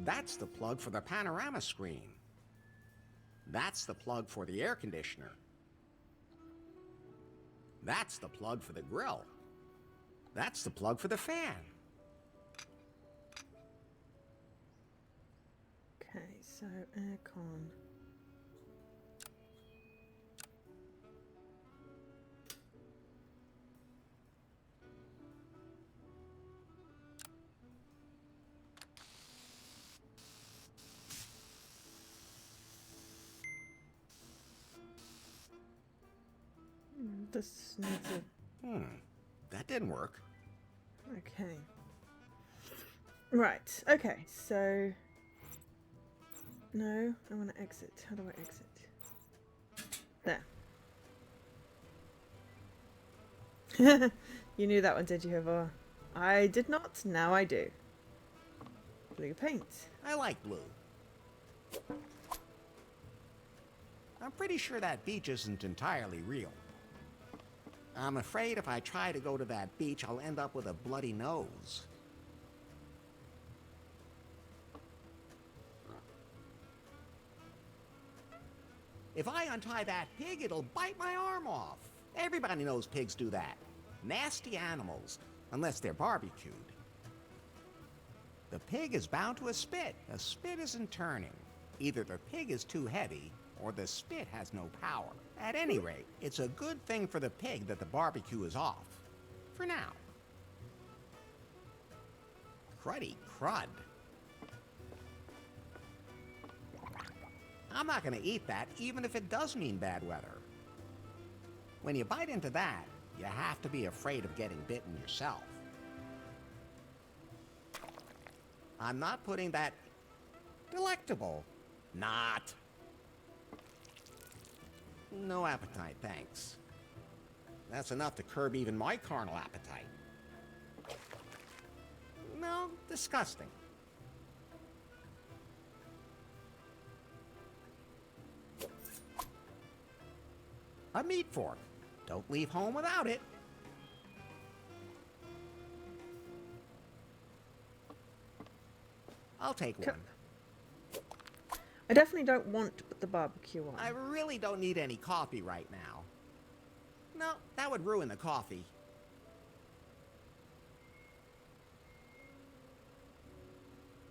That's the plug for the panorama screen. That's the plug for the air conditioner. That's the plug for the grill. That's the plug for the fan. Okay, so aircon. This needs a... That didn't work. Okay. Right. Okay. So. No, I want to exit. How do I exit? There. You knew that one, did you, Havor? I did not. Now I do. Blue paint. I like blue. I'm pretty sure that beach isn't entirely real. I'm afraid if I try to go to that beach, I'll end up with a bloody nose. If I untie that pig, it'll bite my arm off. Everybody knows pigs do that. Nasty animals, unless they're barbecued. The pig is bound to a spit. The spit isn't turning. Either the pig is too heavy, or the spit has no power. At any rate, it's a good thing for the pig that the barbecue is off. For now. Cruddy crud. I'm not gonna eat that, even if it does mean bad weather. When you bite into that, you have to be afraid of getting bitten yourself. I'm not putting that... Delectable. Not. No appetite, thanks. That's enough to curb even my carnal appetite. No, disgusting. A meat fork. Don't leave home without it. I'll take one. I definitely don't want to put the barbecue on. I really don't need any coffee right now. No, that would ruin the coffee.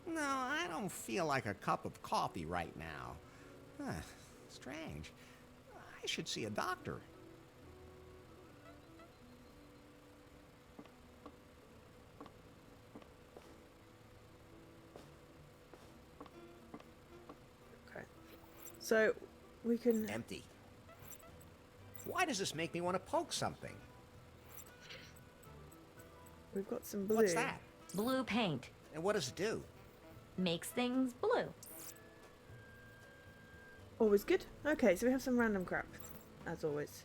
No, I don't feel like a cup of coffee right now. Huh, strange. I should see a doctor. Okay. So, we can... Empty. Why does this make me want to poke something? We've got some blue. What's that? Blue paint. And what does it do? Makes things blue. Always good. Okay, so we have some random crap, as always.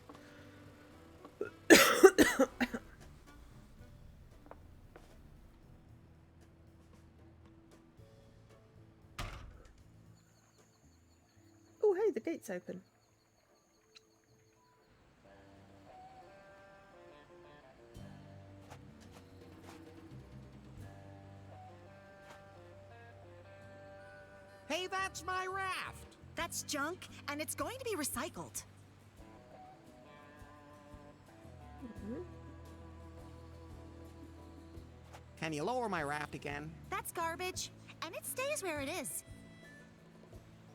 Oh, hey, the gate's open. Hey, that's my raft! That's junk, and it's going to be recycled. Can you lower my raft again? That's garbage, and it stays where it is.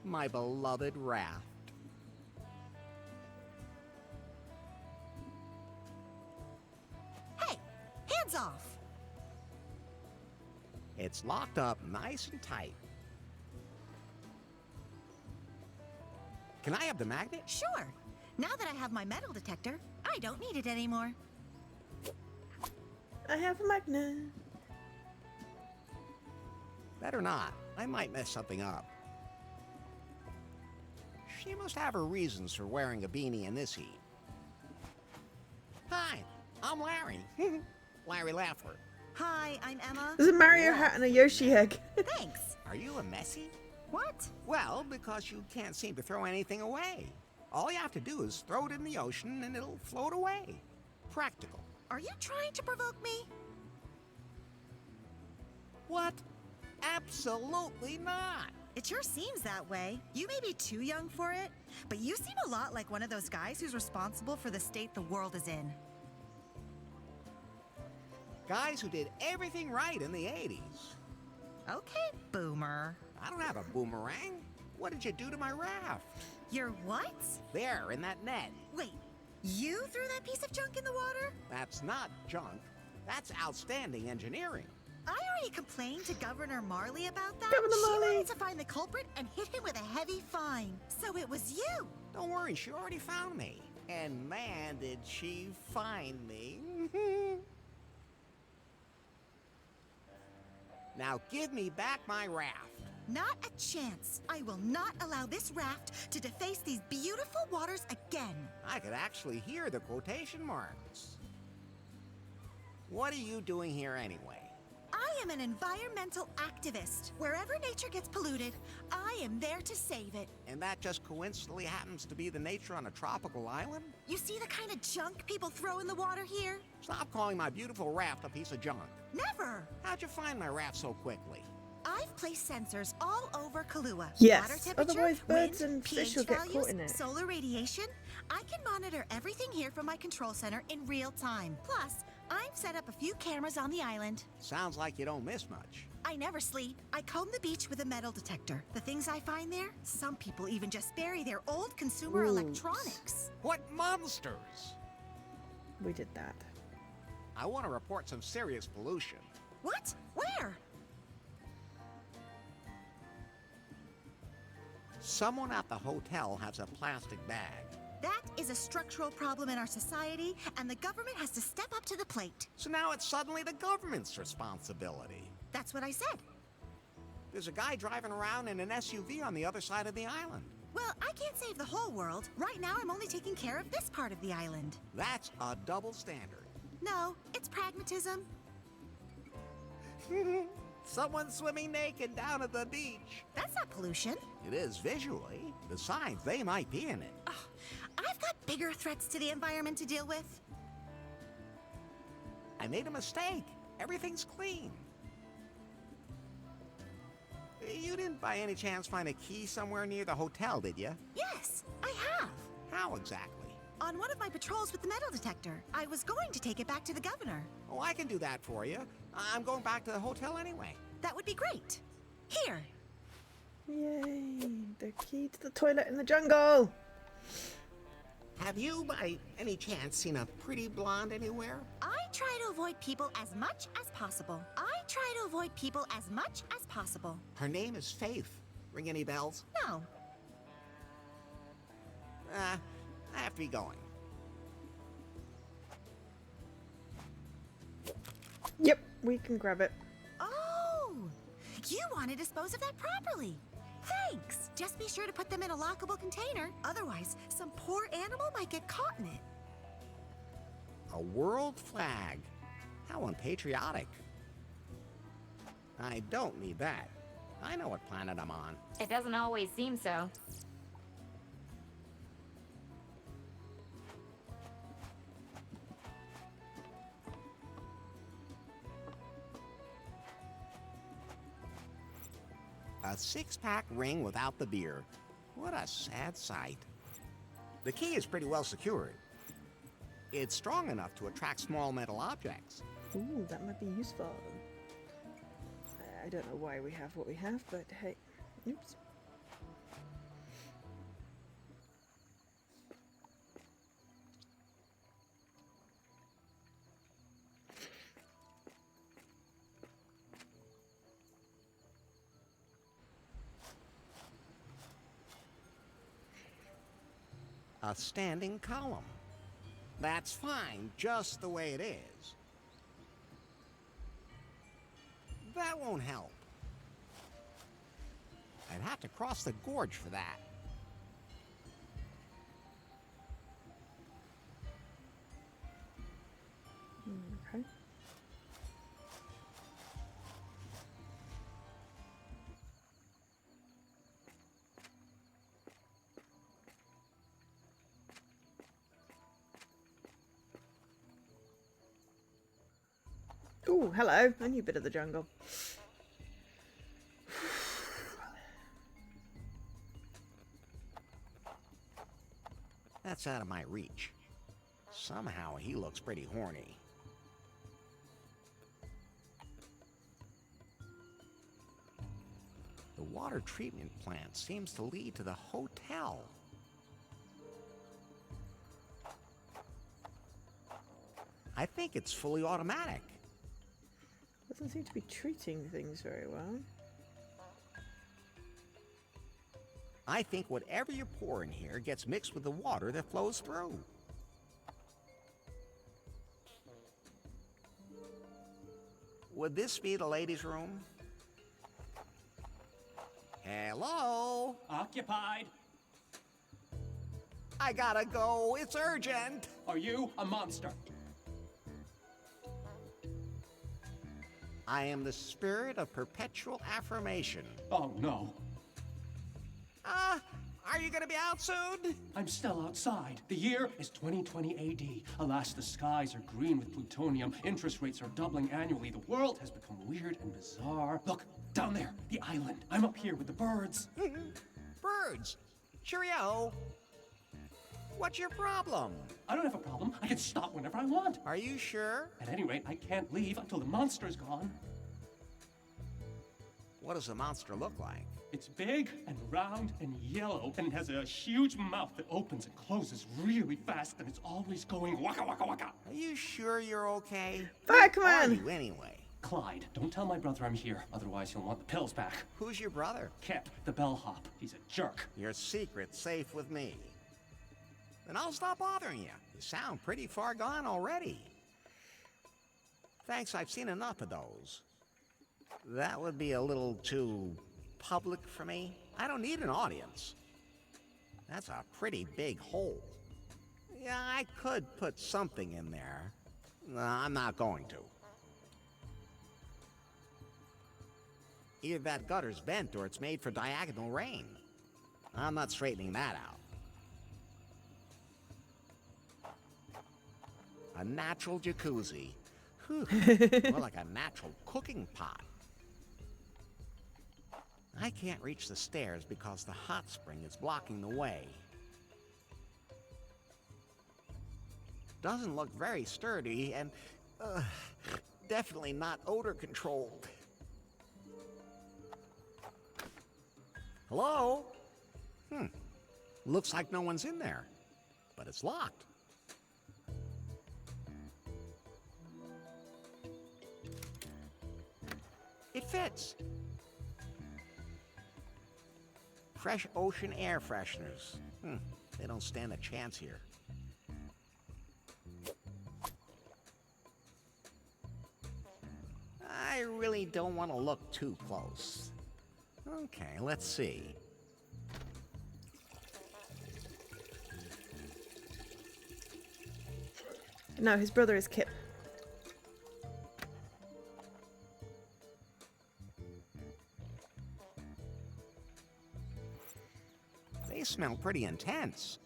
My beloved raft. Hey, hands off! It's locked up nice and tight. Can I have the magnet? Sure. Now that I have my metal detector, I don't need it anymore. I have a magnet. Better not. I might mess something up. She must have her reasons for wearing a beanie in this heat. Hi, I'm Larry. Larry Laffer. Hi, I'm Emma. There's a Mario hat and a Yoshi egg. Thanks. Are you a Messi? What? Well, because you can't seem to throw anything away. All you have to do is throw it in the ocean and it'll float away. Practical. Are you trying to provoke me? What? Absolutely not. It sure seems that way. You may be too young for it, but you seem a lot like one of those guys who's responsible for the state the world is in. Guys who did everything right in the 80s. Okay, boomer. I don't have a boomerang. What did you do to my raft? Your what? There, in that net. Wait, you threw that piece of junk in the water? That's not junk. That's outstanding engineering. I already complained to Governor Marley about that. Governor Marley. She wanted to find the culprit and hit him with a heavy fine. So it was you. Don't worry, she already found me. And man, did she find me. Now give me back my raft. Not a chance. I will not allow this raft to deface these beautiful waters again. I could actually hear the quotation marks. What are you doing here anyway? I am an environmental activist. Wherever nature gets polluted, I am there to save it. And that just coincidentally happens to be the nature on a tropical island? You see the kind of junk people throw in the water here? Stop calling my beautiful raft a piece of junk. Never! How'd you find my raft so quickly? I've placed sensors all over Kahlua. Yes, Water temperature, otherwise birds wind, and fish pH will get values, caught in it. solar radiation. I can monitor everything here from my control center in real time. Plus, I've set up a few cameras on the island. Sounds like you don't miss much. I never sleep. I comb the beach with a metal detector. The things I find there, some people even just bury their old consumer electronics. What monsters? We did that. I want to report some serious pollution. What? Where? Someone at the hotel has a plastic bag. That is a structural problem in our society, and the government has to step up to the plate. So now it's suddenly the government's responsibility. That's what I said. There's a guy driving around in an SUV on the other side of the island. Well, I can't save the whole world. Right now, I'm only taking care of this part of the island. That's a double standard. No, it's pragmatism. Someone swimming naked down at the beach. That's not pollution. It is visually. Besides, they might be in it. Oh, I've got bigger threats to the environment to deal with. I made a mistake. Everything's clean. You didn't by any chance find a key somewhere near the hotel, did you? Yes, I have. How exactly? On one of my patrols with the metal detector. I was going to take it back to the governor. Oh, I can do that for you. I'm going back to the hotel anyway. That would be great. Here. Yay! The key to the toilet in the jungle! Have you, by any chance, seen a pretty blonde anywhere? I try to avoid people as much as possible. Her name is Faith. Ring any bells? No. I have to be going. Yep, we can grab it. Oh! You want to dispose of that properly. Thanks. Just be sure to put them in a lockable container. Otherwise, some poor animal might get caught in it. A world flag. How unpatriotic. I don't need that. I know what planet I'm on. It doesn't always seem so. A six-pack ring without the beer. What a sad sight. The key is pretty well secured. It's strong enough to attract small metal objects. Ooh, that might be useful. I don't know why we have what we have, but hey. Oops. A standing column. That's fine, just the way it is. That won't help. I'd have to cross the gorge for that. Okay. Ooh, hello. A new bit of the jungle. That's out of my reach. Somehow he looks pretty horny. The water treatment plant seems to lead to the hotel. I think it's fully automatic. Doesn't seem to be treating things very well. I think whatever you pour in here gets mixed with the water that flows through. Would this be the ladies' room? Hello? Occupied. I gotta go. It's urgent. Are you a monster? I am the spirit of perpetual affirmation. Oh, no. Are you gonna be out soon? I'm still outside. The year is 2020 AD. Alas, the skies are green with plutonium. Interest rates are doubling annually. The world has become weird and bizarre. Look, down there, the island. I'm up here with the birds. Birds? Cheerio. What's your problem? I don't have a problem. I can stop whenever I want. Are you sure? At any rate, I can't leave until the monster's gone. What does the monster look like? It's big and round and yellow, and it has a huge mouth that opens and closes really fast, and it's always going waka waka waka. Are you sure you're okay? Fuck, Who man! are you anyway? Clyde, don't tell my brother I'm here, otherwise he'll want the pills back. Who's your brother? Kip, the bellhop. He's a jerk. Your secret's safe with me. Then I'll stop bothering you. You sound pretty far gone already. Thanks, I've seen enough of those. That would be a little too public for me. I don't need an audience. That's a pretty big hole. Yeah, I could put something in there. I'm not going to. Either that gutter's bent or it's made for diagonal rain. I'm not straightening that out. A natural jacuzzi. Whew. More like a natural cooking pot. I can't reach the stairs because the hot spring is blocking the way. Doesn't look very sturdy and definitely not odor controlled. Hello? Looks like no one's in there, but it's locked. It fits. Fresh ocean air fresheners. They don't stand a chance here. I really don't want to look too close. Okay, let's see. No, his brother is Kip. They smell pretty intense.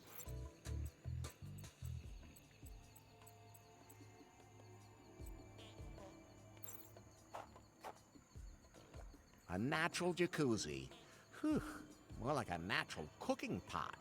A natural jacuzzi. Whew, more like a natural cooking pot.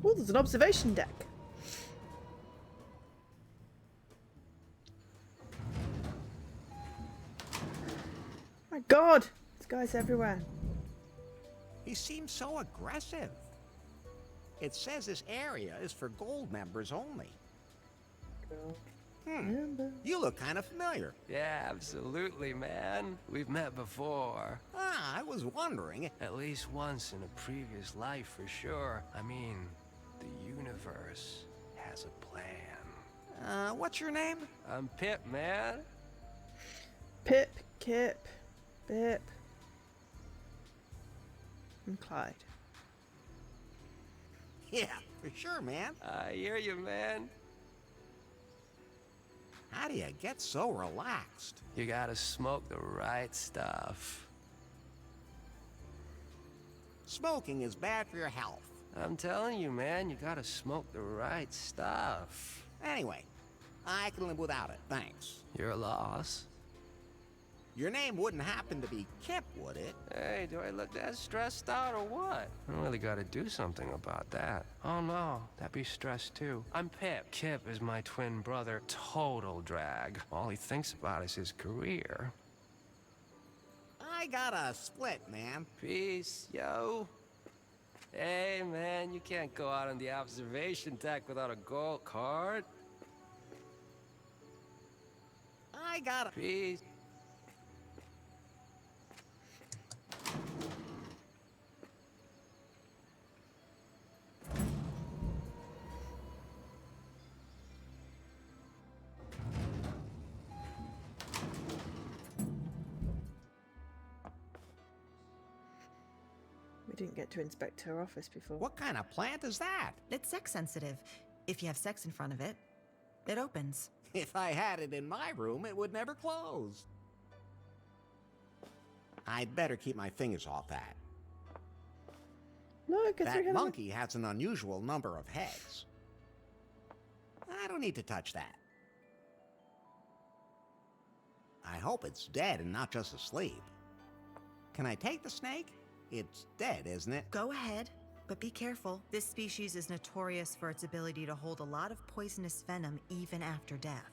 Oh, there's an observation deck. My God, this guy's everywhere. He seems so aggressive. It says this area is for gold members only. You look kind of familiar. Yeah, absolutely, man. We've met before. I was wondering. At least once in a previous life, for sure. I mean, the universe has a plan. What's your name? I'm Pip, man. Pip, Kip, Bip, and Clyde. Yeah, for sure, man. I hear you, man. How do you get so relaxed? You gotta smoke the right stuff. Smoking is bad for your health. I'm telling you, man, you gotta smoke the right stuff. Anyway, I can live without it, thanks. Your loss. Your name wouldn't happen to be Kip, would it? Hey, do I look that stressed out or what? I really gotta do something about that. Oh no, that'd be stress too. I'm Pip. Kip is my twin brother. Total drag. All he thinks about is his career. I got a split, man. Peace, yo. Hey, man, you can't go out on the observation deck without a gold card. I got a... Peace. We didn't get to inspect her office before. What kind of plant is that? It's sex sensitive. If you have sex in front of it, it opens. If I had it in my room, it would never close. I'd better keep my fingers off that. Look, it's that monkey has an unusual number of heads. I don't need to touch that. I hope it's dead and not just asleep. Can I take the snake? It's dead, isn't it? Go ahead, but be careful. This species is notorious for its ability to hold a lot of poisonous venom even after death.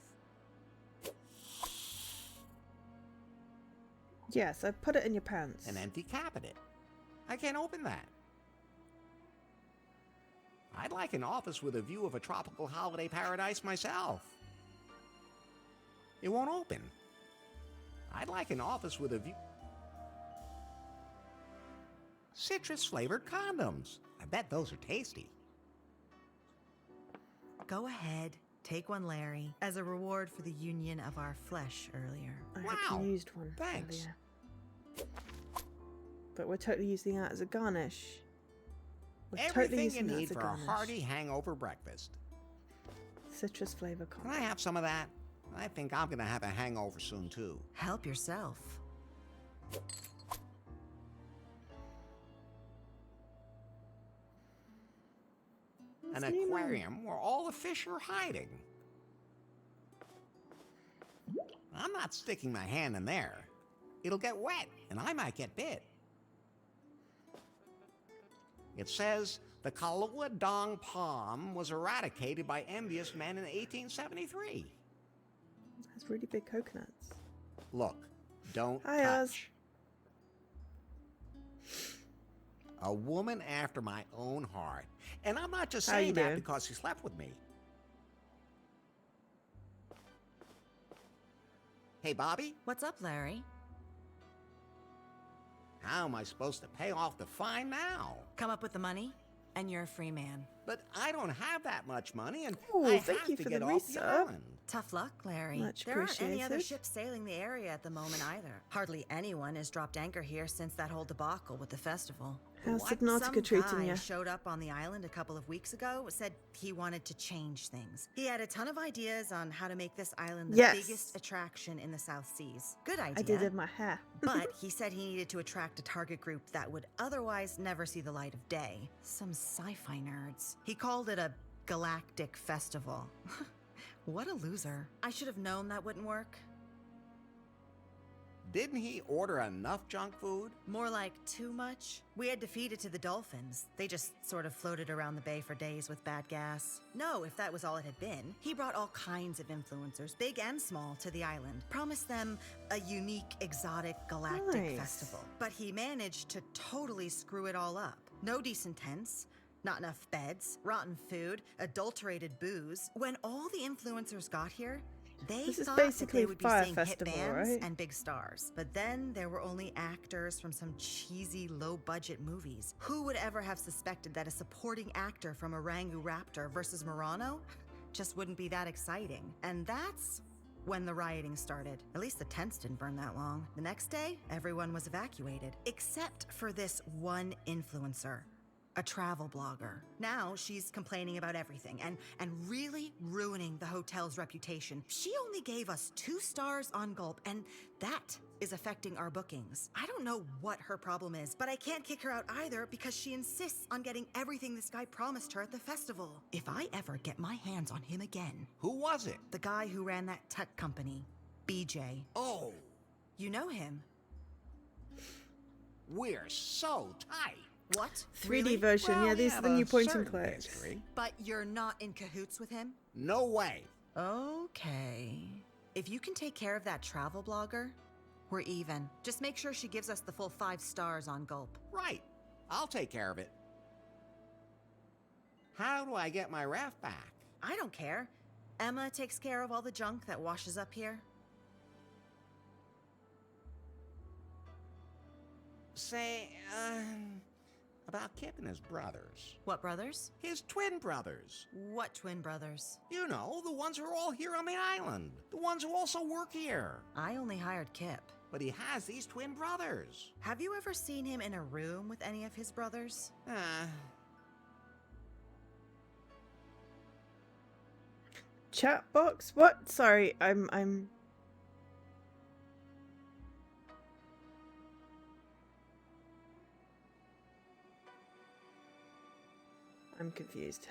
Yes, I put it in your pants. An empty cabinet. I can't open that. I'd like an office with a view of a tropical holiday paradise myself. It won't open. I'd like an office with a view... Citrus-flavored condoms. I bet those are tasty. Go ahead, take one, Larry, as a reward for the union of our flesh earlier. I hope you used one Thanks. earlier. But we're totally using that as a garnish. We're totally Everything you using that need as a for a garnish. hearty hangover breakfast. Citrus flavor Can I have some of that? I think I'm gonna have a hangover soon, too. Help yourself. An aquarium where all the fish are hiding. I'm not sticking my hand in there. It'll get wet, and I might get bit. It says the Kahlua Dong palm was eradicated by envious men in 1873. Has really big coconuts. Look, don't Hi, Oz. touch. A woman after my own heart. And I'm not just How you saying that doing? because she slept with me. Hey, Bobby? What's up, Larry? How am I supposed to pay off the fine now? Come up with the money, and you're a free man. But I don't have that much money, and Ooh, I thank have you to for get the off the resub. island. Tough luck, Larry. Much There aren't any other appreciated. ships sailing the area at the moment either. Hardly anyone has dropped anchor here since that whole debacle with the festival. How's Some Subnautica treating guy you? showed up on the island a couple of weeks ago, said he wanted to change things. He had a ton of ideas on how to make this island the Yes. biggest attraction in the South Seas. Good idea. I did in my hair. But he said he needed to attract a target group that would otherwise never see the light of day. Some sci-fi nerds. He called it a galactic festival. What a loser. I should have known that wouldn't work. Didn't he order enough junk food? More like too much. We had to feed it to the dolphins. They just sort of floated around the bay for days with bad gas. No, if that was all it had been. He brought all kinds of influencers, big and small, to the island. Promised them a unique, exotic, galactic Nice. festival. But he managed to totally screw it all up. No decent tents. Not enough beds, rotten food, adulterated booze. When all the influencers got here, they This is thought that basically they would be Fire seeing Festival, hit bands right? and big stars. But then there were only actors from some cheesy, low-budget movies. Who would ever have suspected that a supporting actor from Orangu Raptor versus Murano just wouldn't be that exciting? And that's when the rioting started. At least the tents didn't burn that long. The next day, everyone was evacuated, except for this one influencer. A travel blogger. Now she's complaining about everything and really ruining the hotel's reputation. She only gave us 2 stars on Gulp, and that is affecting our bookings. I don't know what her problem is, but I can't kick her out either because she insists on getting everything this guy promised her at the festival. If I ever get my hands on him again. Who was it? The guy who ran that tech company, BJ. Oh. You know him. We're so tight. What? 3D Really? version. Well, yeah, we these are have the a new point and certain clicks. history. But you're not in cahoots with him? No way. Okay. If you can take care of that travel blogger, we're even. Just make sure she gives us the full 5 stars on Gulp. Right. I'll take care of it. How do I get my raft back? I don't care. Emma takes care of all the junk that washes up here. Say, about Kip and his brothers. What brothers? His twin brothers. What twin brothers? You know, the ones who are all here on the island. The ones who also work here. I only hired Kip. But he has these twin brothers. Have you ever seen him in a room with any of his brothers? Chat box? What? Sorry, I'm confused.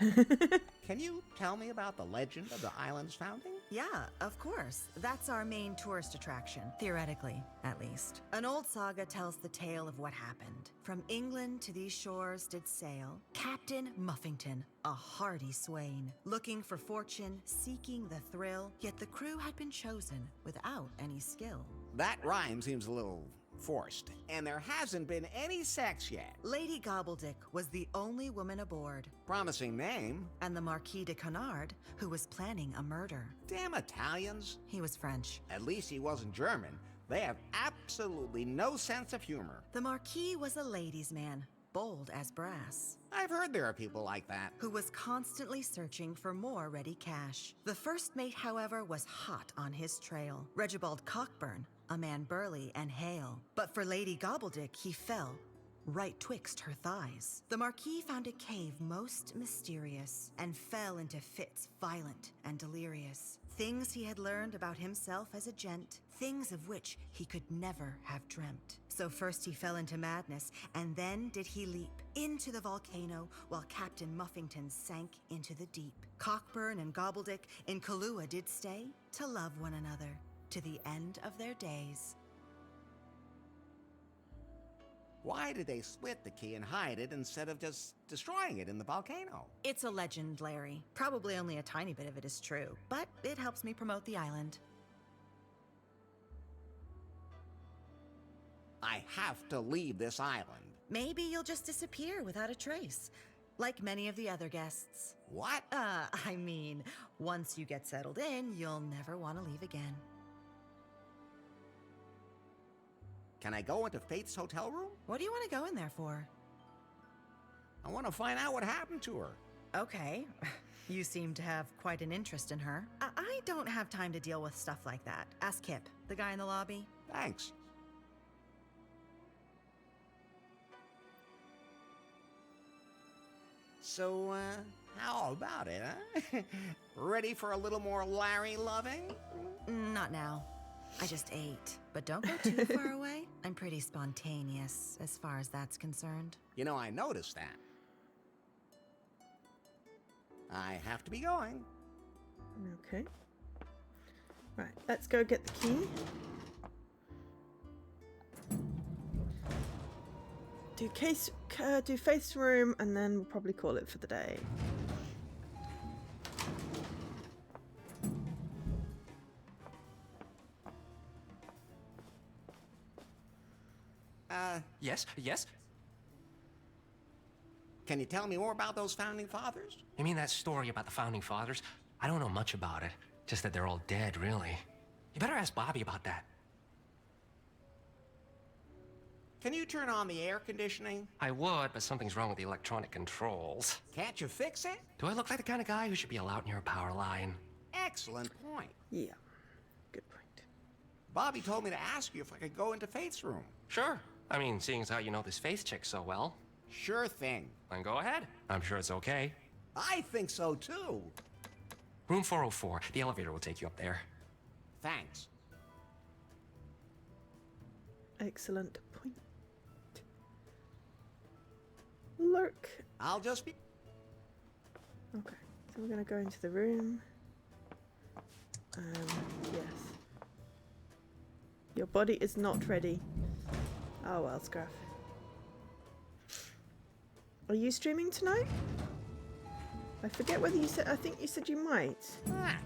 Can you tell me about the legend of the island's founding? Yeah, of course. That's our main tourist attraction, theoretically, at least. An old saga tells the tale of what happened. From England to these shores did sail Captain Muffington, a hardy swain, looking for fortune, seeking the thrill, yet the crew had been chosen without any skill. That rhyme seems a little forced, and there hasn't been any sex yet. Lady Gobbledick was the only woman aboard. Promising name. And the Marquis de Canard, who was planning a murder. Damn Italians. He was French. At least he wasn't German. They have absolutely no sense of humor. The Marquis was a ladies' man, bold as brass. I've heard there are people like that. Who was constantly searching for more ready cash. The first mate, however, was hot on his trail. Regibald Cockburn, a man burly and hale. But for Lady Gobbledick, he fell right twixt her thighs. The Marquis found a cave most mysterious and fell into fits violent and delirious. Things he had learned about himself as a gent, things of which he could never have dreamt. So first he fell into madness, and then did he leap into the volcano while Captain Muffington sank into the deep. Cockburn and Gobbledick in Kahlua did stay to love one another to the end of their days. Why did they split the key and hide it instead of just destroying it in the volcano? It's a legend, Larry. Probably only a tiny bit of it is true, but it helps me promote the island. I have to leave this island. Maybe you'll just disappear without a trace, like many of the other guests. What? I mean, once you get settled in, you'll never want to leave again. Can I go into Faith's hotel room? What do you want to go in there for? I want to find out what happened to her. Okay. You seem to have quite an interest in her. I don't have time to deal with stuff like that. Ask Kip, the guy in the lobby. Thanks. So, how about it, huh? Ready for a little more Larry loving? Not now. I just ate. But don't go too far away. I'm pretty spontaneous as far as that's concerned. You know, I noticed that. I have to be going. Okay. Right, let's go get the key. Do Faith's room, and then we'll probably call it for the day. Yes? Can you tell me more about those founding fathers? You mean that story about the founding fathers? I don't know much about it. Just that they're all dead, really. You better ask Bobby about that. Can you turn on the air conditioning? I would, but something's wrong with the electronic controls. Can't you fix it? Do I look like the kind of guy who should be allowed near a power line? Excellent point. Yeah, good point. Bobby told me to ask you if I could go into Faith's room. Sure. I mean, seeing as how you know this Faith chick so well. Sure thing. Then go ahead. I'm sure it's okay. I think so, too. Room 404. The elevator will take you up there. Thanks. Excellent point. Lurk. I'll just be... Okay, so we're gonna go into the room. Yes. Your body is not ready. Oh well, Scruff. Are you streaming tonight? I forget whether you said. I think you said you might. Ah,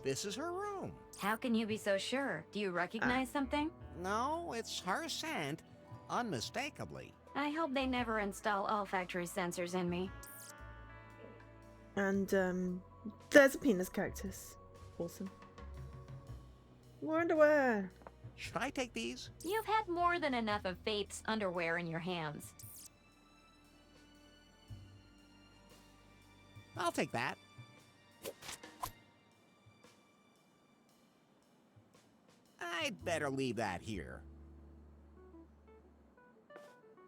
this is her room. How can you be so sure? Do you recognize something? No, it's her scent, unmistakably. I hope they never install olfactory sensors in me. And there's a penis cactus. Awesome. More underwear. Should I take these? You've had more than enough of Faith's underwear in your hands. I'll take that. I'd better leave that here.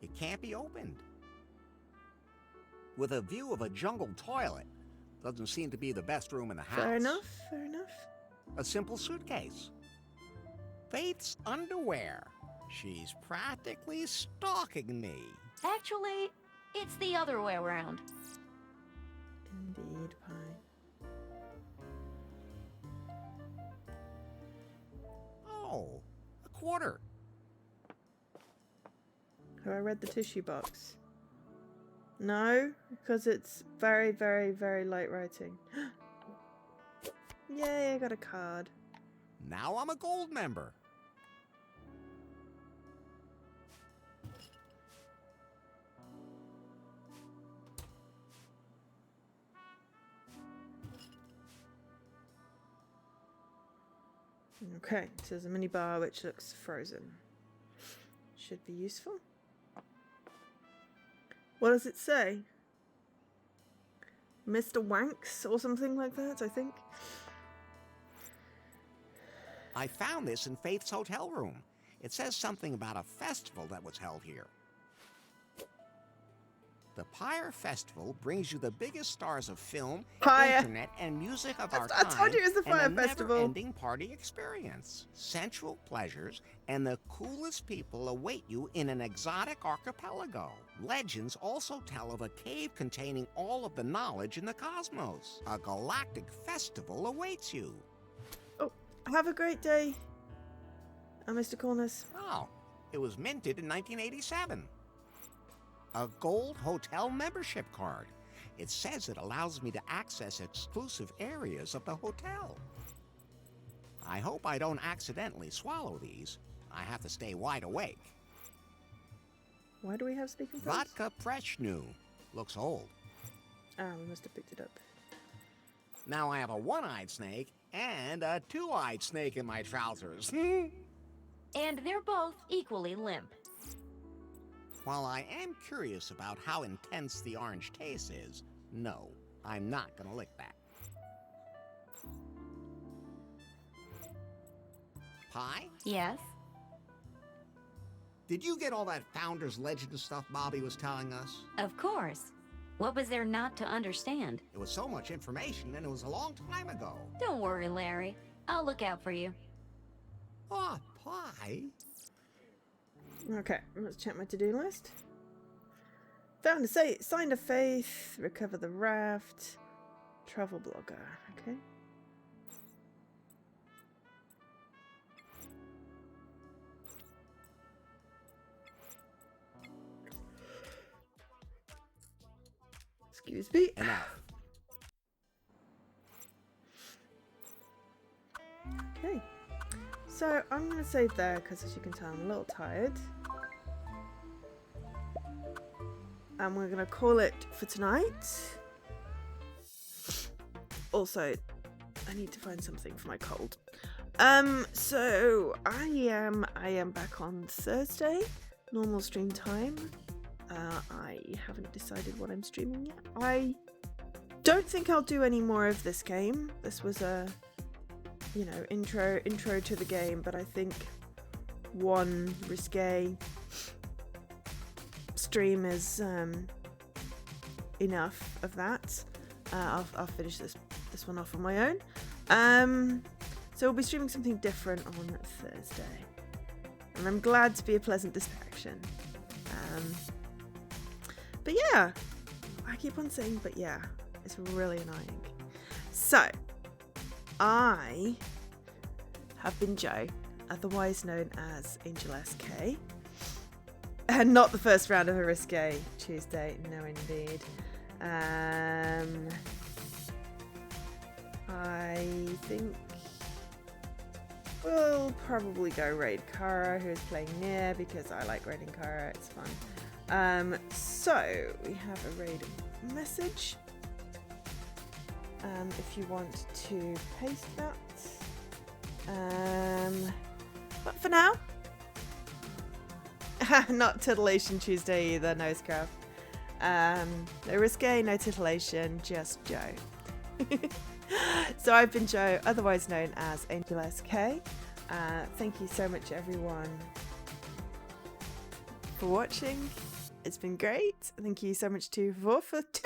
It can't be opened. With a view of a jungle toilet, doesn't seem to be the best room in the house. Fair enough, fair enough. A simple suitcase. Faith's underwear. She's practically stalking me. Actually, it's the other way around. Indeed, Pie. Oh, a quarter. Have I read the tissue box? No, because it's very, very, very light writing. Yay, I got a card. Now I'm a gold member. Okay, so there's a mini bar which looks frozen. Should be useful. What does it say? Mr. Wanks or something like that, I think. I found this in Faith's hotel room. It says something about a festival that was held here. The Pyre Festival brings you the biggest stars of film, Pyre. internet, and music of our I time. told you it was the Pyre and a Festival. never-ending party experience. Sensual pleasures and the coolest people await you in an exotic archipelago. Legends also tell of a cave containing all of the knowledge in the cosmos. A galactic festival awaits you. Oh, have a great day, Mr. Corners. Oh, it was minted in 1987. A gold hotel membership card. It says it allows me to access exclusive areas of the hotel. I hope I don't accidentally swallow these. I have to stay wide awake. Why do we have speaking phones? Vodka Preshnu. Looks old. Ah, we must have picked it up. Now I have a one-eyed snake and a two-eyed snake in my trousers. And they're both equally limp. While I am curious about how intense the orange taste is, no, I'm not gonna lick that. Pie? Yes? Did you get all that Founders Legend stuff Bobby was telling us? Of course. What was there not to understand? It was so much information and it was a long time ago. Don't worry, Larry. I'll look out for you. Oh, Pie? Okay, let's check my to-do list. Found a sign of faith, recover the raft, travel blogger, okay. Excuse me. Enough. Okay. So I'm going to save there because as you can tell I'm a little tired. And we're going to call it for tonight. Also, I need to find something for my cold. So I am back on Thursday, normal stream time. I haven't decided what I'm streaming yet. I don't think I'll do any more of this game. This was a, you know, intro to the game, but I think one risque stream is enough of that. I'll finish this one off on my own. So we'll be streaming something different on Thursday, and I'm glad to be a pleasant distraction. But yeah, I keep on saying but yeah, it's really annoying. So I have been Joe, otherwise known as Angel SK. And not the first round of a risque Tuesday, no indeed. I think we'll probably go raid Kara, who is playing near, because I like raiding Kara, it's fun. So we have a raid message. If you want to paste that. But for now, not Titillation Tuesday either, Nosecraft. No risque, no titillation, just Joe. So I've been Joe, otherwise known as Angel SK. Thank you so much, everyone, for watching. It's been great. Thank you so much to Vor for 2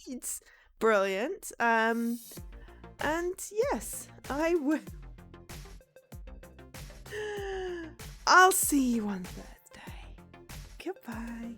reads. Brilliant. And yes, I will. I'll see you on Thursday. Goodbye.